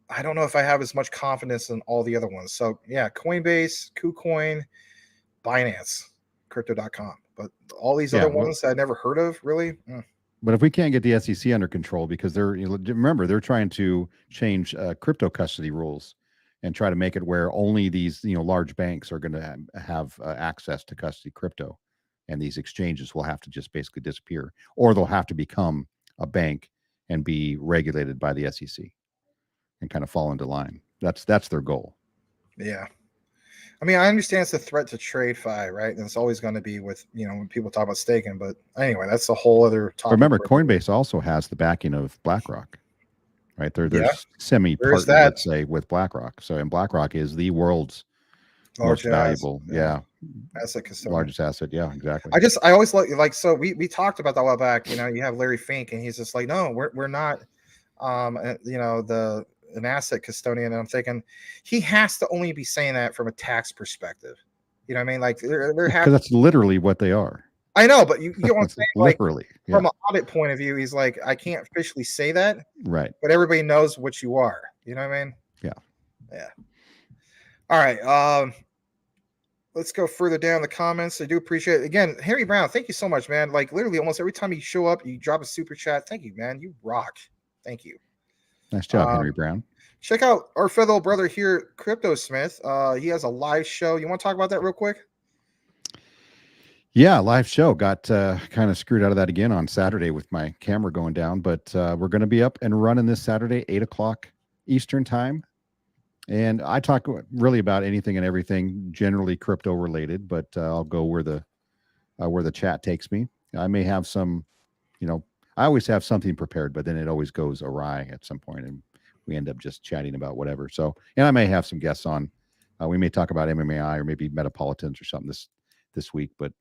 I don't know if I have as much confidence in all the other ones. So yeah, Coinbase, KuCoin, Binance, Crypto.com. But all these other ones I never heard of, really. But if we can't get the SEC under control, because remember, they're trying to change crypto custody rules and try to make it where only these, large banks are going to have access to custody crypto. And these exchanges will have to just basically disappear, or they'll have to become a bank and be regulated by the SEC and kind of fall into line. That's their goal. Yeah. I mean, I understand it's a threat to TradeFi, right? And it's always going to be with, when people talk about staking. But anyway, that's a whole other topic. Remember, Coinbase also has the backing of BlackRock, right? They're semi-partnered, let's say, with BlackRock. So, and BlackRock is the world's most valuable, asset custodian. Largest asset. Yeah, exactly. I always like, so we talked about that a while back. You have Larry Fink, and he's just like, no, we're not, an asset custodian. And I'm thinking he has to only be saying that from a tax perspective. You know what I mean? Like because that's literally what they are. I know, but you get what I'm saying? Literally. Like, from an audit point of view, he's like, I can't officially say that. Right. But everybody knows what you are. You know what I mean? Yeah. Yeah. All right. Let's go further down the comments. I do appreciate it. Again, Harry Brown, thank you so much, man. Like literally almost every time you show up, you drop a super chat. Thank you, man. You rock. Thank you. Nice job, Henry Brown. Check out our fellow brother here, Crypto Smith. He has a live show. You want to talk about that real quick? Yeah, live show. Got kind of screwed out of that again on Saturday with my camera going down, but we're going to be up and running this Saturday, 8:00 Eastern time. And I talk really about anything and everything, generally crypto related, but I'll go where the chat takes me. I may have some, I always have something prepared, but then it always goes awry at some point, and we end up just chatting about whatever. So, and I may have some guests on. We may talk about MMAI or maybe Metapolitans or something this week, but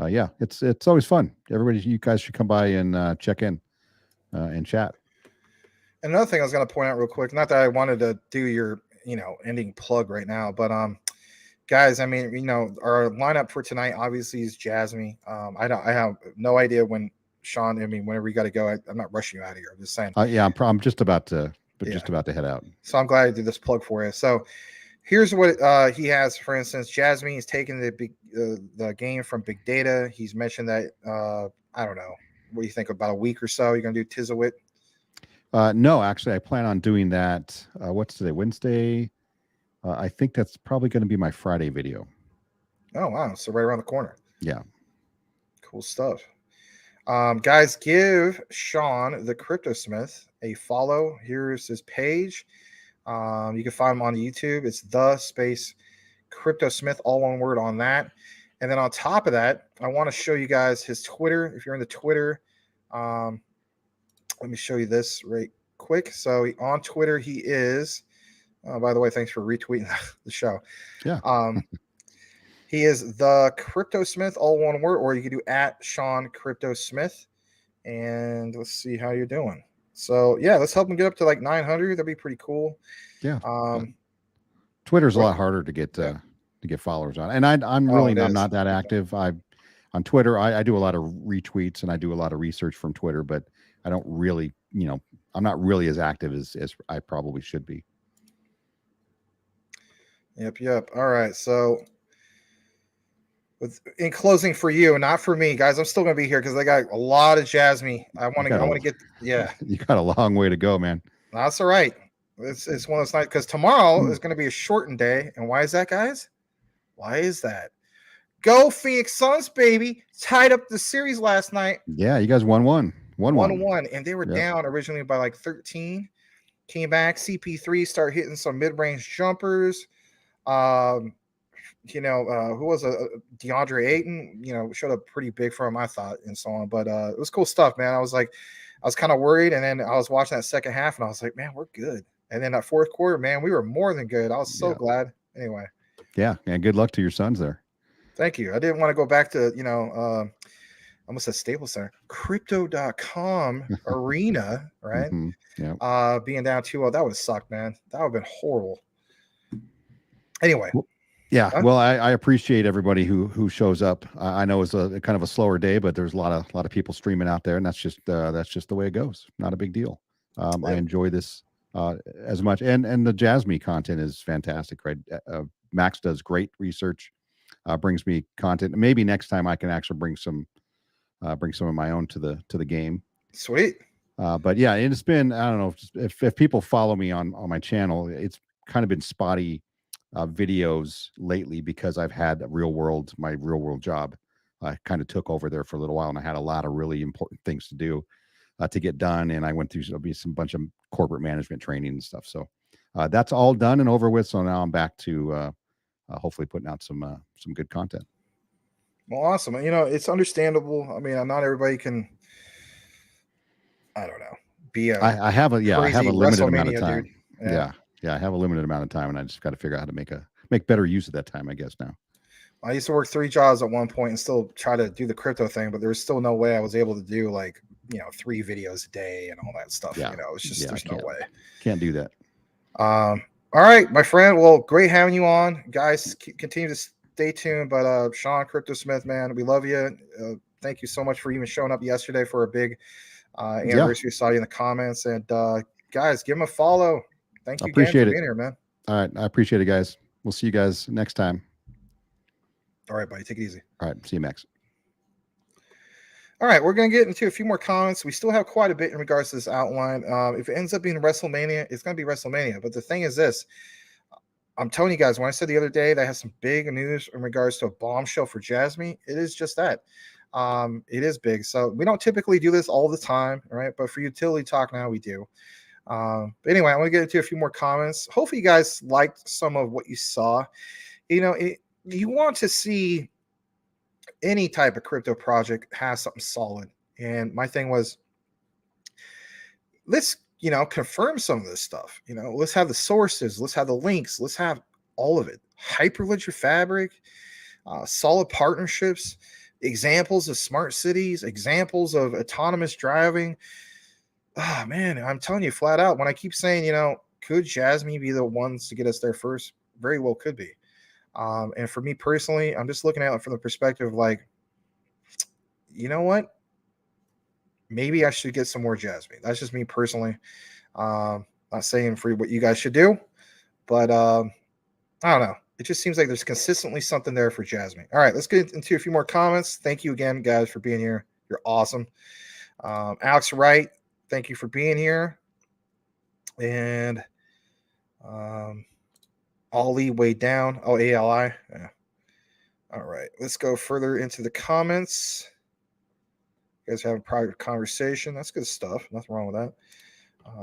yeah, it's always fun. Everybody, you guys should come by and check in and chat. Another thing I was going to point out real quick, not that I wanted to do your, ending plug right now, but guys, I mean, our lineup for tonight obviously is Jasmine. I have no idea when Sean. I mean, whenever you got to go, I'm not rushing you out of here. I'm just saying. Yeah, I'm just about to, just about to head out. So I'm glad I did this plug for you. So here's what he has. For instance, Jasmine is taking the game from Big Data. He's mentioned that I don't know. What do you think? About a week or so, you're gonna do Tizawit? No, actually, I plan on doing that. What's today? Wednesday. I think that's probably going to be my Friday video. Oh, wow. So right around the corner. Yeah. Cool stuff. Guys, give Sean the Cryptosmith a follow. Here's his page. You can find him on YouTube. It's the space Cryptosmith, all one word on that. And then on top of that, I want to show you guys his Twitter. If you're in the Twitter, let me show you this right quick. So on Twitter, he is... by the way, thanks for retweeting the show. Yeah. He is the Cryptosmith, all one word, or you can do at Sean Cryptosmith. And let's see how you're doing. So yeah, let's help him get up to like 900. That'd be pretty cool. Yeah. Twitter's a lot harder to get followers on, and I'm not that active. On Twitter, I do a lot of retweets and I do a lot of research from Twitter, but I don't really, I'm not really as active as I probably should be. Yep. All right. So in closing for you, not for me, guys, I'm still going to be here because I got a lot of Jasmine. I want to get, yeah. You got a long way to go, man. That's all right. It's one of those nights because tomorrow is going to be a shortened day. And why is that, guys? Why is that? Go Phoenix Suns, baby. Tied up the series last night. Yeah, you guys won 1-1. And they were down originally by like 13. Came back. CP3 start hitting some mid-range jumpers. Who was DeAndre Ayton, showed up pretty big for him, I thought, and so on. But it was cool stuff, man. I was kind of worried, and then I was watching that second half, and I was like, man, we're good. And then that fourth quarter, man, we were more than good. I was so glad. Anyway. Yeah, and good luck to your sons there. Thank you. I didn't want to go back to, I almost said Staples Center, crypto.com arena, right? Mm-hmm. Yeah. Being down 2-0, that would have sucked, man. That would have been horrible. Anyway. Yeah, well, I appreciate everybody who shows up. I know it's a kind of a slower day, but there's a lot of people streaming out there, and that's just the way it goes. Not a big deal. I enjoy this as much, and the Jasmine content is fantastic, right? Max does great research, brings me content. Maybe next time I can actually bring some of my own to the game. Sweet. But yeah, it's been, I don't know if people follow me on my channel, it's kind of been spotty videos lately because I've had my real world job. I kind of took over there for a little while, and I had a lot of really important things to do to get done. And I went through some bunch of corporate management training and stuff. So that's all done and over with. So now I'm back to hopefully putting out some good content. Well, awesome. It's understandable. I mean, not everybody can, I don't know, be I have a limited amount of time. Dude. Yeah, I have a limited amount of time, and I just got to figure out how to make better use of that time, I guess, now. I used to work 3 jobs at one point and still try to do the crypto thing, but there was still no way I was able to do 3 videos a day and all that stuff. Yeah. It's just there's no way. Can't do that. All right, my friend. Well, great having you on, guys. Continue to stay tuned. But Sean Cryptosmith, man, we love you. Thank you so much for even showing up yesterday for a big anniversary. Saw you in the comments, and guys, give him a follow. Thank you again for being here, man. All right. I appreciate it, guys. We'll see you guys next time. All right, buddy. Take it easy. All right. See you, Max. All right. We're going to get into a few more comments. We still have quite a bit in regards to this outline. If it ends up being WrestleMania, it's going to be WrestleMania. But the thing is this. I'm telling you guys, when I said the other day that I have some big news in regards to a bombshell for Jasmine, it is just that. It is big. So we don't typically do this all the time, right? But for utility talk now, we do. But anyway, I want to get into a few more comments. Hopefully you guys liked some of what you saw. You want to see any type of crypto project have something solid. And my thing was, let's, confirm some of this stuff. Let's have the sources. Let's have the links. Let's have all of it. Hyperledger Fabric, solid partnerships. examples of smart cities, examples of autonomous driving. Ah, man, I'm telling you flat out, when I keep saying, could Jasmine be the ones to get us there first? Very well could be. And for me personally, I'm just looking at it from the perspective of like, you know what? Maybe I should get some more Jasmine. That's just me personally. Not saying for what you guys should do, but I don't know. It just seems like there's consistently something there for Jasmine. All right, let's get into a few more comments. Thank you again, guys, for being here. You're awesome. Alex Wright, thank you for being here. And Ollie way down. Oh, ALI. Yeah. All right, let's go further into the comments. You guys have a private conversation. That's good stuff. Nothing wrong with that.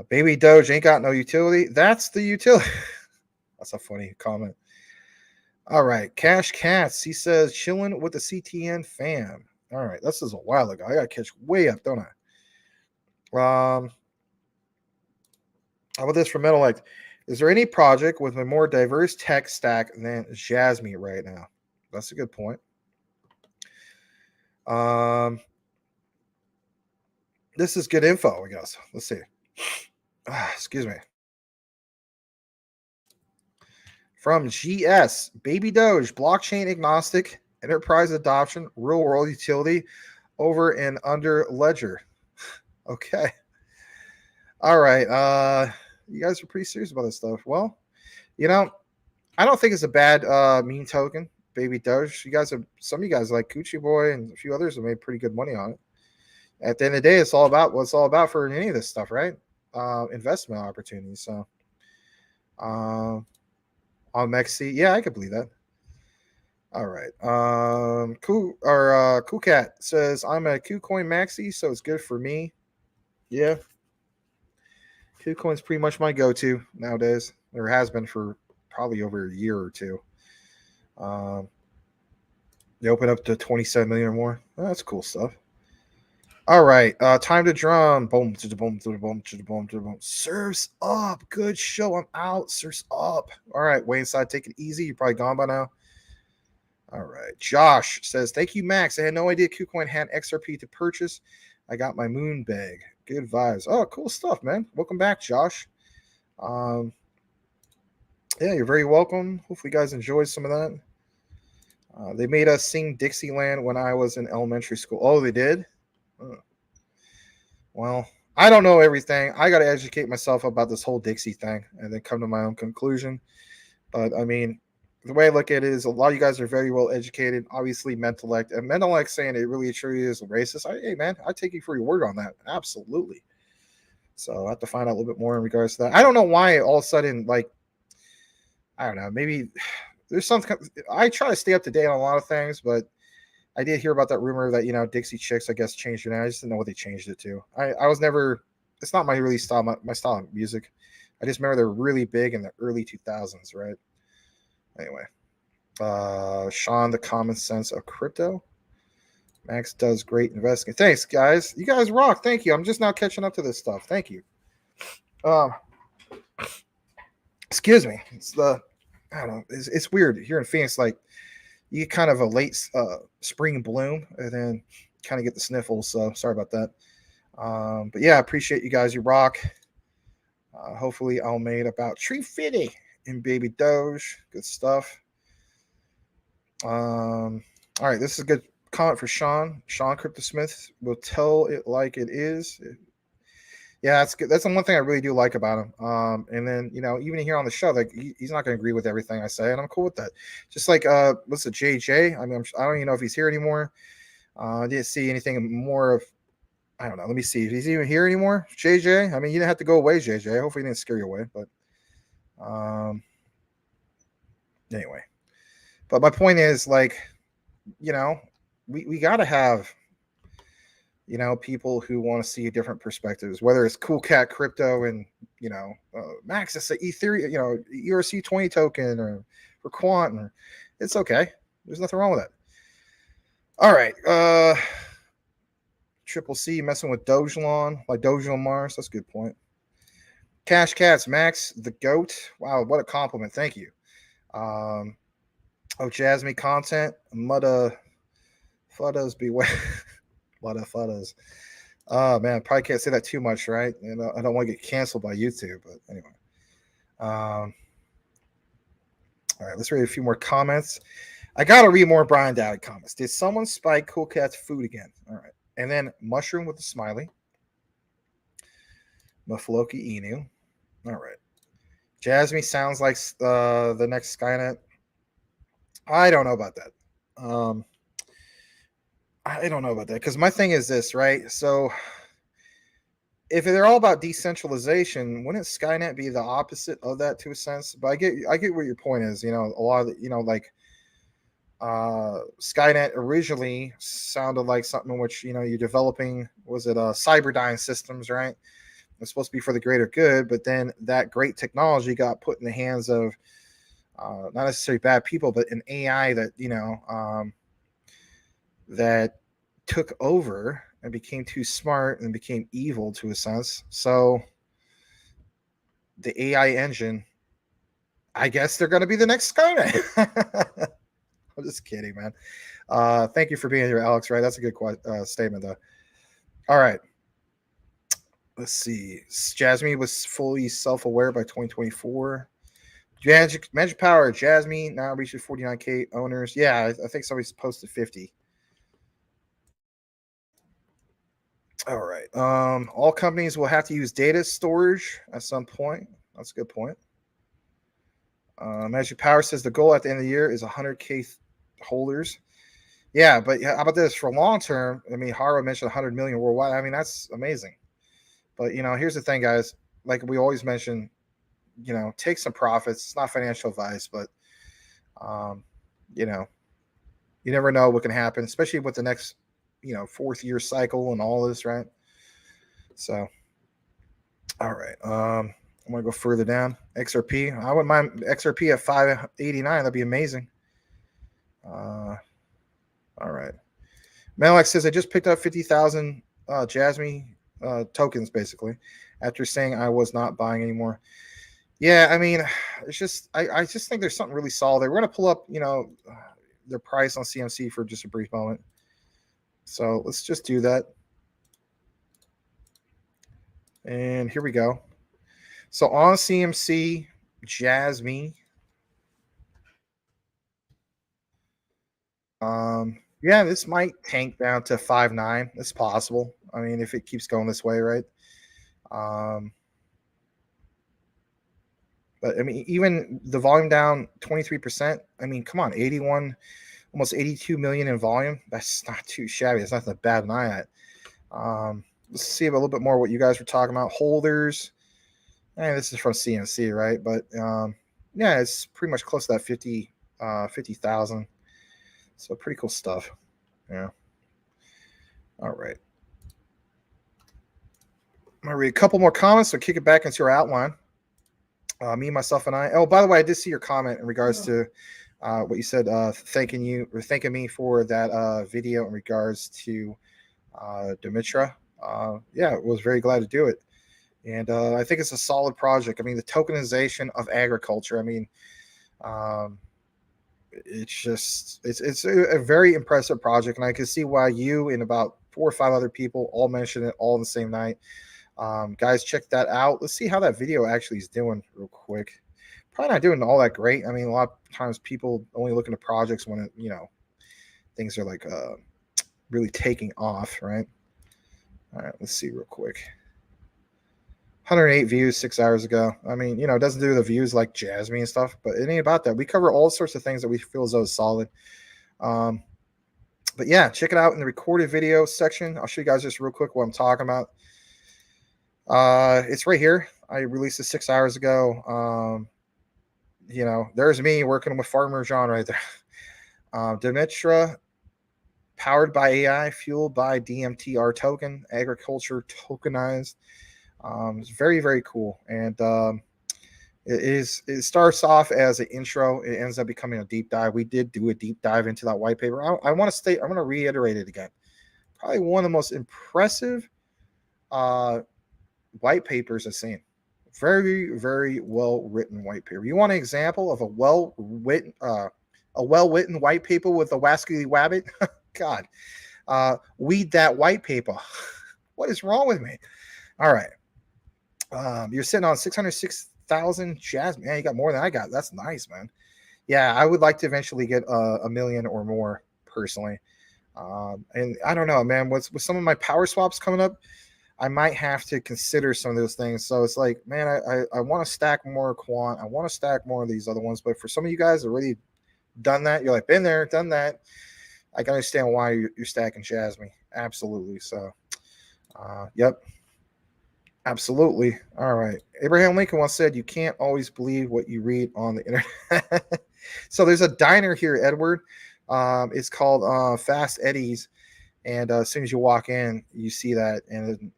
Baby Doge ain't got no utility. That's the utility. That's a funny comment. All right, Cash Cats. He says, chilling with the CTN fam. All right, this is a while ago. I got to catch way up, don't I? How about this for Metalite? Is there any project with a more diverse tech stack than Jasmine right now? That's a good point. This is good info, I guess. Let's see. Excuse me. From GS, Baby Doge, blockchain agnostic, enterprise adoption, real world utility, over and under ledger. Okay. All right. You guys are pretty serious about this stuff. Well, I don't think it's a bad meme token, Baby Doge. Some of you guys like Coochie Boy and a few others have made pretty good money on it. At the end of the day, it's all about what it's all about for any of this stuff, right? Investment opportunities. So on Mexi, yeah, I could believe that. All right. Cool Cat says I'm a KuCoin maxi, so it's good for me. Yeah. KuCoin's pretty much my go-to nowadays. There has been for probably over a year or two. They open up to 27 million or more. Oh, that's cool stuff. All right, time to drum. Boom, to the boom, to the boom, to the boom, to the boom. Surf's up. Good show. I'm out. Surf's up. All right, way inside. Take it easy. You're probably gone by now. All right. Josh says, thank you, Max. I had no idea KuCoin had XRP to purchase. I got my moon bag. Good vibes. Oh, cool stuff, man. Welcome back, Josh. Yeah, you're very welcome. Hopefully you guys enjoyed some of that. They made us sing Dixieland when I was in elementary school. Oh, they did? Well, I don't know everything. I got to educate myself about this whole Dixie thing and then come to my own conclusion. But, I mean, the way I look at it is a lot of you guys are very well educated, obviously Mentalect. And Mentalect saying it really truly is racist. Hey, man, I take you for your word on that. Absolutely. So I have to find out a little bit more in regards to that. I don't know why all of a sudden, like, I don't know, maybe there's something. I try to stay up to date on a lot of things, but I did hear about that rumor that, Dixie Chicks, I guess, changed your name. I just didn't know what they changed it to. I was never, it's not my really style, my style of music. I just remember they're really big in the early 2000s, right? Anyway, Sean, the common sense of crypto. Max does great investing. Thanks, guys. You guys rock. Thank you. I'm just now catching up to this stuff. Thank you. Excuse me. I don't know. It's weird here in Phoenix. Like, you get kind of a late spring bloom and then kind of get the sniffles. So sorry about that. But yeah, I appreciate you guys. You rock. Hopefully I'll made about Tree Fitty and Baby Doge. Good stuff. All right. This is a good comment for Sean. Sean Cryptosmith will tell it like it is. Yeah, that's good. That's the one thing I really do like about him. And then, even here on the show, like he's not going to agree with everything I say, and I'm cool with that. Just like, what's the JJ? I mean, I don't even know if he's here anymore. I didn't see anything more of, I don't know. Let me see if he's even here anymore. JJ, I mean, you didn't have to go away, JJ. Hopefully he didn't scare you away, but anyway. But my point is, like, we got to have, people who want to see different perspectives, whether it's Cool Cat Crypto and, Max, it's the Ethereum, ERC20 token or Quant. Or, it's okay. There's nothing wrong with that. All right. Triple C messing with Dogelon, like Doge on Mars. That's a good point. Cash Cats, Max, the GOAT. Wow, what a compliment. Thank you. Jasmine content, Mutta Photos beware. A lot of photos. Oh man, probably can't say that too much, right? You know, I don't want to get canceled by YouTube, but anyway. All right, let's read a few more comments. I gotta read more Brian Dowd comments. Did someone spike Cool Cat's food again? All right, and then mushroom with a smiley. Volt Inu. All right. Jasmine sounds like the next Skynet. I don't know about that. I don't know about that because my thing is this, right? So if they're all about decentralization, wouldn't Skynet be the opposite of that to a sense? But I get what your point is. You know, a lot of like Skynet originally sounded like something in which you're developing. Was it Cyberdyne systems, right? It's supposed to be for the greater good, but then that great technology got put in the hands of not necessarily bad people, but an AI that that took over and became too smart and became evil to a sense. So the AI engine, I guess they're going to be the next Skynet. I'm just kidding, man. Thank you for being here, Alex. Right, that's a good statement, though. All right. Let's see. Jasmine was fully self-aware by 2024. Magic Power, Jasmine now reaches 49K owners. Yeah, I think somebody's posted 50. All right. All companies will have to use data storage at some point. That's a good point. Magic Power says the goal at the end of the year is 100K holders. Yeah, but how about this for long term? I mean, Hara mentioned 100 million worldwide. I mean, that's amazing. But here's the thing, guys. Like we always mention, take some profits. It's not financial advice, but you never know what can happen, especially with the next, fourth year cycle and all this, right? So, all right. I'm gonna go further down. XRP. I wouldn't mind XRP at 589. That'd be amazing. All right. Malex says I just picked up 50,000 Jasmine tokens basically after saying I was not buying anymore. Yeah, I mean, it's just I just think there's something really solid there. We're gonna pull up their price on CMC for just a brief moment. So let's just do that. And here we go. So on CMC, Jasmine. Yeah, this might tank down to 5.9. It's possible. I mean, if it keeps going this way, right? But I mean, even the volume down 23%. I mean, come on, 81, almost 82 million in volume. That's not too shabby. It's nothing to bat an eye at. Let's see a little bit more what you guys were talking about. Holders. And this is from CNC, right? But yeah, it's pretty much close to that 50,000. So pretty cool stuff. Yeah. All right. I'm going to read a couple more comments, so kick it back into our outline. Me, myself, and I. Oh, by the way, I did see your comment in regards to what you said, thanking me for that video in regards to Dimitra. Yeah, I was very glad to do it. And I think it's a solid project. I mean, the tokenization of agriculture. I mean, it's a very impressive project, and I can see why you and about 4 or 5 other people all mentioned it all in the same night. Guys, check that out. Let's see how that video actually is doing real quick. Probably not doing all that great. I mean, a lot of times people only look into projects when things are like really taking off, right? All right, let's see real quick. 108 views 6 hours ago. I mean, it doesn't do the views like Jasmine and stuff, but it ain't about that. We cover all sorts of things that we feel as though is solid. But yeah, check it out in the recorded video section. I'll show you guys just real quick what I'm talking about. It's right here. I released it 6 hours ago. There's me working with Farmer John right there. Dimitra, powered by AI, fueled by DMTR token, agriculture tokenized. It's very, very cool. And it starts off as an intro. It ends up becoming a deep dive. We did do a deep dive into that white paper. I want to reiterate it again. Probably one of the most impressive white papers I've seen. Very, very well written white paper. You want an example of a well written white paper with a wascally wabbit? God. Weed that white paper. What is wrong with me? All right. You're sitting on 606,000 Jasmine. Yeah, you got more than I got. That's nice, man. Yeah, I would like to eventually get a million or more personally. And I don't know, man. With some of my power swaps coming up, I might have to consider some of those things. So it's like, man, I want to stack more quant. I want to stack more of these other ones. But for some of you guys that already done that, you're like, been there, done that. I can understand why you're stacking Jasmine. Absolutely. So, yep. Absolutely. All right. Abraham Lincoln once said, you can't always believe what you read on the internet. So there's a diner here, Edward. It's called Fast Eddie's. And as soon as you walk in, you see that. And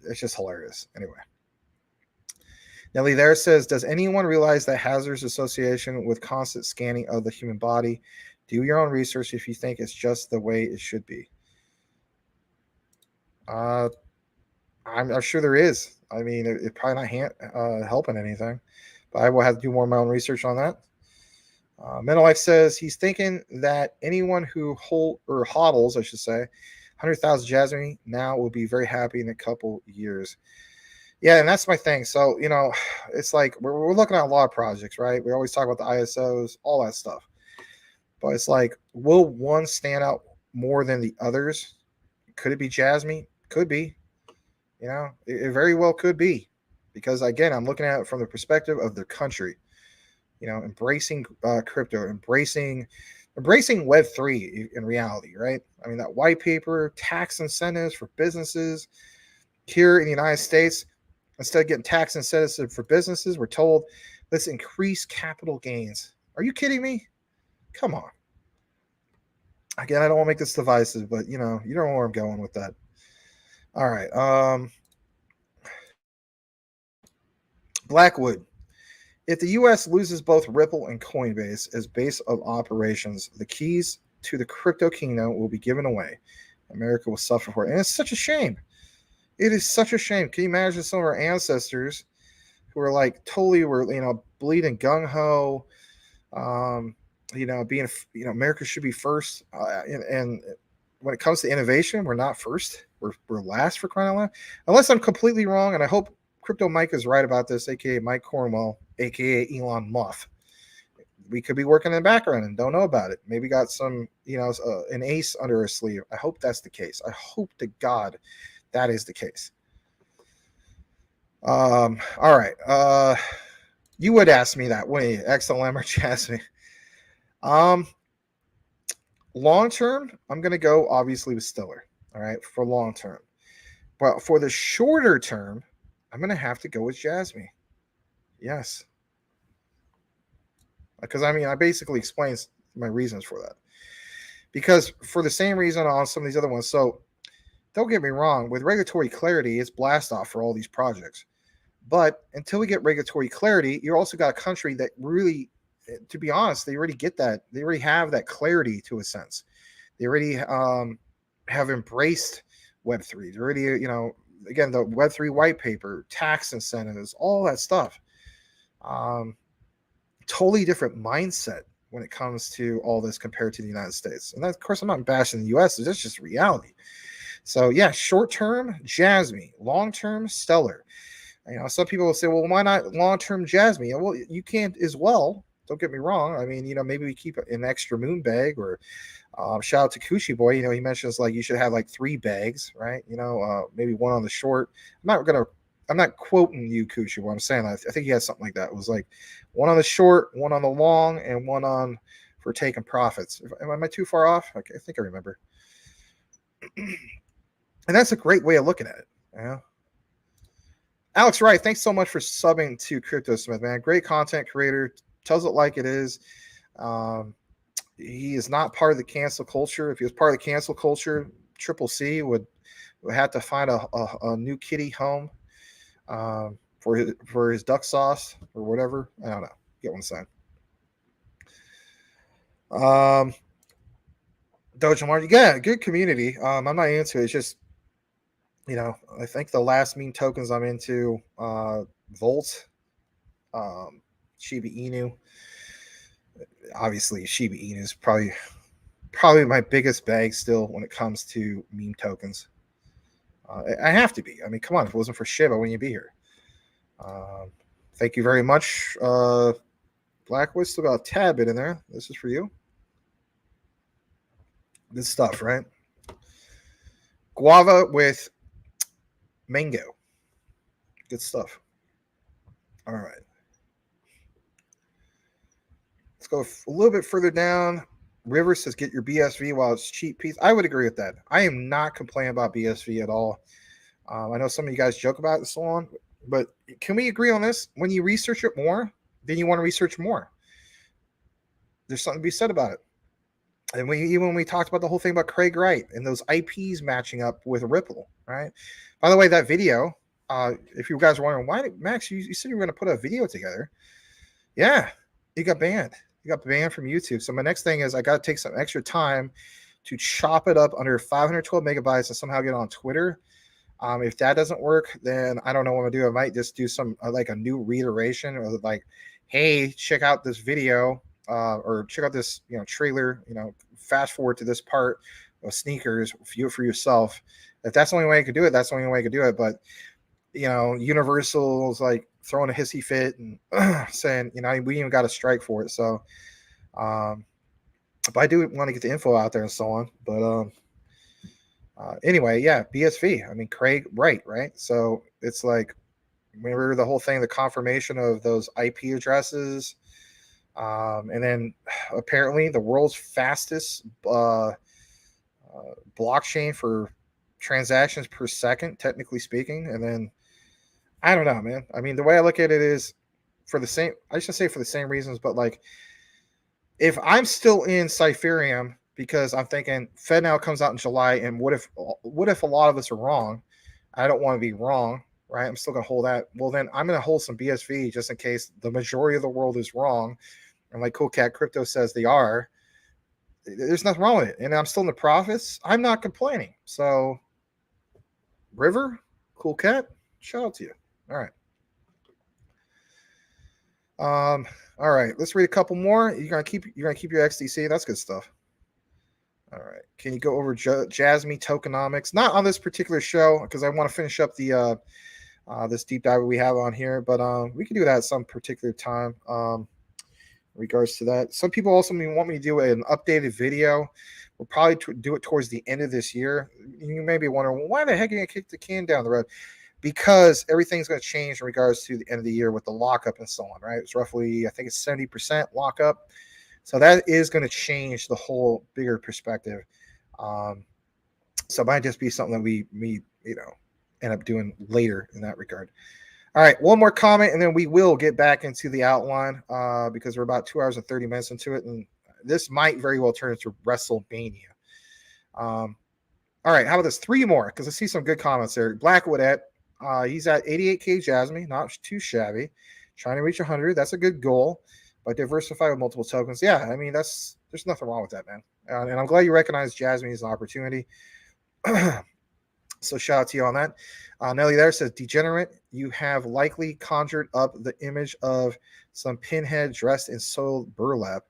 it's just hilarious. Anyway. Nelly there says, does anyone realize that hazards association with constant scanning of the human body? Do your own research if you think it's just the way it should be. I'm sure there is. I mean, it probably not helping anything, but I will have to do more of my own research on that. Mental Life says he's thinking that anyone who hodls, I should say, 100,000 Jasmine now will be very happy in a couple years. Yeah, and that's my thing. So, it's like we're looking at a lot of projects, right? We always talk about the ISOs, all that stuff. But it's like, will one stand out more than the others? Could it be Jasmine? Could be. It very well could be. Because, again, I'm looking at it from the perspective of their country. Embracing crypto, embracing Web3 in reality, right? I mean, that white paper, tax incentives for businesses here in the United States. Instead of getting tax incentives for businesses, we're told, let's increase capital gains. Are you kidding me? Come on. Again, I don't want to make this divisive, but you know where I'm going with that. All right. Blackwood. If the U.S. loses both Ripple and Coinbase as base of operations, the keys to the crypto kingdom will be given away. America will suffer for it. And it's such a shame. It is such a shame. Can you imagine some of our ancestors who are like totally bleeding gung-ho, being, America should be first. And when it comes to innovation, we're not first. We're last, for crying out loud. Unless I'm completely wrong, and I hope Crypto Mike is right about this, aka Mike Cornwell, aka Elon Musk. We could be working in the background and don't know about it. Maybe got some, an ace under our sleeve. I hope that's the case. I hope to God that is the case. All right. You would ask me that, wouldn't you? XLM or Jasmine? Long term, I'm going to go obviously with Stellar. All right, for long term. But for the shorter term, I'm going to have to go with Jasmine. Yes. Because, I basically explained my reasons for that. Because for the same reason on some of these other ones. So, don't get me wrong. With regulatory clarity, it's blast off for all these projects. But until we get regulatory clarity, you also got a country that really, to be honest, they already get that. They already have that clarity to a sense. They already have embraced Web3. They already, again, the Web3 white paper, tax incentives, all that stuff. Totally different mindset when it comes to all this compared to the United States. And that, of course, I'm not bashing the US. That's just reality. So, yeah, short term, Jasmine. Long term, Stellar. Some people will say, well, why not long term Jasmine? Well, you can't as well. Don't get me wrong. Maybe we keep an extra moon bag, or shout out to Coochie Boy. He mentions like you should have like 3 bags, right? Maybe one on the short. I'm not quoting you, Coochie Boy. I'm saying I think he has something like that. It was like one on the short, one on the long, and one on for taking profits. Am I too far off? Okay, I think I remember. And that's a great way of looking at it. Yeah. Alex Wright, thanks so much for subbing to Crypto Smith, man. Great content creator. Tells it like it is. He is not part of the cancel culture. If he was part of the cancel culture, Triple C would have to find a new kitty home for his duck sauce or whatever. I don't know. Get what I'm saying. Doge Martin, yeah, good community. I'm not into it. It's just, I think the last meme tokens I'm into, Volt, Shiba Inu. Obviously, Shiba Inu is probably probably my biggest bag still when it comes to meme tokens. I have to be. I mean, come on. If it wasn't for Shiba, wouldn't you be here? Thank you very much. Blackwist, still got a tad bit in there. This is for you. Good stuff, right? Guava with mango. Good stuff. All right. Let's go a little bit further down. River says, get your BSV while it's cheap piece. I would agree with that. I am not complaining about BSV at all. I know some of you guys joke about it and so on, but can we agree on this? When you research it more, then you want to research more. There's something to be said about it. And even when we talked about the whole thing about Craig Wright and those IPs matching up with Ripple, right? By the way, that video, if you guys are wondering, why did Max, you said you were going to put a video together. Yeah, you got banned. You got banned from YouTube. So my next thing is I got to take some extra time to chop it up under 512 megabytes and somehow get it on Twitter. If that doesn't work, then I don't know what I'm gonna do. I might just do some like a new reiteration or like, hey, check out this video or check out this trailer. Fast forward to this part of sneakers. View it for yourself. If that's the only way I could do it, that's the only way I could do it. But Universal's like throwing a hissy fit and saying, we even got a strike for it. So, but I do want to get the info out there and so on. But anyway, yeah, BSV. I mean, Craig Wright, right? So it's like, remember the whole thing, the confirmation of those IP addresses, and then apparently the world's fastest blockchain for transactions per second, technically speaking, and then. I don't know, man. I mean, the way I look at it is for the same reasons, but like if I'm still in Cypherium because I'm thinking FedNow comes out in July, and what if a lot of us are wrong? I don't want to be wrong, right? I'm still going to hold that. Well, then I'm going to hold some BSV just in case the majority of the world is wrong. And like Cool Cat Crypto says they are. There's nothing wrong with it. And I'm still in the profits. I'm not complaining. So River, Cool Cat, shout out to you. All right. All right. Let's read a couple more. You're gonna keep your XDC. That's good stuff. All right. Can you go over Jasmy tokenomics? Not on this particular show because I want to finish up the this deep dive we have on here, but we can do that at some particular time. In regards to that, some people also want me to do an updated video. We'll probably do it towards the end of this year. You may be wondering, well, why the heck are you gonna kick the can down the road? Because everything's going to change in regards to the end of the year with the lockup and so on, right? It's roughly, I think it's 70% lockup. So that is going to change the whole bigger perspective. So it might just be something that we end up doing later in that regard. All right, one more comment, and then we will get back into the outline because we're about 2 hours and 30 minutes into it, and this might very well turn into WrestleMania. All right, how about this? 3 more, because I see some good comments there. Blackwood he's at 88K Jasmy, not too shabby. Trying to reach 100. That's a good goal. But diversify with multiple tokens. Yeah, I mean, there's nothing wrong with that, man. And I'm glad you recognize Jasmy as an opportunity. So shout out to you on that. Nelly there says, Degenerate, you have likely conjured up the image of some pinhead dressed in soiled burlap.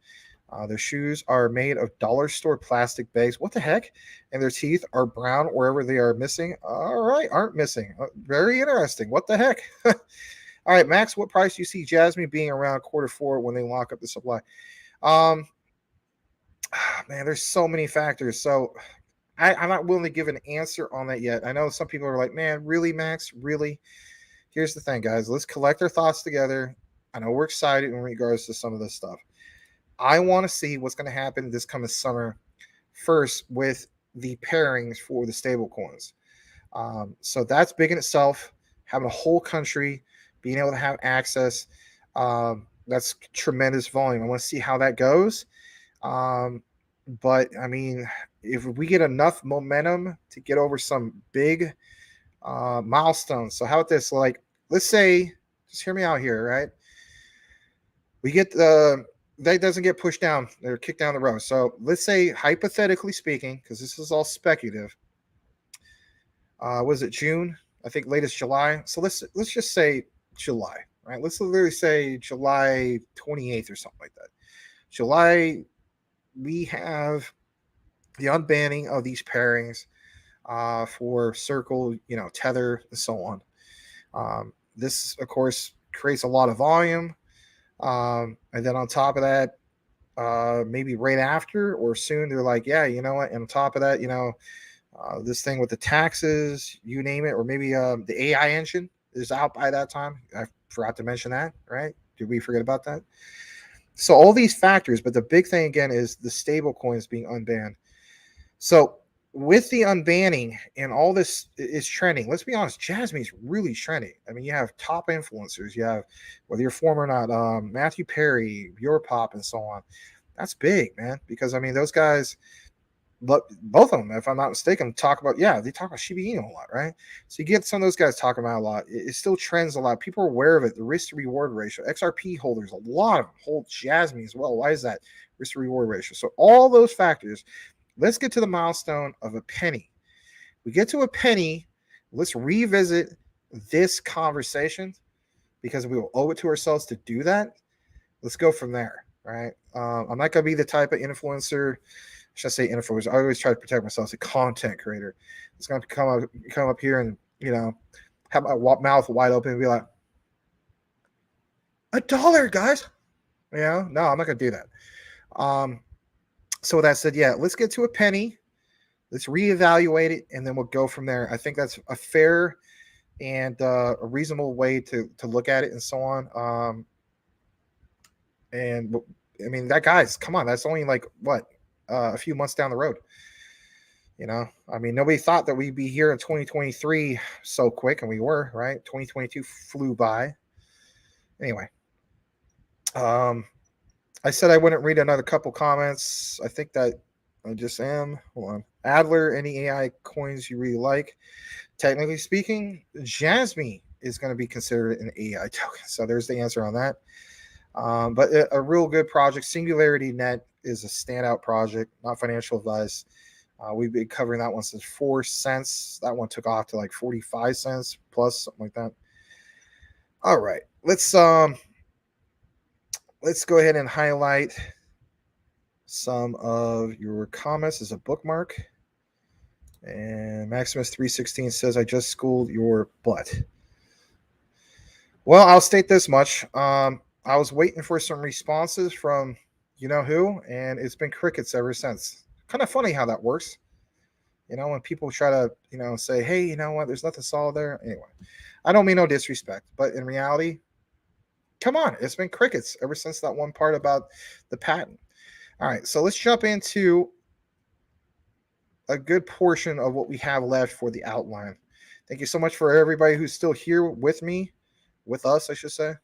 Their shoes are made of dollar store plastic bags. What the heck? And their teeth are brown wherever they are missing. All right, aren't missing. Very interesting. What the heck? All right, Max, what price do you see Jasmy being around Q4 when they lock up the supply? Man, there's so many factors. So I'm not willing to give an answer on that yet. I know some people are like, man, really, Max? Really? Here's the thing, guys. Let's collect our thoughts together. I know we're excited in regards to some of this stuff. I want to see what's going to happen this coming summer first with the pairings for the stable coins. So that's big in itself. Having a whole country being able to have access, that's tremendous volume. I want to see how that goes. But I mean, if we get enough momentum to get over some big milestones. So how about this? Like, let's say, just hear me out here, right? We get that doesn't get pushed down or kicked down the road. So let's say, hypothetically speaking, because this is all speculative. Was it June? I think latest July. So let's just say July, right? Let's literally say July 28th or something like that. July, we have the unbanning of these pairings for Circle, Tether, and so on. This, of course, creates a lot of volume. And then on top of that, maybe right after or soon, they're like, yeah, you know what? And on top of that, this thing with the taxes, you name it, or maybe the AI engine is out by that time. I forgot to mention that, right? Did we forget about that? So all these factors, but the big thing again is the stable coins being unbanned. So with the unbanning and all this is trending, let's be honest, Jasmine's really trending. I mean, you have top influencers, you have, whether you're former or not, Matthew Perry, Your Pop, and so on. That's big, man, because I mean, those guys, both of them, if I'm not mistaken, they talk about Shiba Inu a lot, right? So you get some of those guys talking about a lot. It still trends a lot. People are aware of it. The risk to reward ratio, XRP holders, a lot of them hold Jasmine as well. Why is that? Risk to reward ratio. So all those factors. Let's get to the milestone of a penny. We get to a penny. Let's revisit this conversation because we will owe it to ourselves to do that. Let's go from there, right? I'm not going to be the type of influencer. Should I say influencer? I always try to protect myself as a content creator. It's going to come up here and have my mouth wide open and be like, $1, guys. No, I'm not going to do that. So with that said, yeah, let's get to a penny. Let's reevaluate it, and then we'll go from there. I think that's a fair and a reasonable way to look at it and so on. And I mean, guys, come on, that's only like what? A few months down the road. I mean, nobody thought that we'd be here in 2023 so quick, and we were, right? 2022 flew by. Anyway, I said I wouldn't read another couple comments. I think that I just am. Hold on. Adler, any AI coins you really like? Technically speaking, Jasmine is going to be considered an AI token. So there's the answer on that. But a real good project. Singularity Net is a standout project, not financial advice. We've been covering that one since 4 cents. That one took off to like 45 cents plus, something like that. All right. Let's go ahead and highlight some of your comments as a bookmark. And Maximus316 says, I just schooled your butt. Well, I'll state this much. I was waiting for some responses from you-know-who, and it's been crickets ever since. Kind of funny how that works. When people try to, say, hey, you know what, there's nothing solid there. Anyway, I don't mean no disrespect, but in reality, come on, it's been crickets ever since that one part about the patent. All right, so let's jump into a good portion of what we have left for the outline. Thank you so much for everybody who's still here with me, with us, I should say.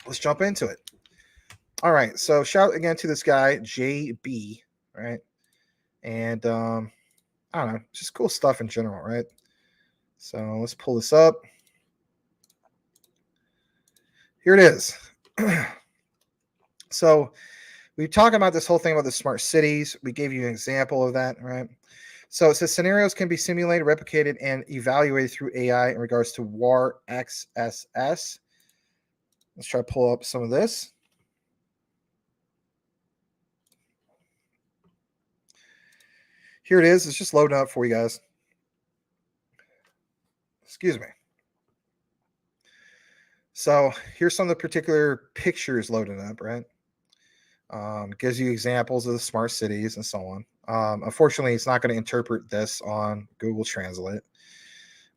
Let's jump into it. All right, so shout again to this guy, JB, right? And I don't know, just cool stuff in general, right? So let's pull this up. Here it is. So we're talking about this whole thing about the smart cities. We gave you an example of that, right? So it says scenarios can be simulated, replicated, and evaluated through AI in regards to WAR XSS. Let's try to pull up some of this. Here it is. It's just loading up for you guys. Excuse me. So here's some of the particular pictures loading up, right? Gives you examples of the smart cities and so on. Unfortunately, it's not going to interpret this on Google Translate.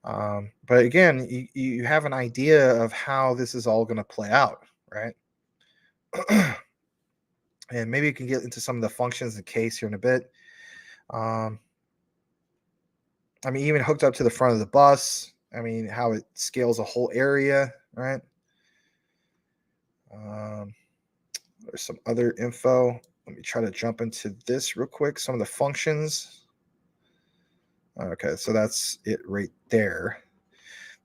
But again, you have an idea of how this is all going to play out, right? And maybe you can get into some of the functions and case here in a bit. I mean, even hooked up to the front of the bus. I mean, how it scales a whole area, right? There's some other info. Let me try to jump into this real quick. Some of the functions. Okay, so that's it right there.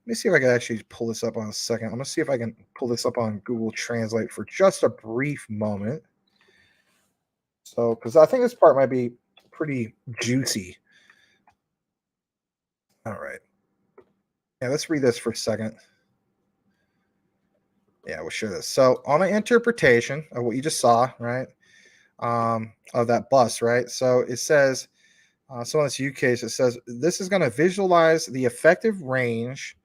Let me see if I can actually pull this up on a second. I'm going to see if I can pull this up on Google Translate for just a brief moment. So, because I think this part might be pretty juicy. All right. Yeah, let's read this for a second. Yeah, we'll share this. So on an interpretation of what you just saw, right? of that bus, right? So it says, so in this use case, it says this is going to visualize the effective range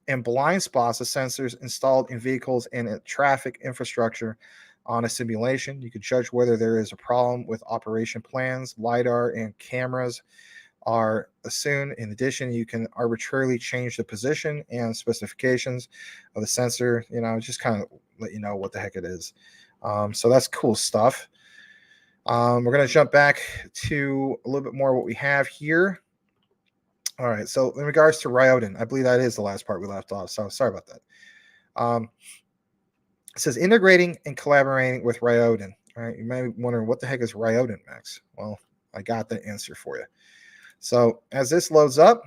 and blind spots of sensors installed in vehicles and traffic infrastructure on a simulation. You can judge whether there is a problem with operation plans, LiDAR, and cameras are assumed. In addition, you can arbitrarily change the position and specifications of the sensor, just kind of let you know what the heck it is. So that's cool stuff. We're going to jump back to a little bit more what we have here. All right, so in regards to Ryoden, I believe that is the last part we left off, so sorry about that. It says integrating and collaborating with Ryoden. All right, you may be wondering, what the heck is Ryoden, Max? Well, I got the answer for you. So as this loads up,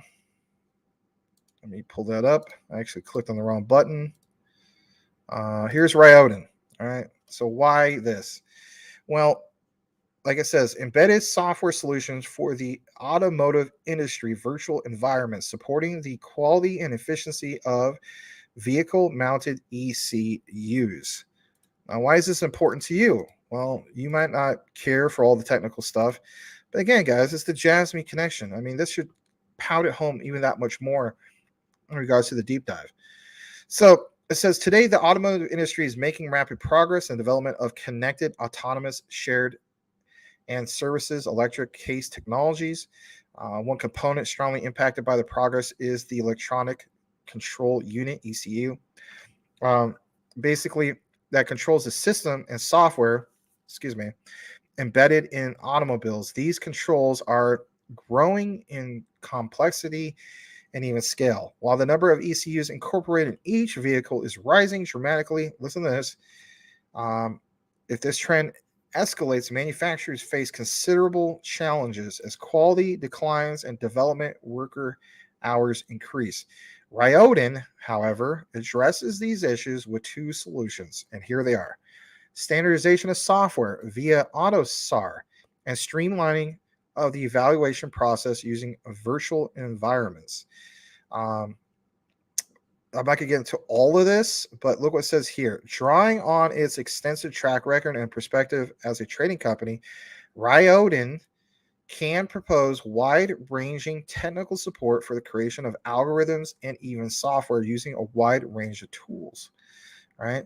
let me pull that up. I actually clicked on the wrong button. Here's Ryoden. All right, so why this? Well, like it says, embedded software solutions for the automotive industry virtual environments, supporting the quality and efficiency of vehicle-mounted ECUs. Now, why is this important to you? Well, you might not care for all the technical stuff, but again, guys, it's the Jasmine connection. I mean, this should pound it home even that much more in regards to the deep dive. So it says, today, the automotive industry is making rapid progress in development of connected, autonomous, shared and services, electric case technologies. One component strongly impacted by the progress is the electronic control unit, ECU. Basically, that controls the system and software, embedded in automobiles. These controls are growing in complexity and even scale. While the number of ECUs incorporated in each vehicle is rising dramatically, listen to this. If this trend escalates, manufacturers face considerable challenges as quality declines and development worker hours increase. Ryoden, however, addresses these issues with two solutions, and here they are: standardization of software via AutoSAR and streamlining of the evaluation process using virtual environments. I'm not going to get into all of this, but look what it says here. Drawing on its extensive track record and perspective as a trading company, Ryoden can propose wide-ranging technical support for the creation of algorithms and even software using a wide range of tools. All right.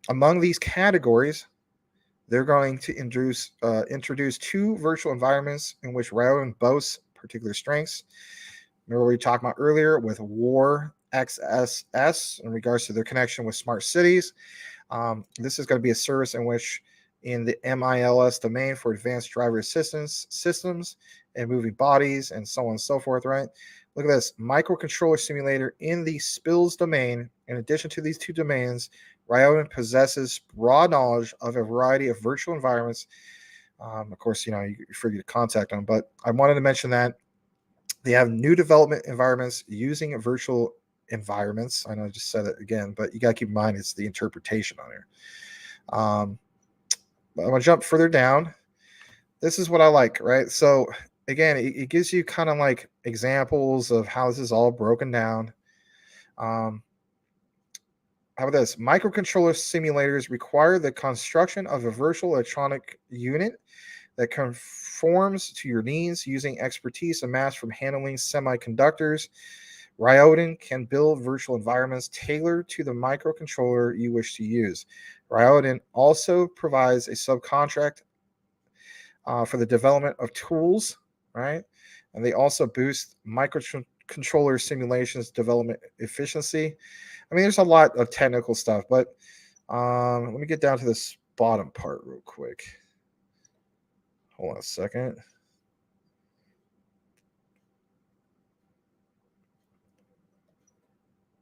Among these categories, they're going to introduce two virtual environments in which Ryoden boasts particular strengths. Remember what we talked about earlier with War XSS in regards to their connection with smart cities. This is going to be a service in which, in the MILS domain for advanced driver assistance systems and moving bodies and so on and so forth, right? Look at this microcontroller simulator in the spills domain. In addition to these two domains, Ryoden possesses broad knowledge of a variety of virtual environments. Of course, you're free to contact them, but I wanted to mention that they have new development environments using virtual environments. I know I just said it again, but you got to keep in mind it's the interpretation on here. I'm going to jump further down. This is what I like, right? So again, it gives you kind of like examples of how this is all broken down. How about this? Microcontroller simulators require the construction of a virtual electronic unit that conforms to your needs using expertise amassed from handling semiconductors. Ryoden can build virtual environments tailored to the microcontroller you wish to use. Ryoden also provides a subcontract for the development of tools, right? And they also boost microcontroller simulations development efficiency. I mean, there's a lot of technical stuff, but let me get down to this bottom part real quick. Hold on a second.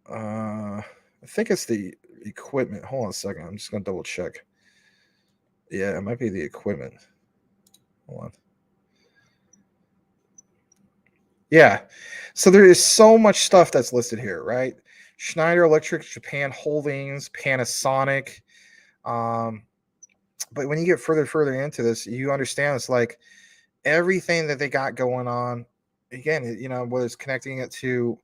I think it's the equipment. Hold on a second. I'm just going to double check. Yeah, it might be the equipment. Hold on. Yeah. So there is so much stuff that's listed here, right? Schneider Electric, Japan Holdings, Panasonic. But when you get further into this, you understand it's like everything that they got going on. Again, whether it's connecting it to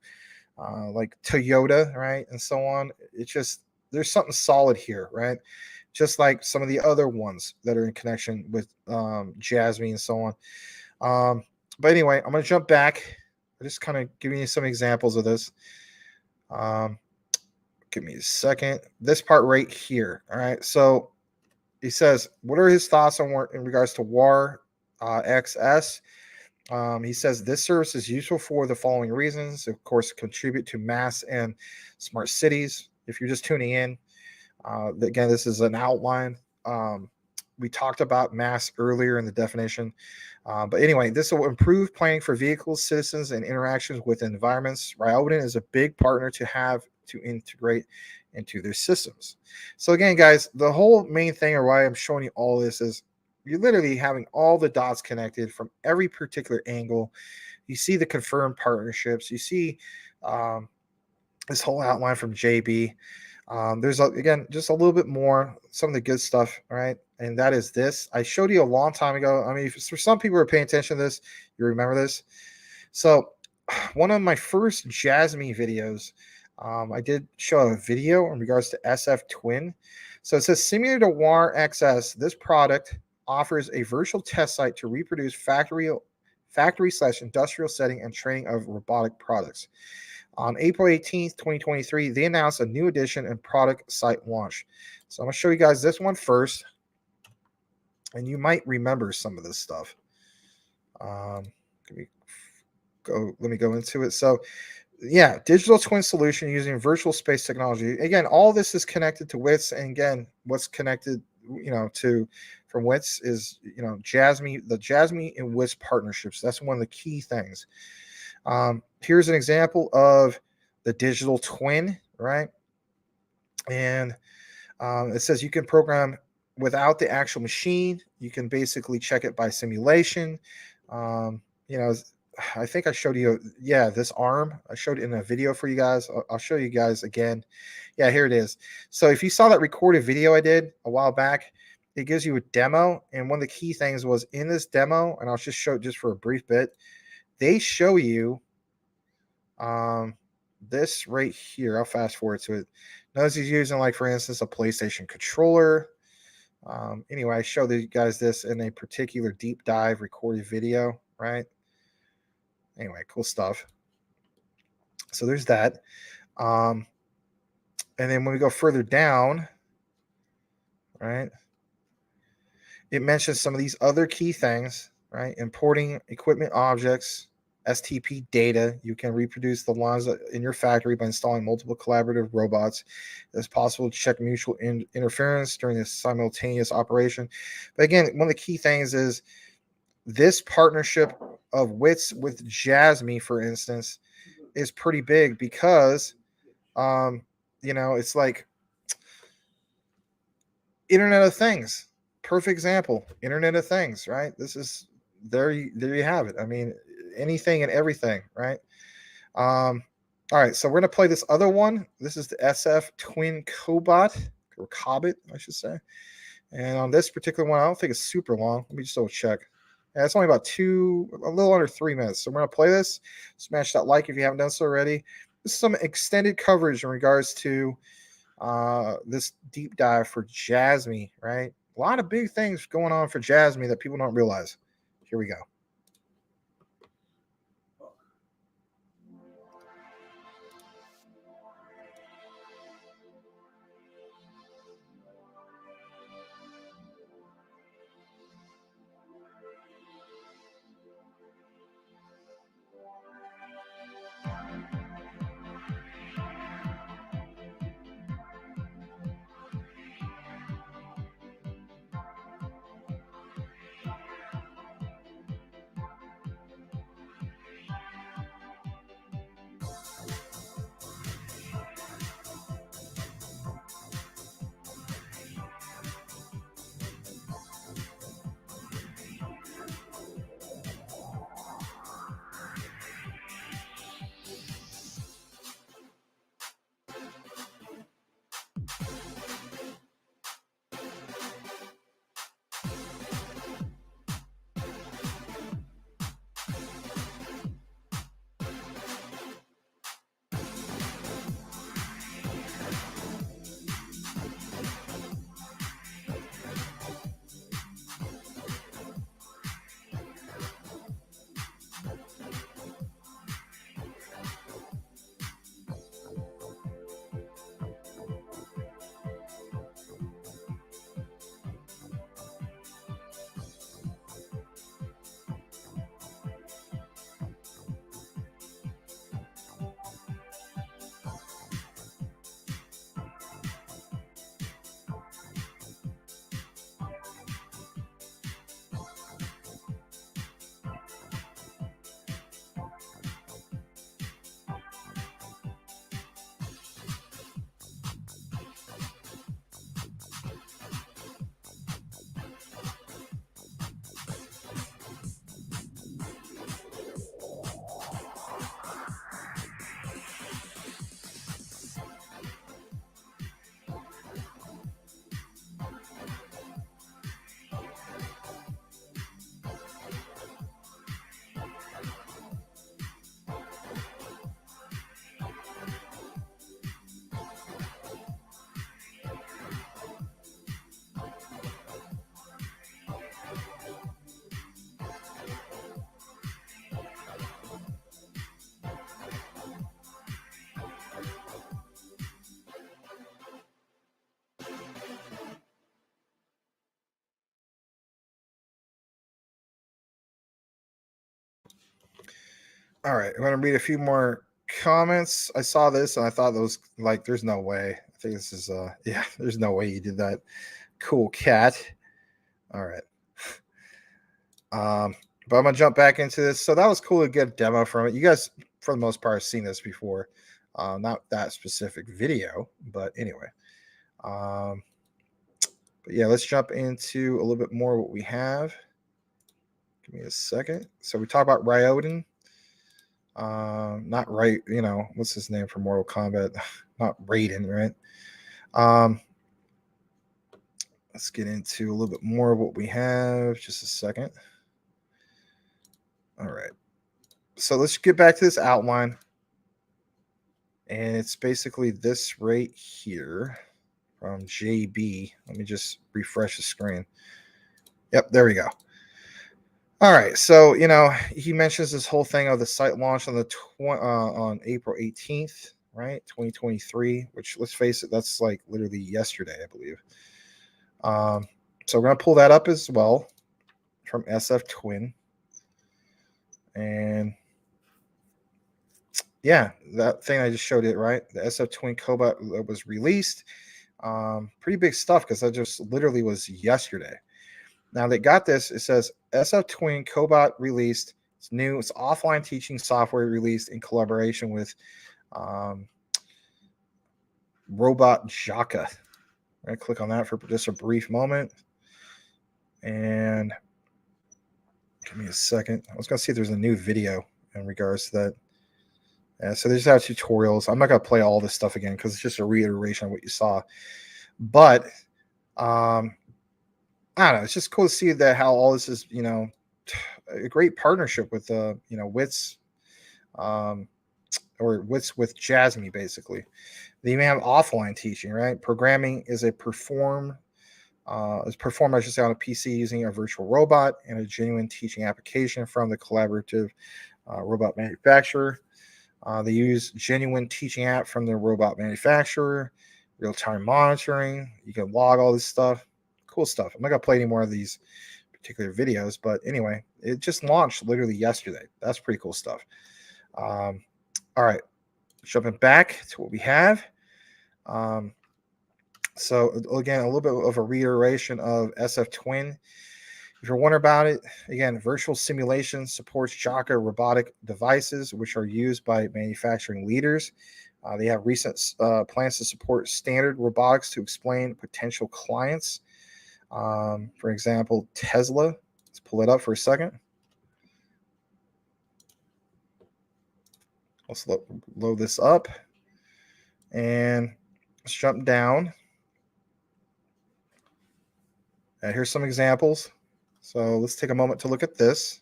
like Toyota, right, and so on. It's just there's something solid here, right? Just like some of the other ones that are in connection with Jasmine and so on. But anyway, I'm going to jump back. I'm just kind of giving you some examples of this. Give me a second. This part right here. All right. So he says, what are his thoughts on in regards to WAR XS? He says this service is useful for the following reasons. Of course, contribute to mass and smart cities. If you're just tuning in, again, this is an outline. We talked about mass earlier in the definition. But anyway, this will improve planning for vehicles, citizens, and interactions with environments. Ryoden is a big partner to have to integrate into their systems. So again, guys, the whole main thing or why I'm showing you all this is you're literally having all the dots connected from every particular angle. You see the confirmed partnerships. You see this whole outline from JB. There's, again, just a little bit more, some of the good stuff, right? And that is this. I showed you a long time ago. I mean, for some people who are paying attention to this, you remember this. So one of my first Jasmine videos, I did show a video in regards to SF Twin. So it says, similar to WAR XS, this product offers a virtual test site to reproduce factory/industrial setting and training of robotic products. On April 18th, 2023, they announced a new edition and product site launch. So I'm going to show you guys this one first, and you might remember some of this stuff. Let me go into it. So yeah, digital twin solution using virtual space technology. Again, all this is connected to WITS, and again, what's connected, to from WITS is, Jasmine, the Jasmine and WITS partnerships. That's one of the key things. Here's an example of the digital twin, right? And it says you can program without the actual machine. You can basically check it by simulation. I think I showed you, this arm. I showed it in a video for you guys. I'll show you guys again. Yeah, here it is. So if you saw that recorded video I did a while back, it gives you a demo. And one of the key things was in this demo, and I'll just show it just for a brief bit, they show you this right here. I'll fast forward to it. Notice he's using, like, for instance, a PlayStation controller. Anyway, I showed you guys this in a particular deep dive recorded video, right? Anyway, cool stuff. So there's that. And then when we go further down, right, it mentions some of these other key things, right? Importing equipment objects, STP data. You can reproduce the lines in your factory by installing multiple collaborative robots. It's possible to check mutual interference during this simultaneous operation. But again, one of the key things is this partnership of WITS with Jasmine, for instance, is pretty big because, it's like Internet of Things. Perfect example. Internet of Things, right? This is there you have it. I mean, anything and everything, right? All right, so we're gonna play this other one. This is the SF Twin Cobot, or Cobot, I should say. And on this particular one, I don't think it's super long. Let me just double check. Yeah, it's only about a little under 3 minutes. So we're gonna play this. Smash that like if you haven't done so already. This is some extended coverage in regards to this deep dive for Jasmine, right? A lot of big things going on for Jasmine that people don't realize. Here we go. All right, I'm gonna read a few more comments. I saw this and I thought those like, there's no way. I think this is yeah, there's no way you did that. Cool cat. All right. But I'm gonna jump back into this. So that was cool to get a demo from it. You guys, for the most part, have seen this before. Not that specific video, but anyway. But yeah, let's jump into a little bit more what we have. Give me a second. So we talk about Ryoden. Not right, you know, what's his name from Mortal Kombat? Not Raiden, right? Let's get into a little bit more of what we have. Just a second. All right. So let's get back to this outline. And it's basically this right here from JB. Let me just refresh the screen. Yep, there we go. All right, so you know he mentions this whole thing of the site launch on the on April 18th, right, 2023. Which, let's face it, that's like literally yesterday, I believe. So we're gonna pull that up as well from SF Twin, and yeah, that thing I just showed it, right? The SF Twin Cobot was released. Pretty big stuff because that just literally was yesterday. Now they got this. It says SF Twin Cobot released. It's new. It's offline teaching software released in collaboration with Robot Jaka. I'm going to click on that for just a brief moment. And give me a second. I was going to see if there's a new video in regards to that. Yeah, so there's our tutorials. I'm not going to play all this stuff again because it's just a reiteration of what you saw. But I don't know. It's just cool to see that how all this is, you know, a great partnership with you know, WITS, or WITS with Jasmine, basically. They even have offline teaching, right? Programming is performed, I should say, on a PC using a virtual robot and a genuine teaching application from the collaborative robot manufacturer. They use genuine teaching app from the robot manufacturer, real-time monitoring. You can log all this stuff. Cool stuff. I'm not going to play any more of these particular videos, but anyway, it just launched literally yesterday. That's pretty cool stuff. All right, jumping back to what we have. So again, a little bit of a reiteration of SF Twin. If you're wondering about it, again, virtual simulation supports Jaka robotic devices, which are used by manufacturing leaders. They have recent plans to support standard robotics to explain potential clients. For example, Tesla. Let's pull it up for a second. Let's load this up. And let's jump down. And here's some examples. So let's take a moment to look at this.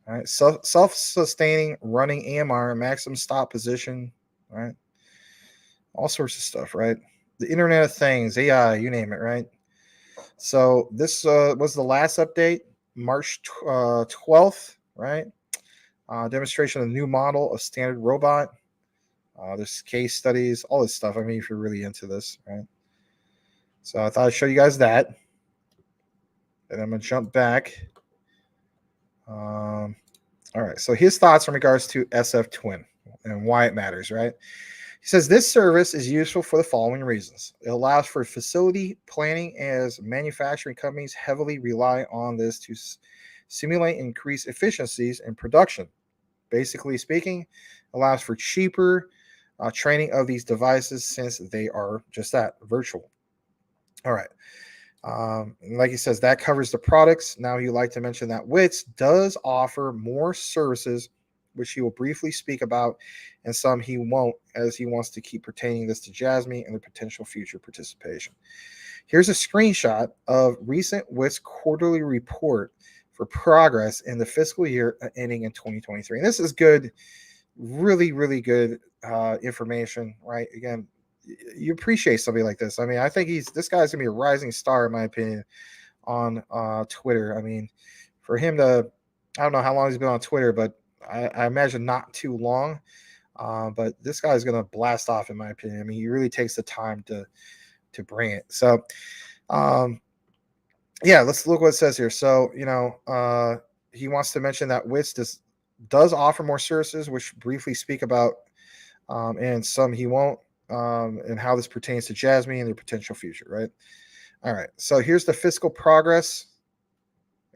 All right, self-sustaining running AMR, maximum stop position, right? All sorts of stuff, right? The Internet of Things, AI, you name it, right? So this was the last update, March 12th, right? Demonstration of the new model of standard robot. There's case studies, all this stuff. I mean, if you're really into this, right? So I thought I'd show you guys that. And I'm going to jump back. All right. So his thoughts in regards to SF Twin and why it matters, right? He says this service is useful for the following reasons. It allows for facility planning as manufacturing companies heavily rely on this to simulate and increase efficiencies in production. Basically speaking, allows for cheaper training of these devices since they are just that, virtual. All right. Like he says, that covers the products. Now he'd like to mention that WITS does offer more services, which he will briefly speak about, and some he won't, as he wants to keep pertaining this to Jasmine and the potential future participation. Here's a screenshot of recent WITS quarterly report for progress in the fiscal year ending in 2023. And this is good, really, really good information, right? Again, you appreciate somebody like this. I mean, I think this guy's gonna be a rising star, in my opinion, on Twitter. I mean, for him to, I don't know how long he's been on Twitter, but I imagine not too long. But this guy's gonna blast off, in my opinion. I mean, he really takes the time to bring it. So, yeah, let's look what it says here. So, you know, he wants to mention that WITS does offer more services, which briefly speak about, and some he won't, and how this pertains to Jasmine and their potential future, right? All right, so here's the fiscal progress,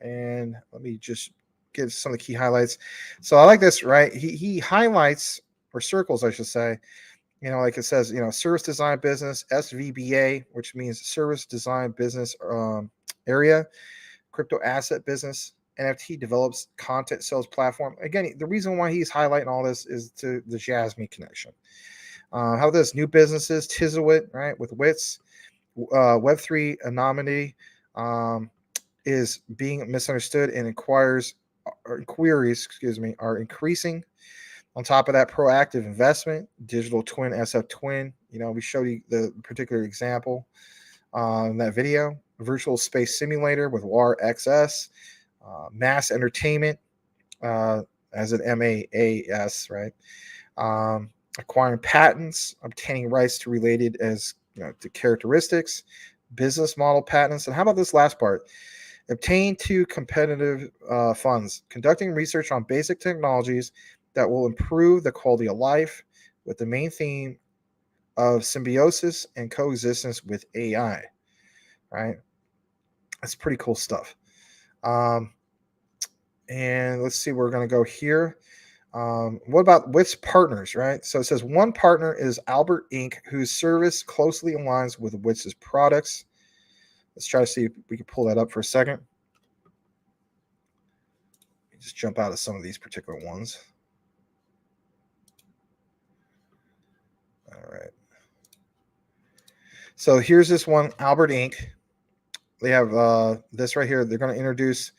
and let me just give some of the key highlights. So I like this, right? He highlights, or circles, I should say, like it says, service design business, SVBA, which means service design business area, crypto asset business, NFT develops content sales platform. Again, the reason why he's highlighting all this is to the Jasmine connection. How this new businesses, Tizzlewit, right, with Wits, Web3 anonymity is being misunderstood, and inquiries, are increasing. On top of that, proactive investment, digital twin, SF twin. We showed you the particular example in that video. Virtual space simulator with WAR XS, mass entertainment, as an MAAS, right? Acquiring patents, obtaining rights to related as to characteristics, business model patents, and how about this last part? Obtain to competitive funds, conducting research on basic technologies that will improve the quality of life, with the main theme of symbiosis and coexistence with AI. Right, that's pretty cool stuff. And let's see, we're going to go here. What about Wits partners, right? So it says one partner is Albert Inc., whose service closely aligns with Wits' products. Let's try to see if we can pull that up for a second. Just jump out of some of these particular ones. All right. So here's this one, Albert Inc. They have this right here. They're going to introduce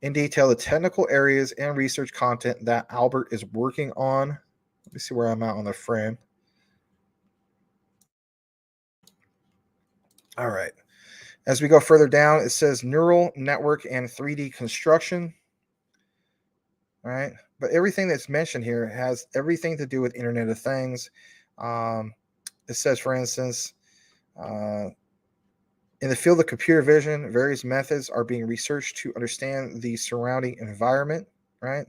in detail the technical areas and research content that Albert is working on. Let me see where I'm at on the frame. All right. As we go further down, it says neural network and 3D construction. All right. But everything that's mentioned here has everything to do with Internet of Things. It says, for instance, in the field of computer vision, various methods are being researched to understand the surrounding environment, right?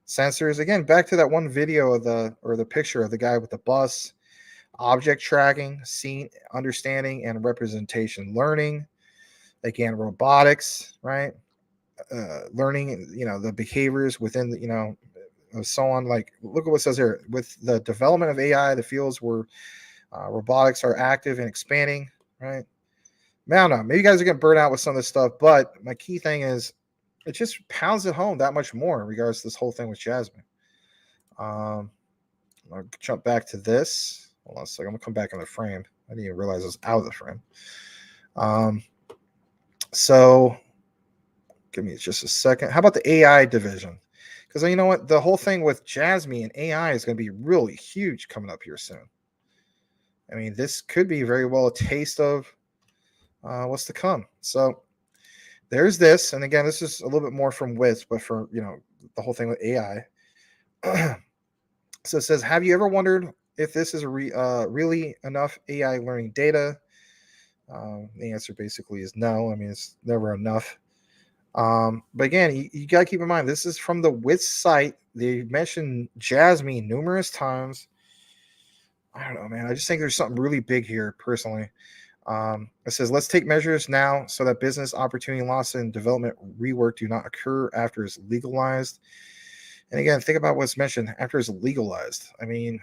Sensors, again, back to that one video of the picture of the guy with the bus, object tracking, scene understanding and representation learning, again, robotics, right? Learning, the behaviors within, so on. Like, look at what it says here. With the development of AI, the fields where robotics are active and expanding, right? Man, I don't know. Maybe you guys are getting burnt out with some of this stuff, but my key thing is it just pounds it home that much more in regards to this whole thing with Jasmine. I'll jump back to this. Hold on a second. I'm going to come back in the frame. I didn't even realize I was out of the frame. So give me just a second. How about the AI division? Because you know what? The whole thing with Jasmine and AI is going to be really huge coming up here soon. I mean, this could be very well a taste of what's to come. So there's this. And again, this is a little bit more from Wits, but for, the whole thing with AI. So it says, have you ever wondered if this is really enough AI learning data? The answer basically is no. I mean, it's never enough. But again, you got to keep in mind, this is from the Wits site. They mentioned Jasmine numerous times. I don't know, man. I just think there's something really big here, personally. It says, let's take measures now so that business opportunity loss and development rework do not occur after it's legalized. And again, think about what's mentioned after it's legalized. I mean,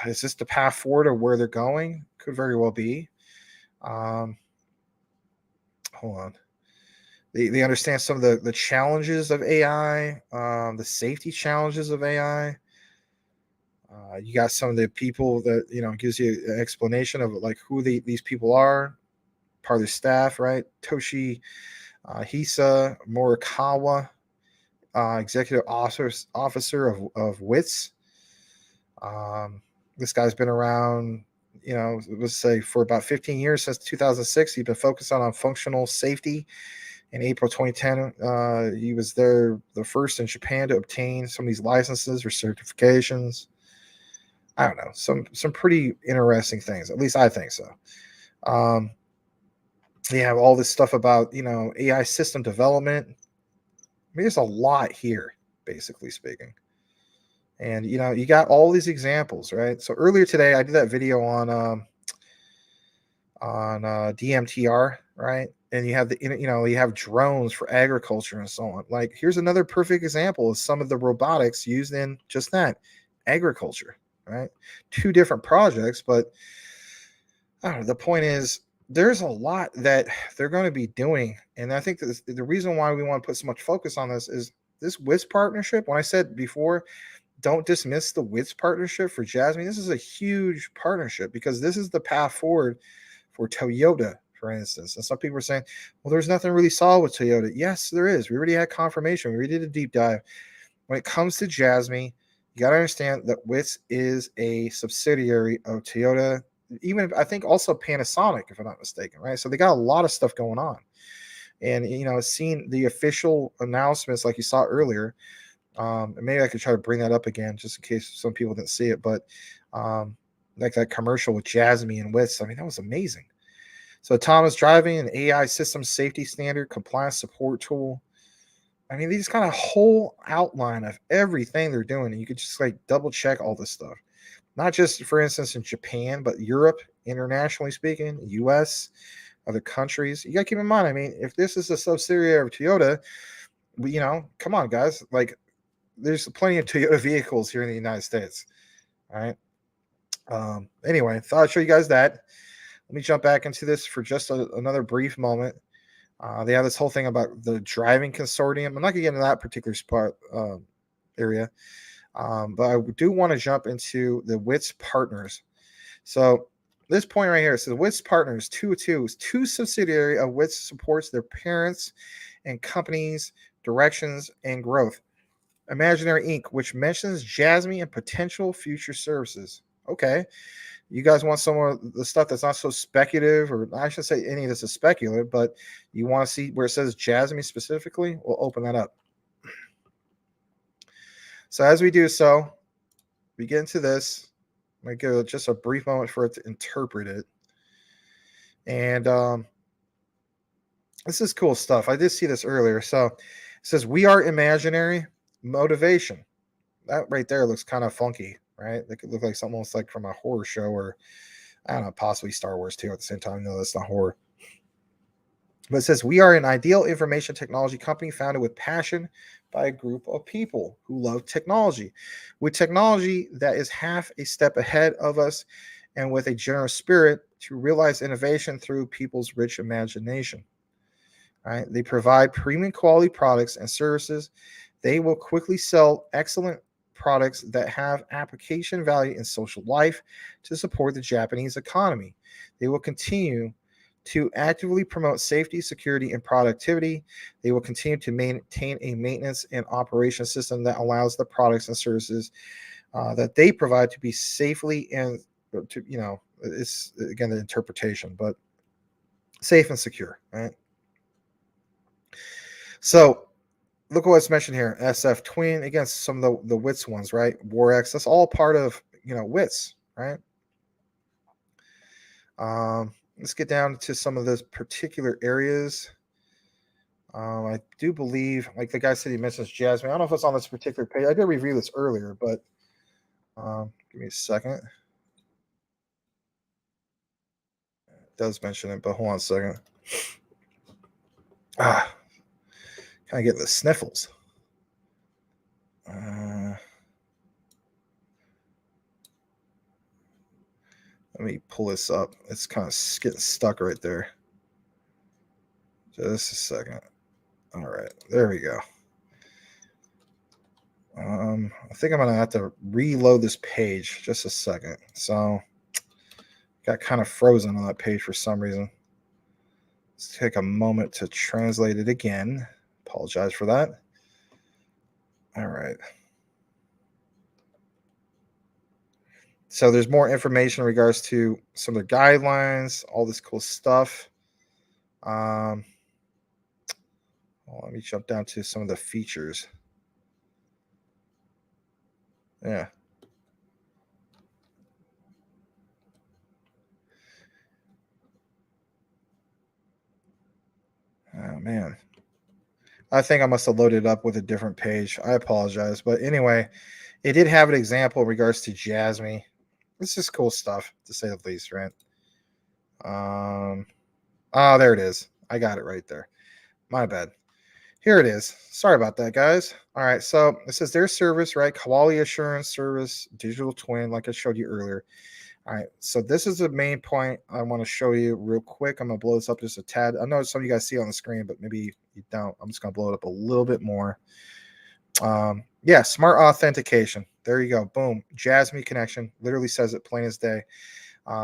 is this the path forward of where they're going? Could very well be. Hold on. They understand some of the challenges of AI, the safety challenges of AI. You got some of the people that, gives you an explanation of like who these people are, part of the staff, right? Toshi Hisa Morikawa, executive officer of Wits. This guy's been around, let's say for about 15 years, since 2006. He's been focused on functional safety. In April 2010, he was the first in Japan to obtain some of these licenses or certifications. I don't know, some pretty interesting things. At least I think so. They have all this stuff about, AI system development. I mean, there's a lot here, basically speaking. And you got all these examples, right? So earlier today, I did that video on DMTR, right? And you have you have drones for agriculture and so on. Like, here's another perfect example of some of the robotics used in just that, agriculture, right? Two different projects, but I don't know, the point is there's a lot that they're going to be doing, and I think that the reason why we want to put so much focus on this is this WITS partnership. When I said before, don't dismiss the WITS partnership for Jasmine. This is a huge partnership because this is the path forward for Toyota, for instance. And some people are saying, well, there's nothing really solid with Toyota. Yes, there is. We already had confirmation. We already did a deep dive. When it comes to Jasmine, you got to understand that WITS is a subsidiary of Toyota, even I think also Panasonic, if I'm not mistaken, right? So they got a lot of stuff going on. And, seeing the official announcements like you saw earlier, and maybe I could try to bring that up again just in case some people didn't see it. But like that commercial with Jasmine and WITS, I mean, that was amazing. So autonomous driving and AI system safety standard, compliance support tool. I mean, these kind of whole outline of everything they're doing. And you could just like double check all this stuff. Not just, for instance, in Japan, but Europe, internationally speaking, US, other countries. You got to keep in mind, I mean, if this is a subsidiary of Toyota, come on, guys. Like, there's plenty of Toyota vehicles here in the United States. All right. Anyway, thought I'd show you guys that. Let me jump back into this for just another brief moment. They have this whole thing about the driving consortium. I'm not going to get into that particular spot area, but I do want to jump into the WITS partners. So this point right here, so the WITS partners, 2 subsidiary of WITS supports their parents and companies' directions and growth. Imaginary Inc., which mentions Jasmine and potential future services. Okay. You guys want some of the stuff that's not so speculative, or I shouldn't say any of this is speculative, but you want to see where it says Jasmine specifically? We'll open that up. So as we do so, we get into this. I'm going to give just a brief moment for it to interpret it. And this is cool stuff. I did see this earlier. So it says, we are imaginary motivation. That right there looks kind of funky, right? It could look like something almost like from a horror show, or I don't know, possibly Star Wars too at the same time. No, that's not horror. But it says, we are an ideal information technology company founded with passion by a group of people who love technology, with technology that is half a step ahead of us, and with a generous spirit to realize innovation through people's rich imagination. Right? They provide premium quality products and services. They will quickly sell excellent products that have application value in social life to support the Japanese economy. They will continue to actively promote safety, security, and productivity. They will continue to maintain a maintenance and operation system that allows the products and services that they provide to be safely and to, it's again the interpretation, but safe and secure, right? So look what's mentioned here. SF Twin, against some of the WITS ones, right? WarX, that's all part of WITS, right? Let's get down to some of those particular areas. I do believe, like the guy said, he mentions Jasmine. I don't know if it's on this particular page. I did review this earlier, but give me a second. It does mention it, but hold on a second. Kind of get the sniffles. Let me pull this up. It's kind of getting stuck right there. Just a second. All right, there we go. I think I'm gonna have to reload this page. Just a second. So got kind of frozen on that page for some reason. Let's take a moment to translate it again. Apologize for that. All right. So there's more information in regards to some of the guidelines, all this cool stuff. Let me jump down to some of the features. Yeah. Oh, man. I think I must have loaded up with a different page. I apologize. But anyway, It did have an example in regards to Jasmine. This is cool stuff, to say the least, right? Oh, there it is. I got it right there. My bad. Here it is. Sorry about that, guys. All right, so it says their service, right? Quality assurance service, digital twin, like I showed you earlier. All right, so this is the main point I want to show you real quick. I'm going to blow this up just a tad. I know some of you guys see it on the screen, but maybe you don't. I'm just going to blow it up a little bit more. Yeah, smart authentication. There you go. Boom. Jasmine connection. Literally says it plain as day.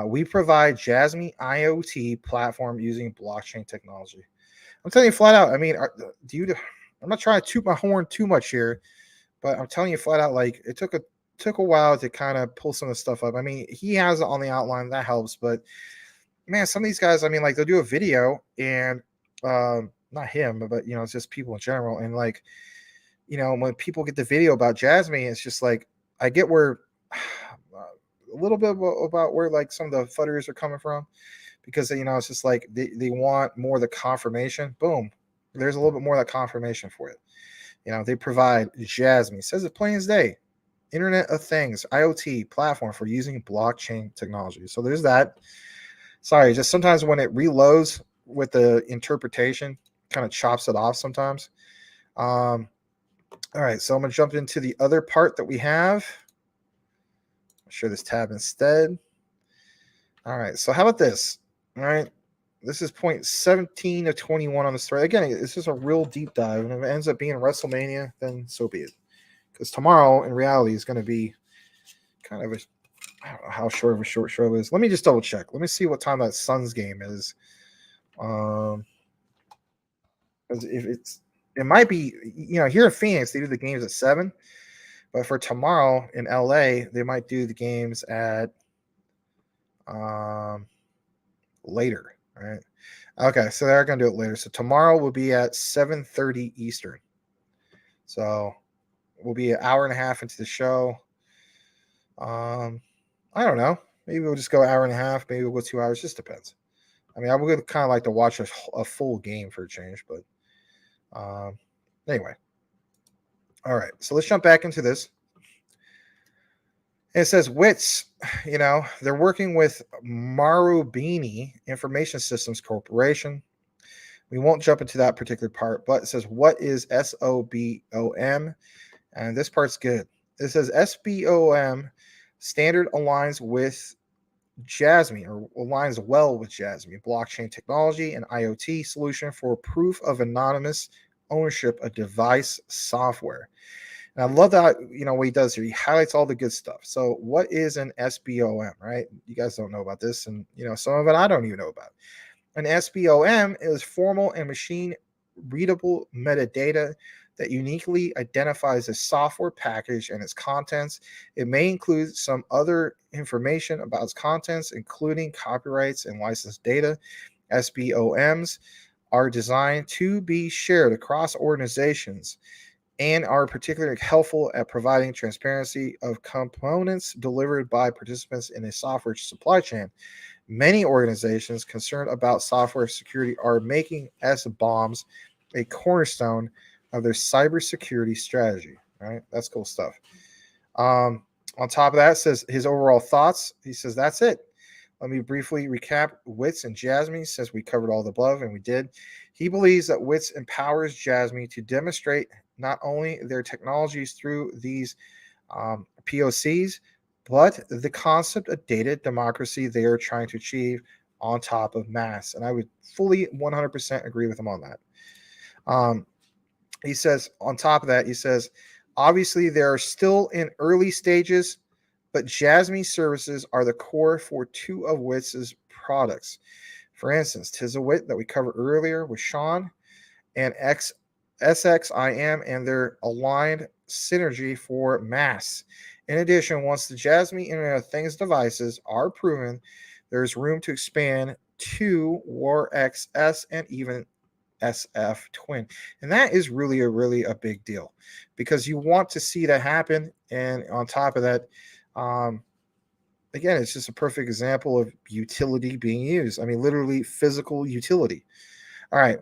We provide Jasmine IoT platform using blockchain technology. I'm telling you flat out. I mean, I'm not trying to toot my horn too much here, but I'm telling you flat out, like it took a while to kind of pull some of the stuff up. I mean, he has it on the outline, that helps, but man, some of these guys, I mean, like they'll do a video and not him, but you know, it's just people in general, and like, you know, when people get the video about Jasmine, it's just like I get where a little bit about where like some of the fudders are coming from, because you know it's just like they want more of the confirmation. Boom, there's a little bit more of that confirmation for it. You know, they provide Jasmine, says it plain as day, Internet of Things, IoT platform for using blockchain technology. So there's that. Sorry, just sometimes when it reloads with the interpretation, kind of chops it off sometimes. All right, so I'm gonna jump into the other part that we have. I'll share this tab instead. All right, so how about this? All right, this is point 17 of 21 on the story. Again, this is a real deep dive, and if it ends up being WrestleMania, then so be it. Because tomorrow, in reality, is going to be kind of I don't know how short of a short show it is. Let me just double check. Let me see what time that Suns game is. It might be, you know, here in Phoenix, they do the games at 7. But for tomorrow in LA, they might do the games at later, right? Okay, so they're going to do it later. So tomorrow will be at 7:30 Eastern. So we'll be an hour and a half into the show. I don't know. Maybe we'll just go an hour and a half. Maybe we'll go 2 hours. Just depends. I mean, I would kind of like to watch a full game for a change, but anyway. All right, so let's jump back into this. It says WITS, you know, they're working with Marubeni Information Systems Corporation. We won't jump into that particular part, but it says, what is SOBOM? And this part's good. It says SBOM standard aligns with Jasmine, or aligns well with Jasmine, blockchain technology and IoT solution for proof of anonymous ownership of device software. And I love that, you know, what he does here. He highlights all the good stuff. So what is an SBOM, right? You guys don't know about this, and, you know, some of it I don't even know about. An SBOM is formal and machine readable metadata that uniquely identifies a software package and its contents. It may include some other information about its contents, including copyrights and licensed data. SBOMs are designed to be shared across organizations and are particularly helpful at providing transparency of components delivered by participants in a software supply chain. Many organizations concerned about software security are making SBOMs a cornerstone of their cybersecurity strategy. Right? That's cool stuff. On top of that, it says his overall thoughts. He says, that's it. Let me briefly recap WITS and Jasmine, since we covered all the above, and we did. He believes that WITS empowers Jasmine to demonstrate not only their technologies through these POCs, but the concept of data democracy they are trying to achieve on top of mass. And I would fully 100% agree with him on that. He says, on top of that, he says, obviously, they are still in early stages, but Jasmine services are the core for 2 of WITS's products. For instance, Tizawit that we covered earlier with Sean, and SXIM and their aligned synergy for mass. In addition, once the Jasmine Internet of Things devices are proven, there's room to expand to WarXS and even SF Twin. And that is really a big deal, because you want to see that happen. And on top of that, again, it's just a perfect example of utility being used. I mean, literally physical utility. All right.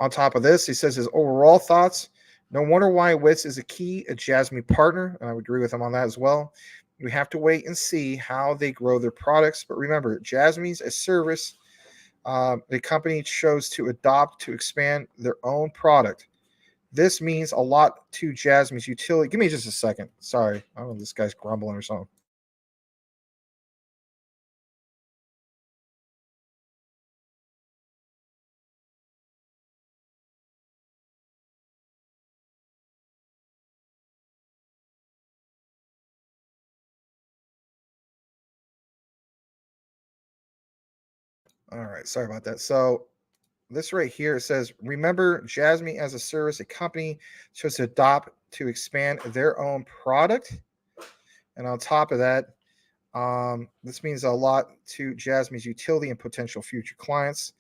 On top of this, he says his overall thoughts. No wonder why WITS is a key, a Jasmine partner, and I would agree with him on that as well. We have to wait and see how they grow their products. But remember, Jasmine's a service the company chose to adopt to expand their own product. This means a lot to Jasmine's utility. Give me just a second. Sorry. I don't know if this guy's grumbling or something. All right. Sorry about that. So this right here, it says, remember Jasmine as a service, a company chose to adopt to expand their own product. And on top of that, this means a lot to Jasmine's utility and potential future clients.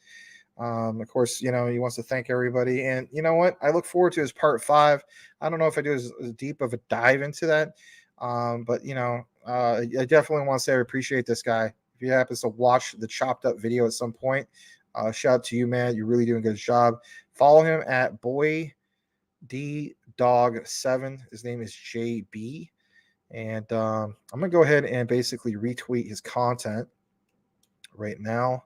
Of course, he wants to thank everybody. And you know what? I look forward to his part 5. I don't know if I do as deep of a dive into that. But, I definitely want to say I appreciate this guy. If he happens to watch the chopped up video at some point, shout out to you, man. You're really doing a good job. Follow him at BoyDDog7. His name is JB. And I'm going to go ahead and basically retweet his content right now.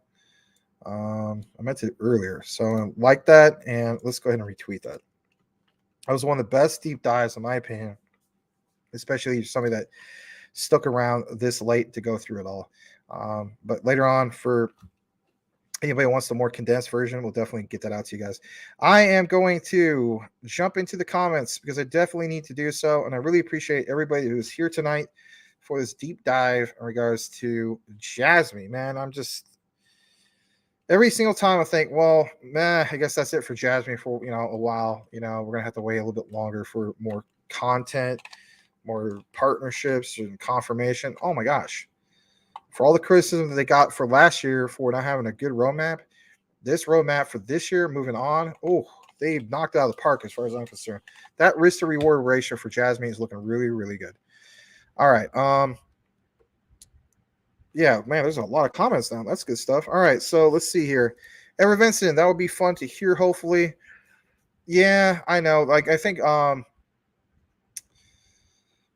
I meant to earlier. So like that, and let's go ahead and retweet that. That was one of the best deep dives, in my opinion, especially somebody that stuck around this late to go through it all. But later on, for anybody who wants the more condensed version, we'll definitely get that out to you guys. I am going to jump into the comments because I definitely need to do so. And I really appreciate everybody who's here tonight for this deep dive in regards to Jasmine. Man, I'm just every single time I think, well, I guess that's it for Jasmine for a while. We're gonna have to wait a little bit longer for more content, more partnerships and confirmation. Oh my gosh. For all the criticism that they got for last year for not having a good roadmap, this roadmap for this year, moving on, they knocked it out of the park as far as I'm concerned. That risk to reward ratio for Jasmine is looking really, really good. All right. Yeah, man, there's a lot of comments now. That's good stuff. All right, so let's see here. Ever Vincent, that would be fun to hear, hopefully. Yeah, I know. Like, I think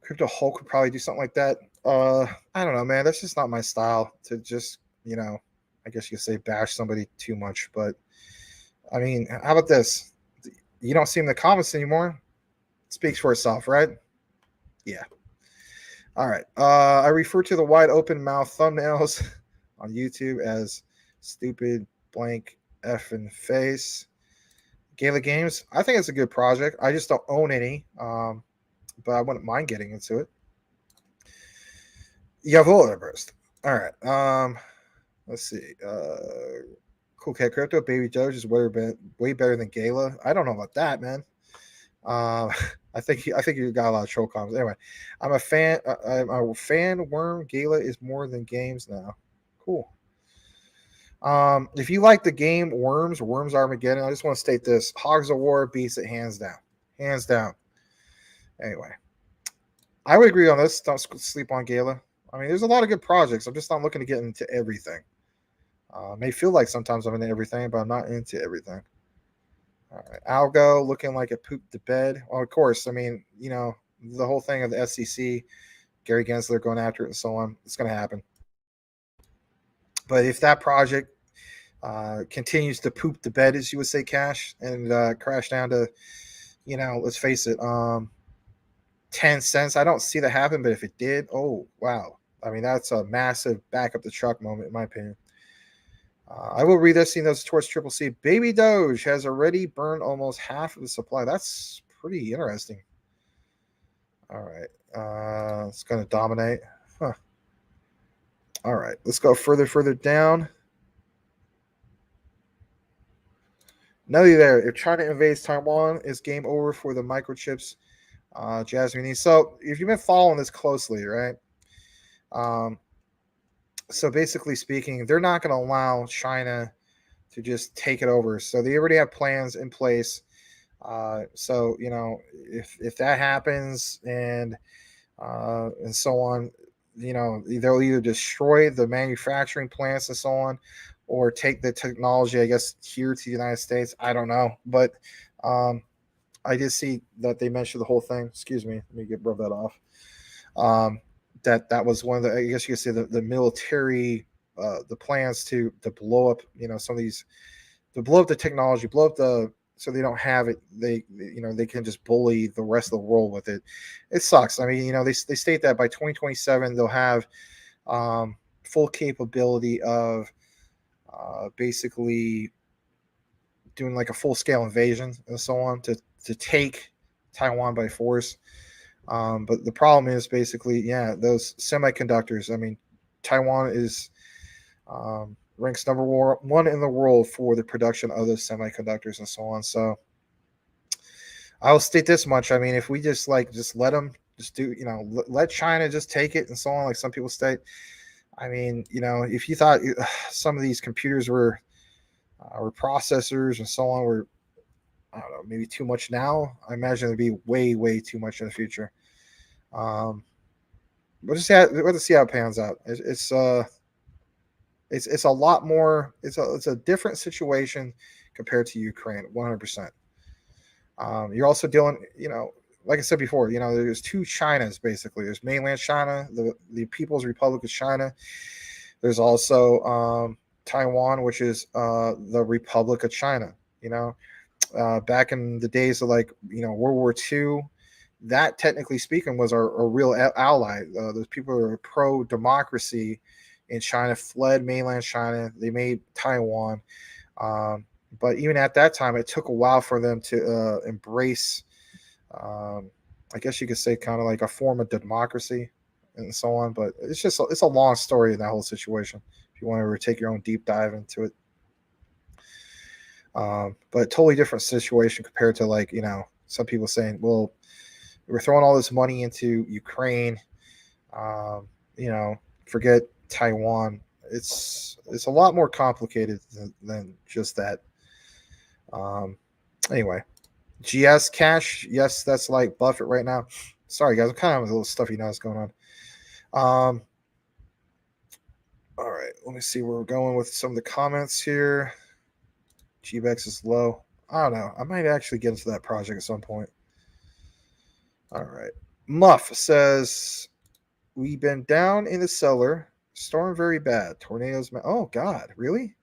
Crypto Hulk would probably do something like that. I don't know, man. That's just not my style to just, I guess you could say bash somebody too much. But, I mean, how about this? You don't see him in the comments anymore. It speaks for itself, right? Yeah. All right. I refer to the wide open mouth thumbnails on YouTube as stupid blank effing face. Gala Games. I think it's a good project. I just don't own any. But I wouldn't mind getting into it. Jawohl, Everest. All right. Let's see. Cool Cat Crypto, Baby Doge is way better than Gala. I don't know about that, man. I think you got a lot of troll comments. Anyway, I'm a fan. I'm a fan. Worm Gala is more than games now. Cool. If you like the game Worms Armageddon, I just want to state this: Hogs of War beats it hands down. Hands down. Anyway, I would agree on this. Don't sleep on Gala. I mean, there's a lot of good projects. I'm just not looking to get into everything. May feel like sometimes I'm into everything, but I'm not into everything. All right. Algo looking like it pooped the bed. Well, of course. I mean, the whole thing of the SEC, Gary Gensler going after it and so on, it's going to happen. But if that project continues to poop the bed, as you would say, Cash, and crash down to, let's face it, 10 cents, I don't see that happen. But if it did, oh, wow. I mean, that's a massive back up the truck moment, in my opinion. I will read this, seeing those towards Triple C. Baby Doge has already burned almost half of the supply. That's pretty interesting. All right. It's going to dominate. Huh. All right. Let's go further down. Nelly there. If China invades Taiwan, is game over for the microchips Jasmine. So if you've been following this closely, right? So basically speaking, they're not going to allow China to just take it over. So they already have plans in place. So if that happens and so on, they'll either destroy the manufacturing plants and so on, or take the technology, I guess, here to the United States. I don't know, but I did see that they mentioned the whole thing. Excuse me, let me rub that off. That was one of the, I guess you could say, the military, the plans to blow up, some of these, to blow up the technology, blow up so they don't have it. They can just bully the rest of the world with it. It sucks. I mean, they state that by 2027 they'll have full capability of basically doing like a full scale invasion and so on to take Taiwan by force. But the problem is basically, those semiconductors. I mean, Taiwan is ranks number one in the world for the production of those semiconductors and so on. So I'll state this much. I mean, if we just let them just do, let China just take it and so on, like some people state. I mean, if you thought some of these computers were processors and so on were, I don't know, maybe too much now, I imagine it'd be way, way too much in the future. We'll just see how it pans out. It's a lot more. It's a different situation compared to Ukraine, 100%. You're also dealing, like I said before, there's two Chinas basically. There's mainland China, the People's Republic of China. There's also Taiwan, which is the Republic of China. Back in the days of World War II, that technically speaking was our real ally. Those people who are pro-democracy in China fled mainland China. They made Taiwan. But even at that time, it took a while for them to embrace, I guess you could say, kind of like a form of democracy and so on. But it's a long story in that whole situation. If you want to take your own deep dive into it. But totally different situation compared to some people saying, well, we're throwing all this money into Ukraine, forget Taiwan. It's a lot more complicated than just that. Anyway, GS Cash, yes, that's like Buffett right now. Sorry guys, I'm kind of having a little stuffy nose going on. All right, let me see where we're going with some of the comments here. GBEX is low. I don't know. I might actually get into that project at some point. All right. Muff says, we've been down in the cellar. Storm very bad. Tornadoes. Oh, God. Really?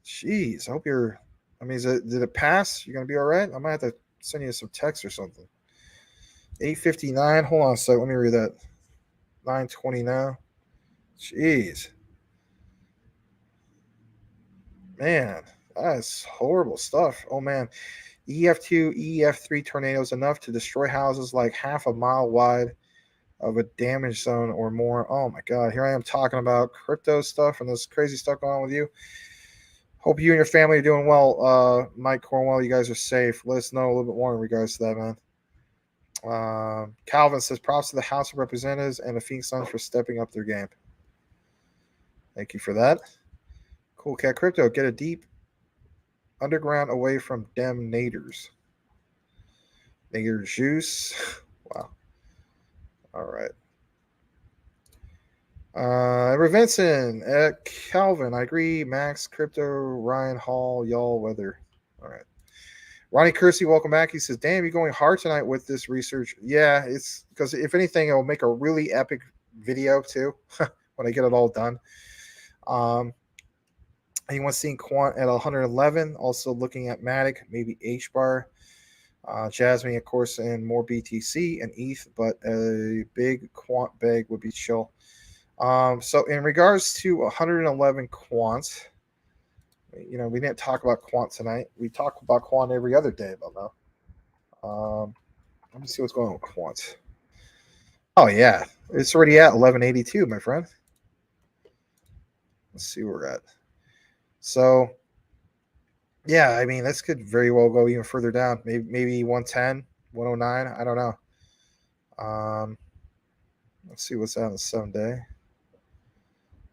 Jeez. I hope you're... I mean, did it pass? You're going to be all right? I might have to send you some text or something. 8:59. Hold on a second. Let me read that. 9:20 now. Jeez. Man, that's horrible stuff. Oh, man. EF2, EF3 tornadoes enough to destroy houses like half a mile wide of a damage zone or more. Oh, my God. Here I am talking about crypto stuff and this crazy stuff going on with you. Hope you and your family are doing well. Mike Cornwell, you guys are safe. Let us know a little bit more in regards to that, man. Calvin says, props to the House of Representatives and the Phoenix Suns for stepping up their game. Thank you for that. Cool Cat Crypto, get a deep underground away from dem naders. Nader juice. Wow. All right. Vincent, Calvin, I agree. Max, Crypto, Ryan Hall, y'all weather. All right. Ronnie Kersey, welcome back. He says, damn, you're going hard tonight with this research. Yeah, it's because if anything, it'll make a really epic video too when I get it all done. Anyone seeing Quant at 111? Also looking at Matic, maybe H-bar. Jasmine, of course, and more BTC and ETH, but a big Quant bag would be chill. So in regards to 111 Quant, we didn't talk about Quant tonight. We talk about Quant every other day, though. Let me see what's going on with Quant. Oh, yeah. It's already at 1182, my friend. Let's see where we're at. So, yeah, I mean, this could very well go even further down. Maybe 110, 109. I don't know. Let's see what's on the 7-day.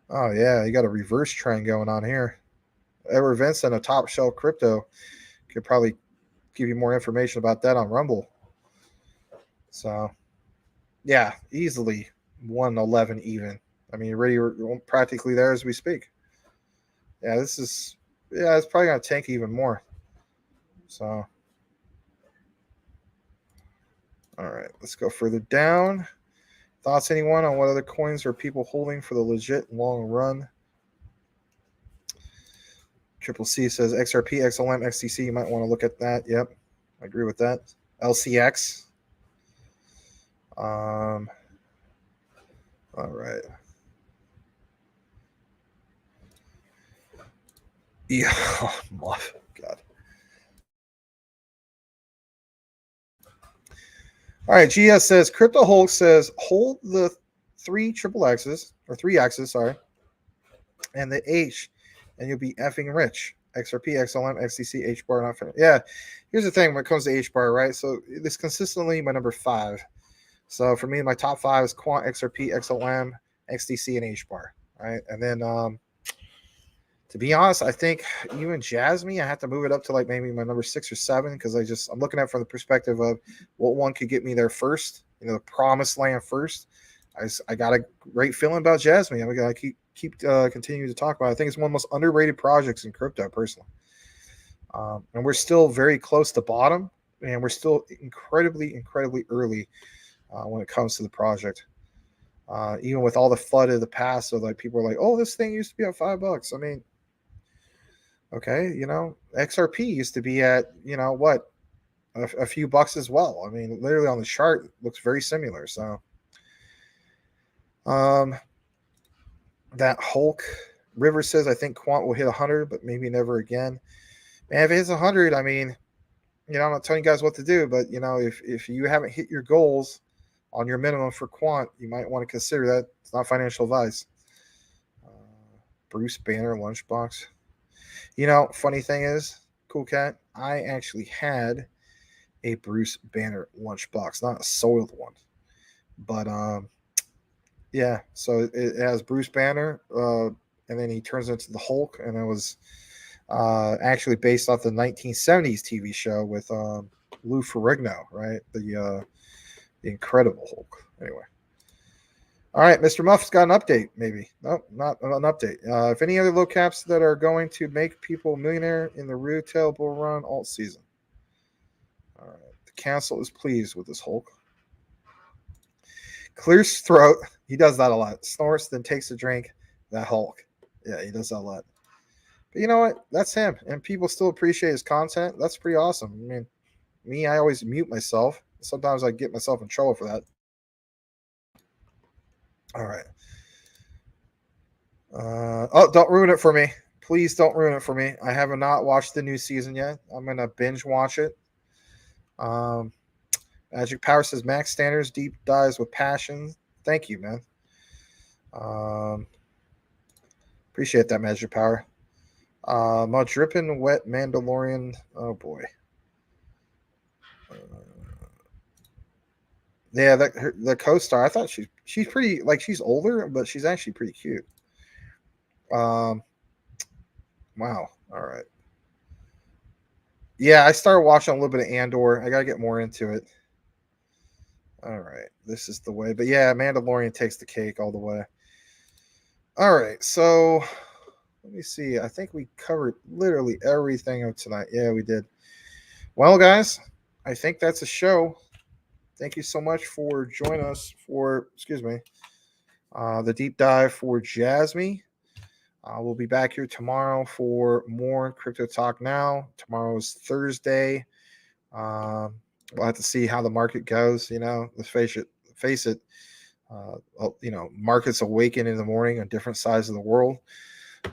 Oh, yeah, you got a reverse trend going on here. Edward Vincent, a top shelf crypto, could probably give you more information about that on Rumble. So, yeah, easily 111 even. I mean, we're practically there as we speak. Yeah, it's probably going to tank even more. So, All right, let's go further down. Thoughts, anyone, on what other coins are people holding for the legit long run? Triple C says XRP, XLM, XTC. You might want to look at that. Yep, I agree with that. LCX. All right. Yeah. Oh, God. All right. GS says Crypto Hulk says hold the 3 X's, sorry, and the H, and you'll be effing rich. XRP, XLM, XTC, H bar, not finished. Yeah. Here's the thing when it comes to H bar, right? So it's consistently my number 5. So for me, my top 5 is Quant, XRP, XLM, XTC, and H bar, right? And then to be honest, I think even Jasmine, I have to move it up to like maybe my number 6 or 7 because I'm looking at it from the perspective of what one could get me there first, the promised land first. I got a great feeling about Jasmine. I'm gonna keep continuing to talk about it. I think it's one of the most underrated projects in crypto, personally. And we're still very close to bottom, and we're still incredibly early when it comes to the project. Even with all the flood of the past, so like people are like, "Oh, this thing used to be at $5." I mean, okay, XRP used to be at what, a few bucks as well. I mean, literally on the chart, it looks very similar. So, that Hulk River says, I think Quant will hit 100, but maybe never again. Man, if it hits 100, I mean, I'm not telling you guys what to do, but if you haven't hit your goals on your minimum for Quant, you might want to consider that. It's not financial advice. Bruce Banner lunchbox. Funny thing is, Cool Cat, I actually had a Bruce Banner lunchbox, not a soiled one, but yeah. So it has Bruce Banner, and then he turns into the Hulk, and it was actually based off the 1970s TV show with Lou Ferrigno, right? The Incredible Hulk. Anyway. All right, Mr. Muff's got an update, maybe. Nope, not an update. If any other low caps that are going to make people a millionaire in the retail bull run alt season. All right, the council is pleased with this Hulk. Clears throat. He does that a lot. Snorts, then takes a drink. That Hulk. Yeah, he does that a lot. But you know what? That's him. And people still appreciate his content. That's pretty awesome. I mean, I always mute myself. Sometimes I get myself in trouble for that. All right. Don't ruin it for me. Please don't ruin it for me. I have not watched the new season yet. I'm going to binge watch it. Magic Power says max standards, deep dives with passion. Thank you, man. Appreciate that, Magic Power. My dripping wet Mandalorian. Oh boy. Yeah, the co-star. I thought she's pretty. Like, she's older, but she's actually pretty cute. Wow. All right. Yeah, I started watching a little bit of Andor. I got to get more into it. All right. This is the way. But yeah, Mandalorian takes the cake all the way. All right. So let me see. I think we covered literally everything of tonight. Yeah, we did. Well, guys, I think that's a show. Thank you so much for joining us for, the deep dive for Jasmine. We'll be back here tomorrow for more Crypto Talk Now. Tomorrow's Thursday. We'll have to see how the market goes. Let's face it. Markets awaken in the morning on different sides of the world.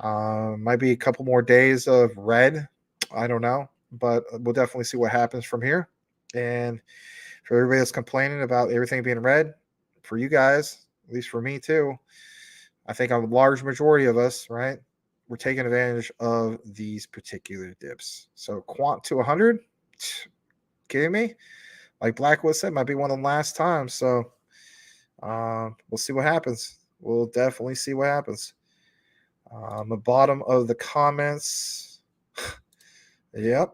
Might be a couple more days of red. I don't know, but we'll definitely see what happens from here. And for everybody that's complaining about everything being red, for you guys, at least for me too, I think a large majority of us, right, we're taking advantage of these particular dips. So Quant to 100, kidding me? Like Blackwood said, might be one of the last times. So we'll see what happens. We'll definitely see what happens. The bottom of the comments. Yep,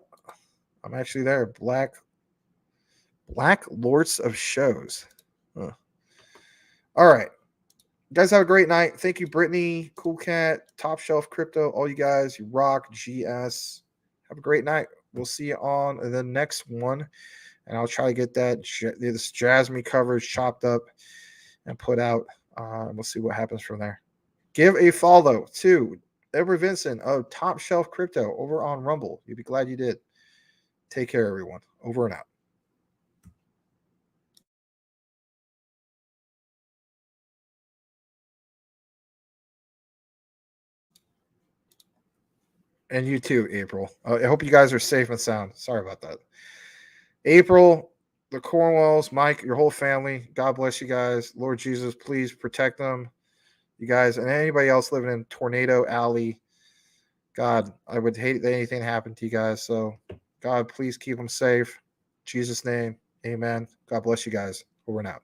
I'm actually there. Black Lords of Shows. Huh. All right. You guys have a great night. Thank you, Brittany, Cool Cat, Top Shelf Crypto, all you guys. You rock. GS. Have a great night. We'll see you on the next one. and I'll try to get this Jasmine coverage chopped up and put out. We'll see what happens from there. Give a follow to Edward Vincent of Top Shelf Crypto over on Rumble. You'd be glad you did. Take care, everyone. Over and out. And you too, April. I hope you guys are safe and sound. Sorry about that. April, the Cornwalls, Mike, your whole family. God bless you guys. Lord Jesus, please protect them. You guys and anybody else living in Tornado Alley. God, I would hate that anything happened to you guys. So, God, please keep them safe. In Jesus' name, amen. God bless you guys. Over and out.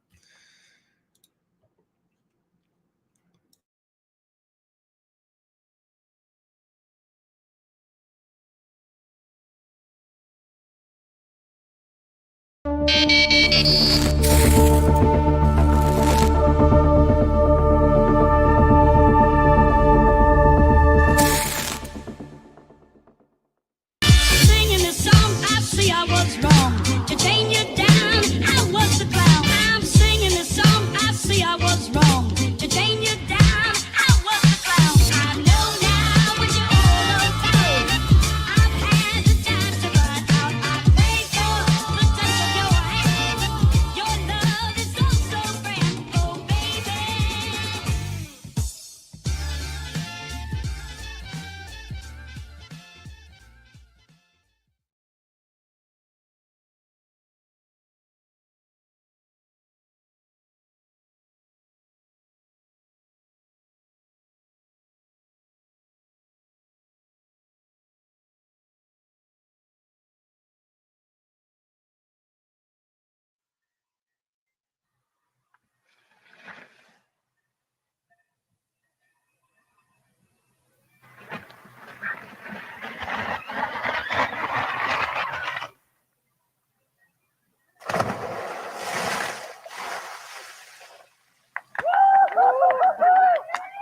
Singing this song, I see I was wrong. To chain you down, I was the clown. I'm singing this song, I see I was wrong. To chain you down, I was the clown. I know now when you're all alone. I've had the time to run out. I pray for the touch of your hand. Your love is so, so grand, oh baby.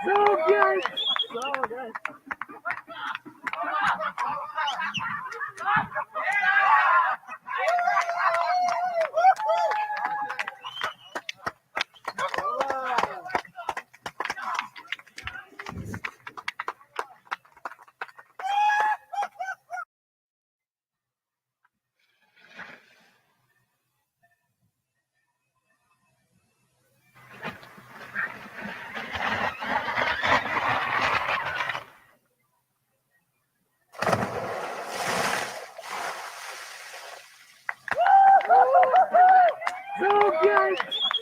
So good.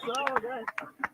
So good.